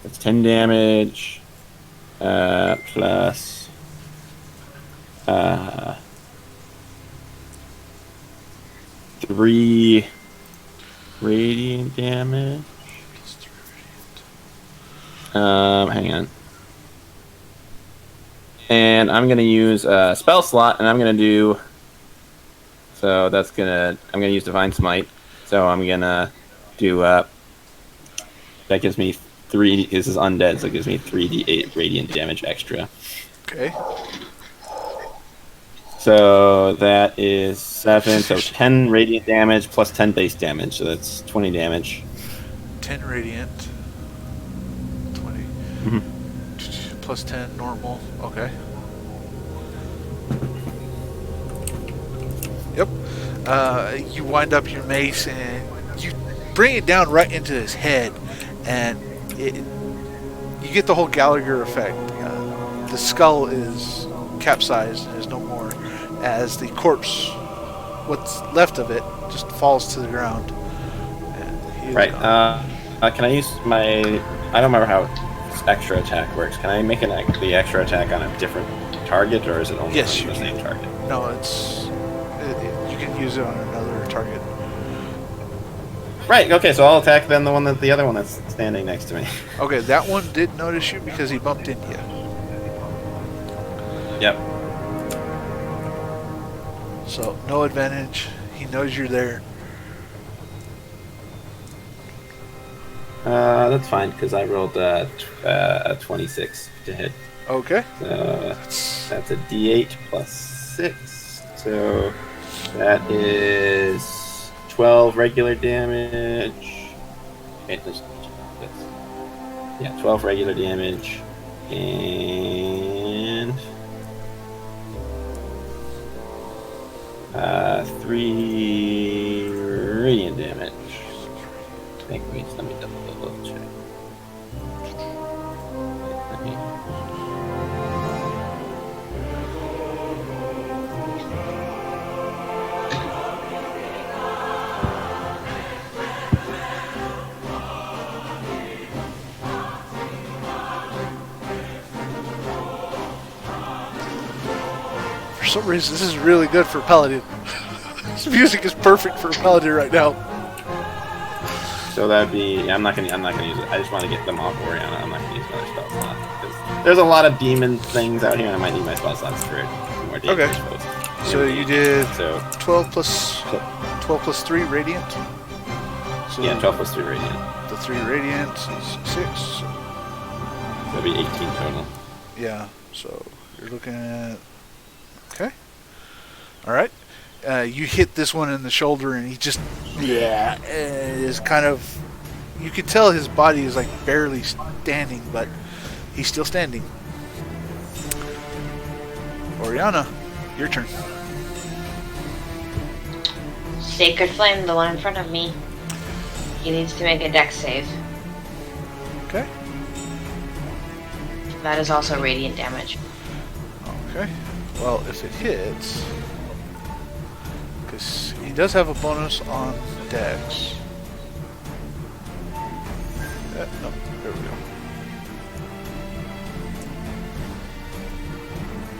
That's 10 damage. Plus 3 radiant damage. Hang on. And I'm gonna use a spell slot, and I'm gonna do. So that's gonna. I'm gonna use Divine Smite. So I'm gonna do. That gives me 3. This is undead, so it gives me 3d8 radiant damage extra. Okay. So that is 7. So 10 radiant damage plus 10 base damage. So that's 20 damage. 10 radiant. 20. Plus 10 normal. Okay. Yep. You wind up your mace and you bring it down right into his head, and you get the whole Gallagher effect. The skull is capsized and is no more, as the corpse, what's left of it, just falls to the ground. And he is Right. gone. Can I use my? I don't remember how extra attack works. Can I make the extra attack on a different target, or is it only Yes, on you the can. same target? No, you can use it on another target. Right. Okay. So I'll attack then the other one that's standing next to me. Okay, that one did notice you because he bumped into you. Yep. So, no advantage. He knows you're there. That's fine because I rolled a 26 to hit. Okay. So that's a D8 plus 6. So that is 12 regular damage. Okay, yeah, 12 regular damage and 3 radiant damage. Wait, let me double check. For some reason, this is really good for Paladin. This music is perfect for Paladin right now. So that'd be. Yeah, I'm not gonna use it. I just want to get them off Oriana. I'm not gonna use another spell slot because there's a lot of demon things out here, and I might need my spell slots for more dangerous foes. So you did So 12 plus 3 radiant. So yeah, 12 plus 3 radiant. The 3 radiant is 6. That'd be 18 total. Yeah. So you're looking at. Okay. All right. You hit this one in the shoulder, and he just is kind of. You could tell his body is like barely standing, but he's still standing. Oriana, your turn. Sacred Flame, the one in front of me. He needs to make a dex save. Okay. That is also radiant damage. Okay. Well, if it hits, because he does have a bonus on Dex. No, there we go.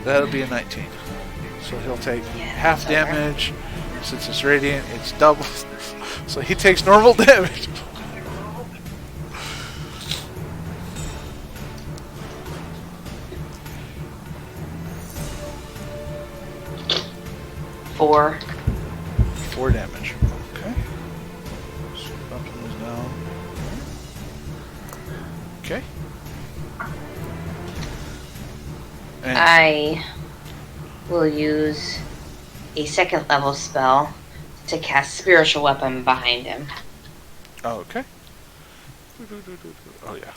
That'll be a 19. So he'll take half that's over. damage. Since it's radiant, it's double. So he takes normal damage. Four. 4 damage. Okay. So weapon is down. Okay. And I will use a 2nd level spell to cast Spiritual Weapon behind him. oh, okay. Oh yeah.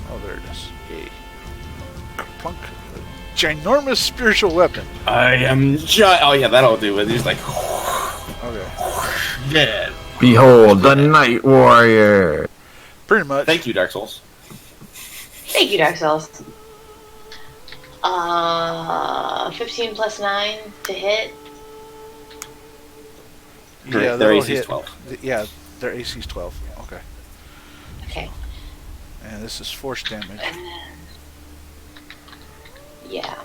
Oh, there it is. Yay. Plunk. Ginormous spiritual weapon. I am oh yeah, that'll do it. He's like, Okay. yeah. Behold the Night Warrior. Pretty much. Thank you, Dark Souls. Thank you, Dark Souls. 15 plus 9 to hit. Yeah, Their that'll AC is hit. 12. Yeah, their AC is 12. Okay. Okay. And this is force damage. And then, yeah.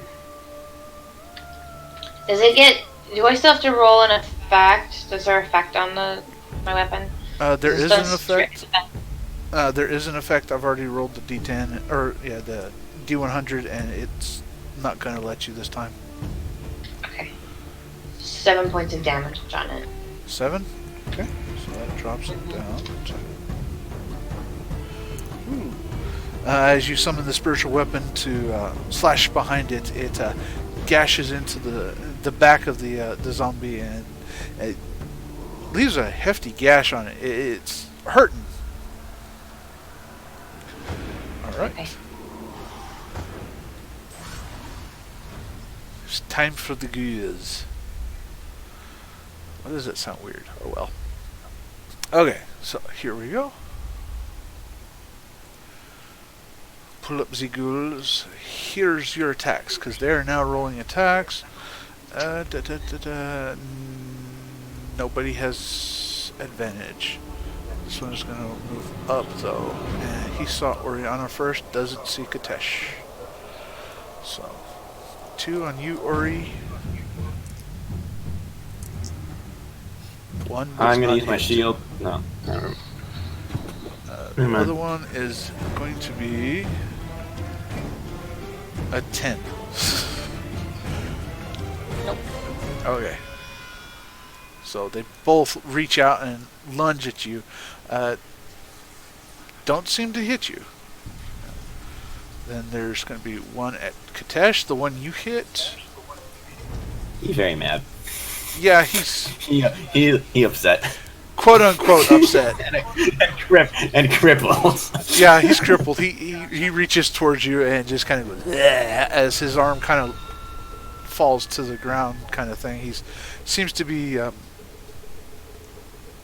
Does it get? Do I still have to roll an effect? Does there effect on my weapon? There Is is it an just effect. straight- There is an effect. I've already rolled the D10, or yeah, the D100, and it's not gonna let you this time. Okay. 7 points of damage on it. 7. Okay, so that drops it down. Ooh. As you summon the spiritual weapon to slash behind it, it gashes into the back of the zombie, and it leaves a hefty gash on it. It's hurting. All right. Okay. It's time for the gears. Why does that sound weird? Oh well. Okay, so here we go. Pull up the ghouls. Here's your attacks, because they're now rolling attacks. Nobody has advantage. This one is going to move up, though. And he saw Oriana first, doesn't see Katesh. So, 2 on you, Ori. 1 does I'm gonna not use my hit. shield. No. The Never mind. other one is going to be a 10. Nope. Okay. So they both reach out and lunge at you. Don't seem to hit you. Then there's going to be one at Katesh, the one you hit. He's very mad. Yeah, he's He upset. quote unquote upset. and crippled. Yeah, he's crippled. He reaches towards you and just kind of goes "Bleh," as his arm kind of falls to the ground, kind of thing. He seems to be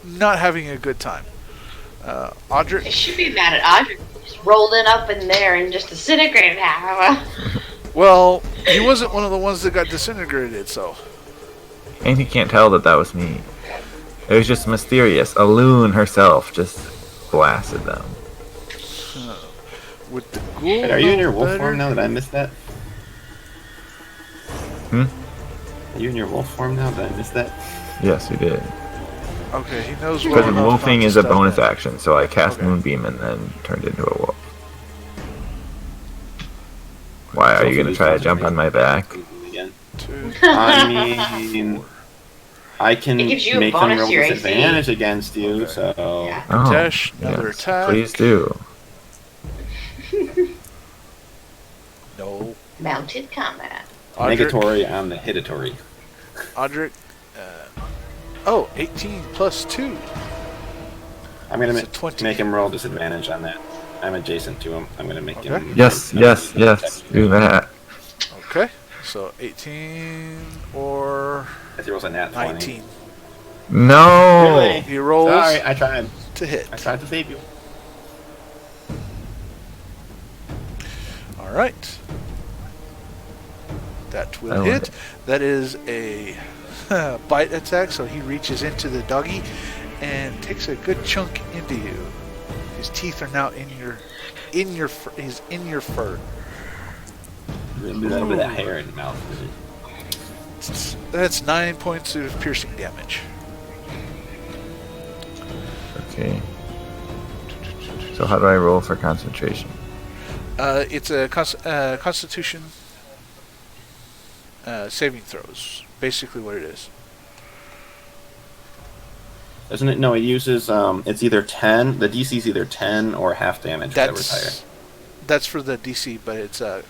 not having a good time. I Audrey, should be mad at Audrey. Just rolled it up in there and just disintegrated half. well, he wasn't one of the ones that got disintegrated, so. And he can't tell that was me. It was just mysterious. Elune herself just blasted them. With the ghoul, Wait, are you in your no wolf better. form now? Did I miss that? Hmm? Are you in your wolf form now? Did I miss that? Yes, you did. Okay, he knows well Because enough wolfing not is to a step bonus in. action, so I cast Okay. Moonbeam and then turned into a wolf. Why, are you going to try to jump on my back? Again. 2, I mean, I can It gives you a make them bonus roll to your AC. disadvantage against you, Okay. so... Yeah. Oh, Dash, another yes, attack. please do. No. Mounted combat. Audric, Negatory on the hitatory. Audric, 18 plus 2. I'm gonna It's a 20. make him roll disadvantage on that. I'm adjacent to him. I'm gonna make Okay. him... Yes, do that. Okay, so 18 or If he rolls a nat 20. 19. No. Really? He rolls Sorry, I tried. to hit. I tried to save you. All right. That will Oh, hit. That is a bite attack, so he reaches into the doggy and takes a good chunk into you. His teeth are now in your fur. He's in your fur. A little bit of hair in the mouth. That's 9 points of piercing damage. Okay. So how do I roll for concentration? It's a Constitution saving throws. Basically, what it is. Isn't it? No, it uses. It's either 10. The DC is either 10 or half damage. That's for the DC, but it's a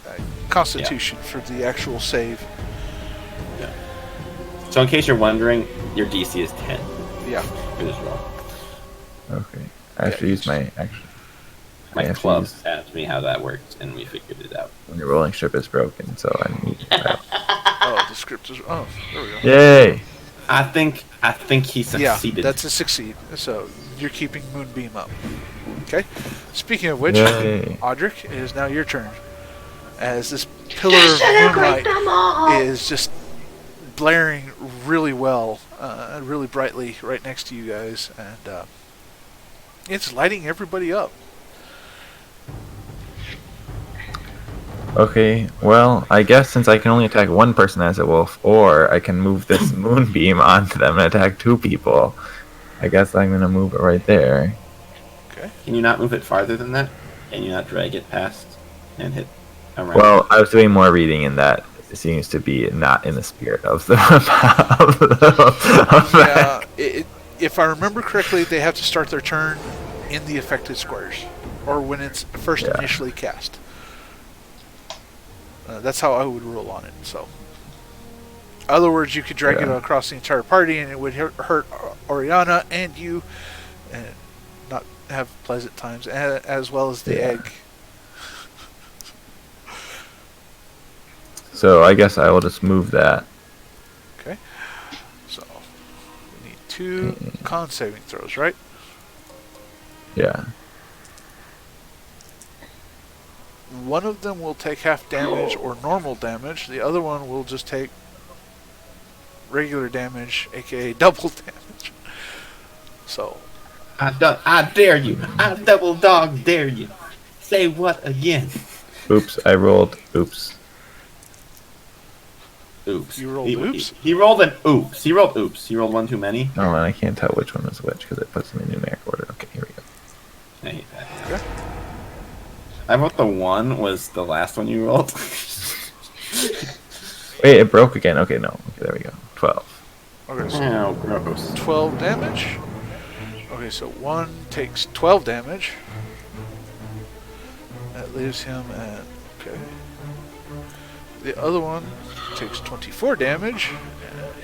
Constitution for the actual save. Yeah. So in case you're wondering, your DC is 10 Yeah. for this roll. Okay. I have to use my action. My I have to club use- asked me how that worked, and we figured it out. When your rolling strip is broken, so I need that. Oh, the script is. Oh, there we go. Yay! I think he succeeded. Yeah, that's a succeed. So you're keeping Moonbeam up. Okay. Speaking of which, Yay. Audric, it is now your turn. As this pillar of moonlight is just blaring really well, really brightly right next to you guys, and it's lighting everybody up. Okay, well, I guess since I can only attack one person as a wolf, or I can move this moonbeam onto them and attack two people, I guess I'm gonna move it right there. Okay. Can you not move it farther than that? Can you not drag it past and hit around? Well, I was doing more reading, and that seems to be not in the spirit of the. Yeah, if I remember correctly, they have to start their turn in the affected squares, or when it's first initially cast. That's how I would rule on it. So, in other words, you could drag it across the entire party, and it would hurt Oriana and you, and not have pleasant times, as well as the egg. So I guess I will just move that. Okay. So we need 2 con saving throws, right? Yeah. One of them will take half damage or normal damage. The other one will just take regular damage, aka double damage. So. I dare you. I double dog dare you. Say what again? Oops, I rolled. Oops. Oops. You rolled oops? He rolled an oops. He rolled oops. He rolled one too many. Oh, and I can't tell which one was which because it puts them in numeric order. Okay, here we go. I hate that. Okay. I wrote the 1 was the last one you rolled. Wait, it broke again. Okay, no. Okay, there we go. 12. Okay, so Oh, gross. 12 damage. Okay, so 1 takes 12 damage. That leaves him at... Okay. The other one takes 24 damage,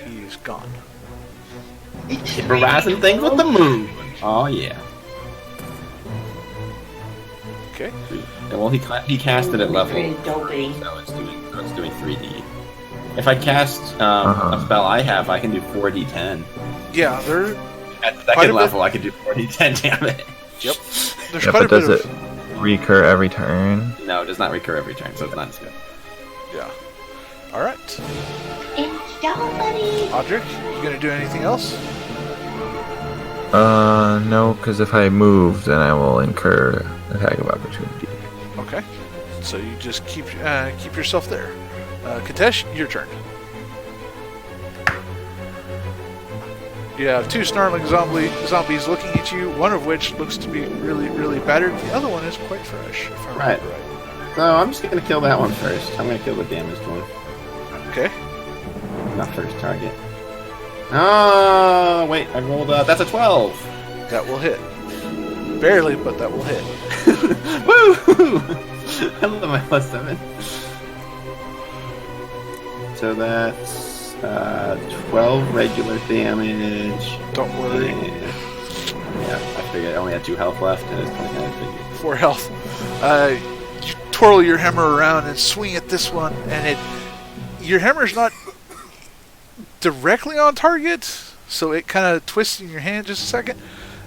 and he's gone. Harassing things with the moon. Oh, yeah. Okay. Well, he cast it at level, Pretty dopey. so it's doing 3D. If I cast a spell I have, I can do 4d10. Yeah, there... At Quite a second bit. level, I can do 4d10 damage. Yep. There's Yeah, quite a but bit does of... it recur every turn? No, it does not recur every turn, so it's not as good. Yeah. Alright. It's buddy. Audric, you gonna do anything else? No, because if I move, then I will incur attack of opportunity. Okay. So you just keep yourself there. Katesh, your turn. You have 2 snarling zombies looking at you, one of which looks to be really, really battered. The other one is quite fresh, if I remember right. So I'm just gonna kill that one first. I'm gonna kill the damaged one. Okay. Not first target. Oh, wait, I rolled that's a 12. That will hit. Barely, but that will hit. Woo! I love my +7. So that's 12 regular damage. Don't worry. Yeah, I figured I only had 2 health left, and it's 29. Figured. 4 health. You twirl your hammer around and swing at this one, and your hammer's not directly on target, so it kind of twists in your hand just a second.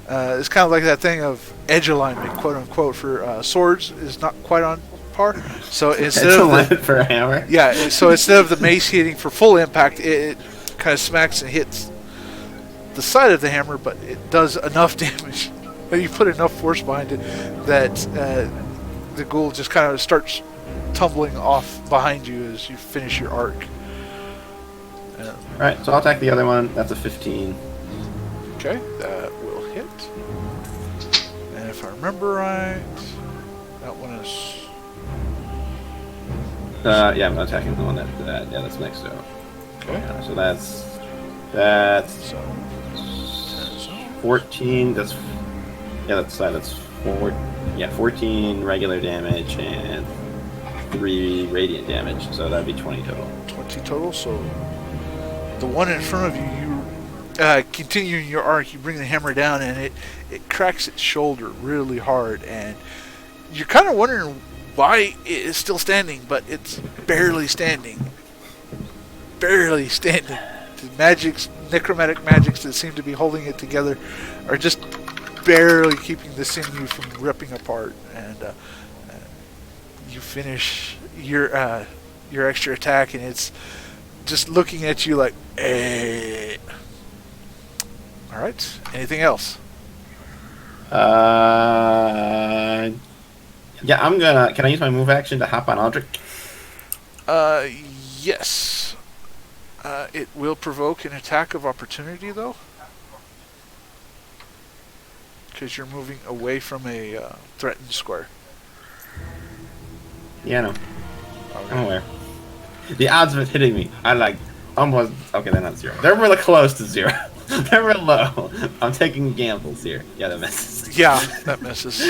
It's kind of like that thing of edge alignment, quote unquote, for swords is not quite on par. So instead It's of alignment for a hammer. yeah, so instead of the mace hitting for full impact, it kind of smacks and hits the side of the hammer, but it does enough damage. You put enough force behind it that the ghoul just kind of starts tumbling off behind you as you finish your arc. Alright, so I'll attack the other one. That's a 15. Okay, that will hit. And if I remember right, that one is... Yeah, I'm attacking the one that's next to it. Okay. Yeah, so that's So, 14. That's 14 regular damage and 3 radiant damage. So that'd be 20 total. 20 total. So the one in front of you, continuing your arc, you bring the hammer down and it cracks its shoulder really hard, and you're kind of wondering why it is still standing, but it's barely standing. Barely standing. The magics, necromantic magics that seem to be holding it together are just barely keeping the sinew from ripping apart, and you finish your extra attack, and it's just looking at you like, eh. All right. Anything else? Yeah, I'm gonna. Can I use my move action to hop on Aldrich? Yes. It will provoke an attack of opportunity, though, because you're moving away from a threatened square. Yeah, I know. Okay. I'm aware. The odds of it hitting me are like almost. Okay, they're not 0. They're really close to 0. They're real low. I'm taking gambles here. Yeah, that misses. Yeah, that misses.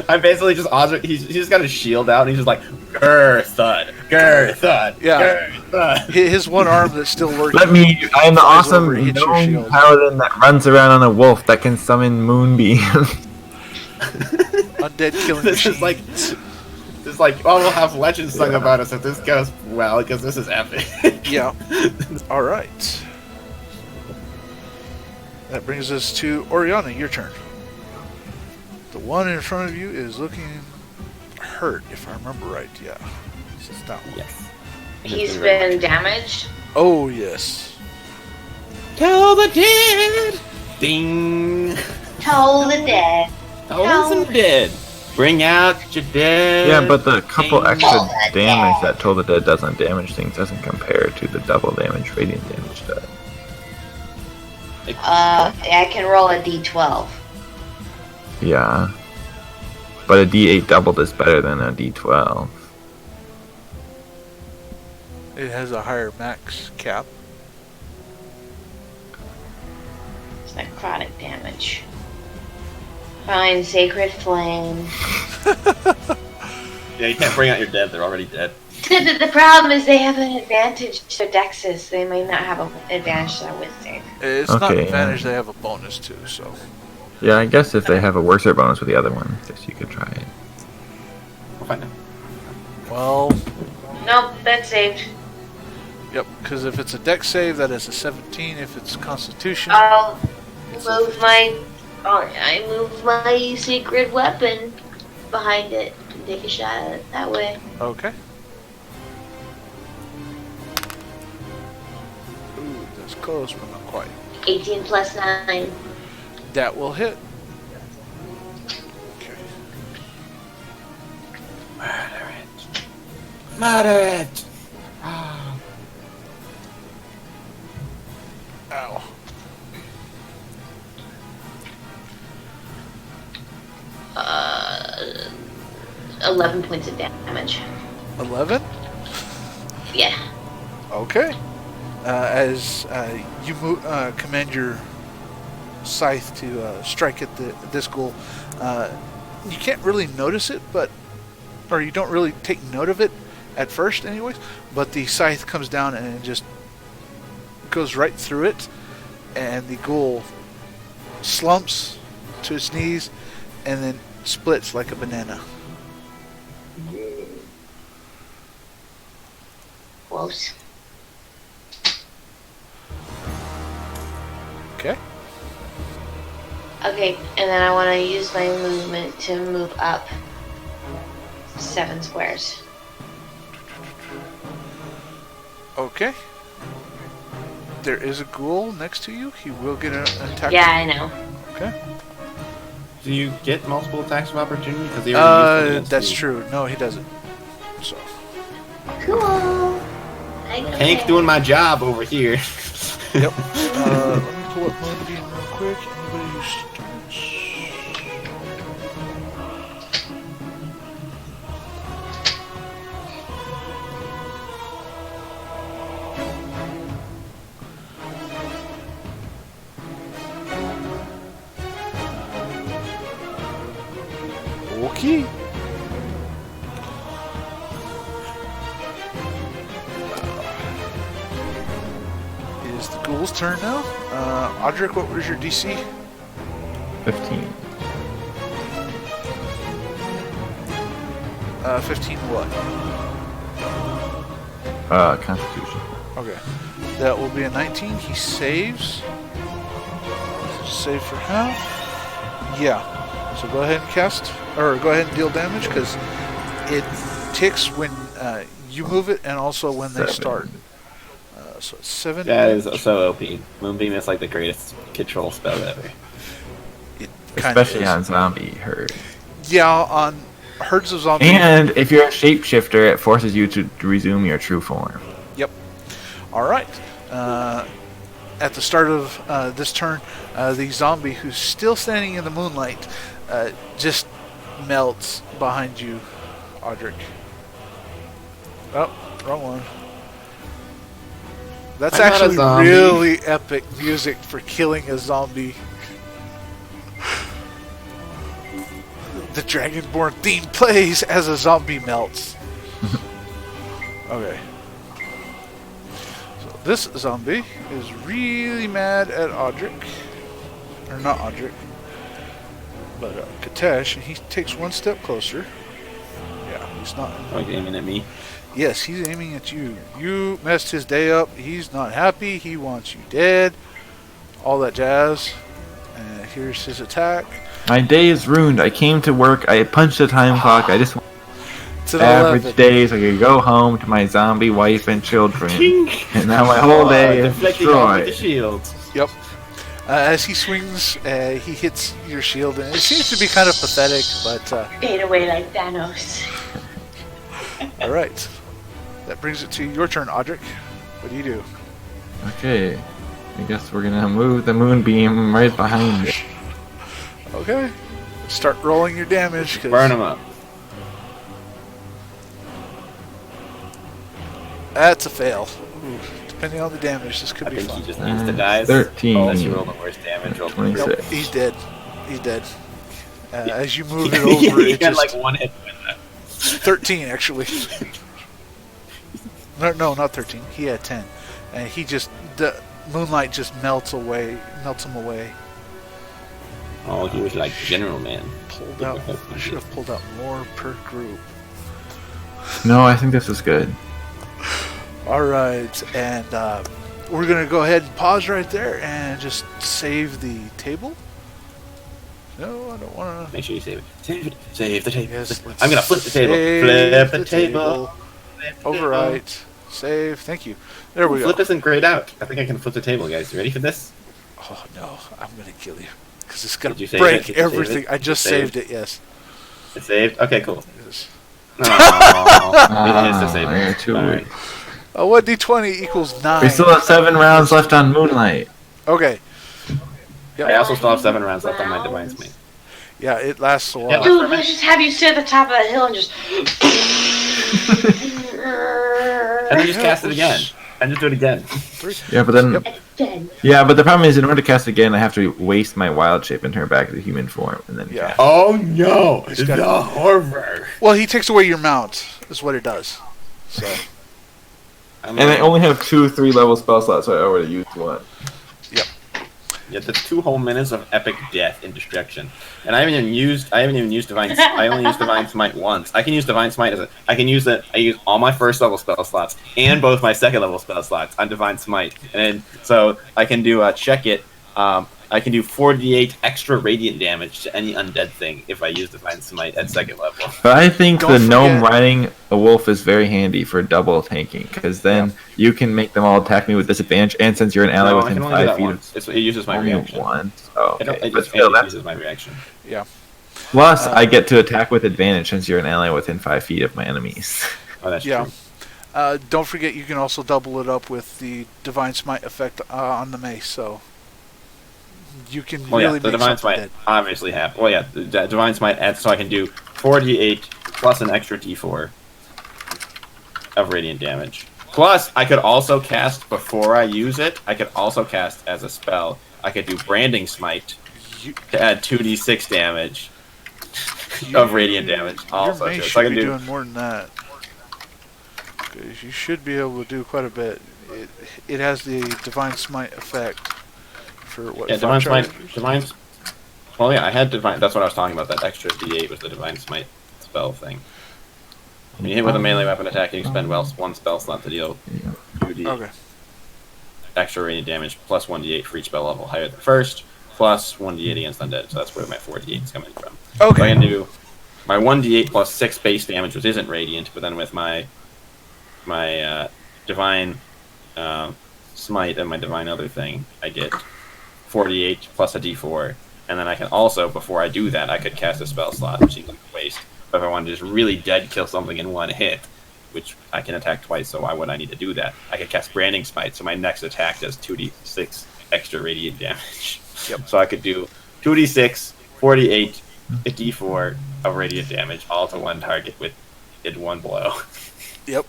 I'm basically just Osric. He's just got his shield out, and he's just like, grr, thud, grr, thud, Yeah. grr, thud. His one arm that's still working. I am the flies awesome over and hits your gnome shield. paladin that runs around on a wolf that can summon moonbeams. Undead killing This machine. is like, oh, we'll have legends sung about us if this goes well, because this is epic. Yeah. All right. That brings us to Oriana. Your turn. The one in front of you is looking hurt, if I remember right. Yeah. This is that one. Yes. He's been damaged. Oh yes. Tell the dead. Ding. Toll the dead. Tell them dead. Bring out your dead. Yeah, but the couple Ding. extra damage that Toll the Dead doesn't damage things doesn't compare to the double damage radiant damage does. I can roll a d12. Yeah. But a D8 doubled is better than a D12. It has a higher max cap. It's necrotic damage. Fine, Sacred Flame. Yeah, you can't bring out your dead. They're already dead. The problem is they have an advantage to Dexus. They may not have an advantage to Wisdom. It's not Okay, an advantage, they have a bonus too, so. Yeah, I guess if they have a worser bonus with the other one, I guess you could try it. We'll find out. Well, Nope, that's saved. yep, because if it's a dex save, that is a 17. If it's constitution, I'll it's move my... I move my secret weapon behind it and take a shot at it that way. okay. Ooh, that's close, but not quite. 18 plus 9. That will hit. Okay. Murder it. Murder it. Ow. Uh, 11 points of damage. 11? Yeah. Okay. As you command your scythe to strike at this ghoul, you can't really notice it, or you don't really take note of it at first anyways, but the scythe comes down and it just goes right through it, and the ghoul slumps to its knees and then splits like a banana. Close. Okay. Okay, and then I want to use my movement to move up 7 squares. Okay. There is a ghoul next to you. He will get an attack. Yeah, I know. Okay. Do you get multiple attacks of opportunity? Because he already used them against That's you. true. No, he doesn't. So. Cool. Hank's doing my job over here. Yep. Let me pull up Moonbeam real quick. Anybody who starts. Okay. It is the ghoul's turn now. Audric, what was your DC? 15. 15 what? Constitution. Okay. That will be a 19. He saves. Save for half. Yeah. So go ahead and cast, or go ahead and deal damage, because it ticks when you move it and also when they 7. start. So it's 7. That is so OP. Moonbeam is like the greatest control spell ever. It kind Especially of on zombie herd. Yeah, on herds of zombies. And if you're a shapeshifter, it forces you to resume your true form. Yep. All right. At the start of this turn, the zombie who's still standing in the moonlight just melts behind you, Audric. Oh, wrong one. That's I'm not a actually zombie. really epic music for killing a zombie. The Dragonborn theme plays as a zombie melts. Okay. So this zombie is really mad at Audric. Or not Audric. But Katesh, and he takes one step closer. Yeah, he's not. Like aiming at me. Yes, he's aiming at you. You messed his day up. He's not happy. He wants you dead. All that jazz. And here's his attack. My day is ruined. I came to work. I punched the time clock. I just want It's an average 11. day so I could go home to my zombie wife and children. And now my whole day is Deflecting off with the destroyed. shields. Yep. As he swings, he hits your shield, and it seems to be kind of pathetic, but Fade away like Thanos. all right. That brings it to your turn, Audric. What do you do? Okay. I guess we're gonna move the moonbeam right behind it. Okay. Start rolling your damage. 'Cause Burn him up. That's a fail. Ooh, depending on the damage, this could I be think fun. he just needs to die. 13. Unless you roll the worst damage. Roll 26. Nope, he's dead. He's dead. As you move it over, he it had just like one hit. 13 actually. No, not 13. He had 10, and he just the moonlight just melts him away. Oh, he was like General Man. Pulled out. I should have pulled out more per group. No, I think this is good. All right, and we're gonna go ahead and pause right there and just save the table. No, I don't want to. Make sure you save it. Save it. Save the table. Yes, I'm gonna flip the table. save Flip the the table. Overwrite. Save. Thank you. There we go. Flip isn't grayed out. I think I can flip the table, guys. You ready for this? Oh no, I'm gonna kill you because it's gonna Did you save it? break Did you save everything. it? I just Saved? saved it. Yes. It's saved. Okay, cool. Yes. It is to save yeah, it. too Alright. weak. What d20 equals 9? We still have 7 rounds left on Moonlight. Okay. I also still have 7 rounds left on my Divine Smite. Yeah, it lasts a while. Yeah. Dude, let's just have you sit at the top of that hill and just. And then just cast it again. And just do it again. Yeah, but then Yep. Dead. yeah, but the problem is in order to cast again, I have to waste my wild shape and turn back to human form, and then Yeah. cast. Oh no! It's got- The horror! Well, he takes away your mount. Is what it does. So. And I only have 2 3-level spell slots, so I already used one. Yeah, that's 2 whole minutes of epic death and destruction. And I haven't even used Divine. I only used Divine Smite once. I can use Divine Smite I use all my first level spell slots and both my second level spell slots on Divine Smite, and then, so I can do check it I can do 48 extra radiant damage to any undead thing if I use Divine Smite at 2nd level. But I think Don't the gnome forget- riding a wolf is very handy for double tanking, because then you can make them all attack me with disadvantage, and since you're an ally No, I within can only do 5 that feet once. It uses my only reaction. once. Oh, I don't, okay. it But just, still, it that's uses my reaction. Yeah. plus I get to attack with advantage since you're an ally within 5 feet of my enemies. Oh, that's Yeah. true. Don't forget, you can also double it up with the Divine Smite effect on the mace, so you can Well, really yeah, the make Divine something Smite dead. obviously have. Well, yeah, the Divine Smite adds, so I can do 48 plus an extra d4 of radiant damage. Plus, I could also cast before I use it. I could also cast as a spell. I could do Branding Smite You, to add 2d6 damage of radiant damage. Also, your mace to it. should So I can be do. doing more than that. 'Cause you should be able to do quite a bit. It has the Divine Smite effect for what? Yeah, 5 Divine Smite. charges? Divine. Well, yeah, I had Divine. That's what I was talking about. That extra d8 was the Divine Smite spell thing. When you hit with a melee weapon attack, you spend one spell slot to deal 2d Okay. extra radiant damage plus 1d8 for each spell level higher than first, plus 1d8 against undead. So that's where my 4d8 is coming from. So I Okay. can do my 1d8 plus 6 base damage, which isn't radiant, but then with my divine smite and my divine other thing, I get 48 plus a d4, and then I can also, before I do that, I could cast a spell slot, which seems like a waste. But if I want to just really dead kill something in one hit, which I can attack twice, so why would I need to do that? I could cast Branding Smite, so my next attack does 2d6 extra radiant damage. Yep. So I could do 2d6, 48, a d4 of radiant damage, all to one target in one blow. Yep.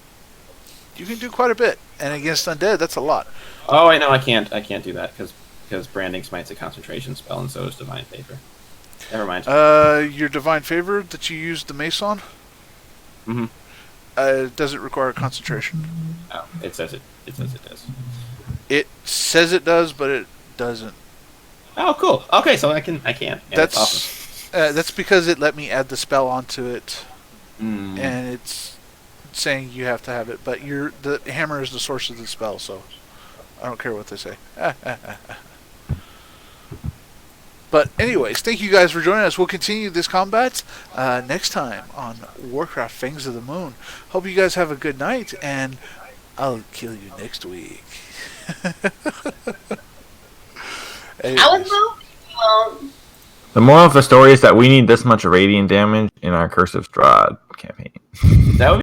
You can do quite a bit, and against undead, that's a lot. Oh, I know I can't do that because Branding Smite's a concentration spell, and so is Divine Favor. Never mind. Your Divine Favor that you used the mace on, Mm-hmm. does it require concentration? Oh, it says it does. It says it does, but it doesn't. Oh, cool. Okay, so I can. Yeah, That's awesome. that's because it let me add the spell onto it, Mm. and it's saying you have to have it. But the hammer is the source of the spell, so I don't care what they say. But anyways, thank you guys for joining us. We'll continue this combat next time on Warcraft Fangs of the Moon. Hope you guys have a good night, and I'll kill you next week. I was hoping. The moral of the story is that we need this much radiant damage in our Curse of Strahd campaign. That would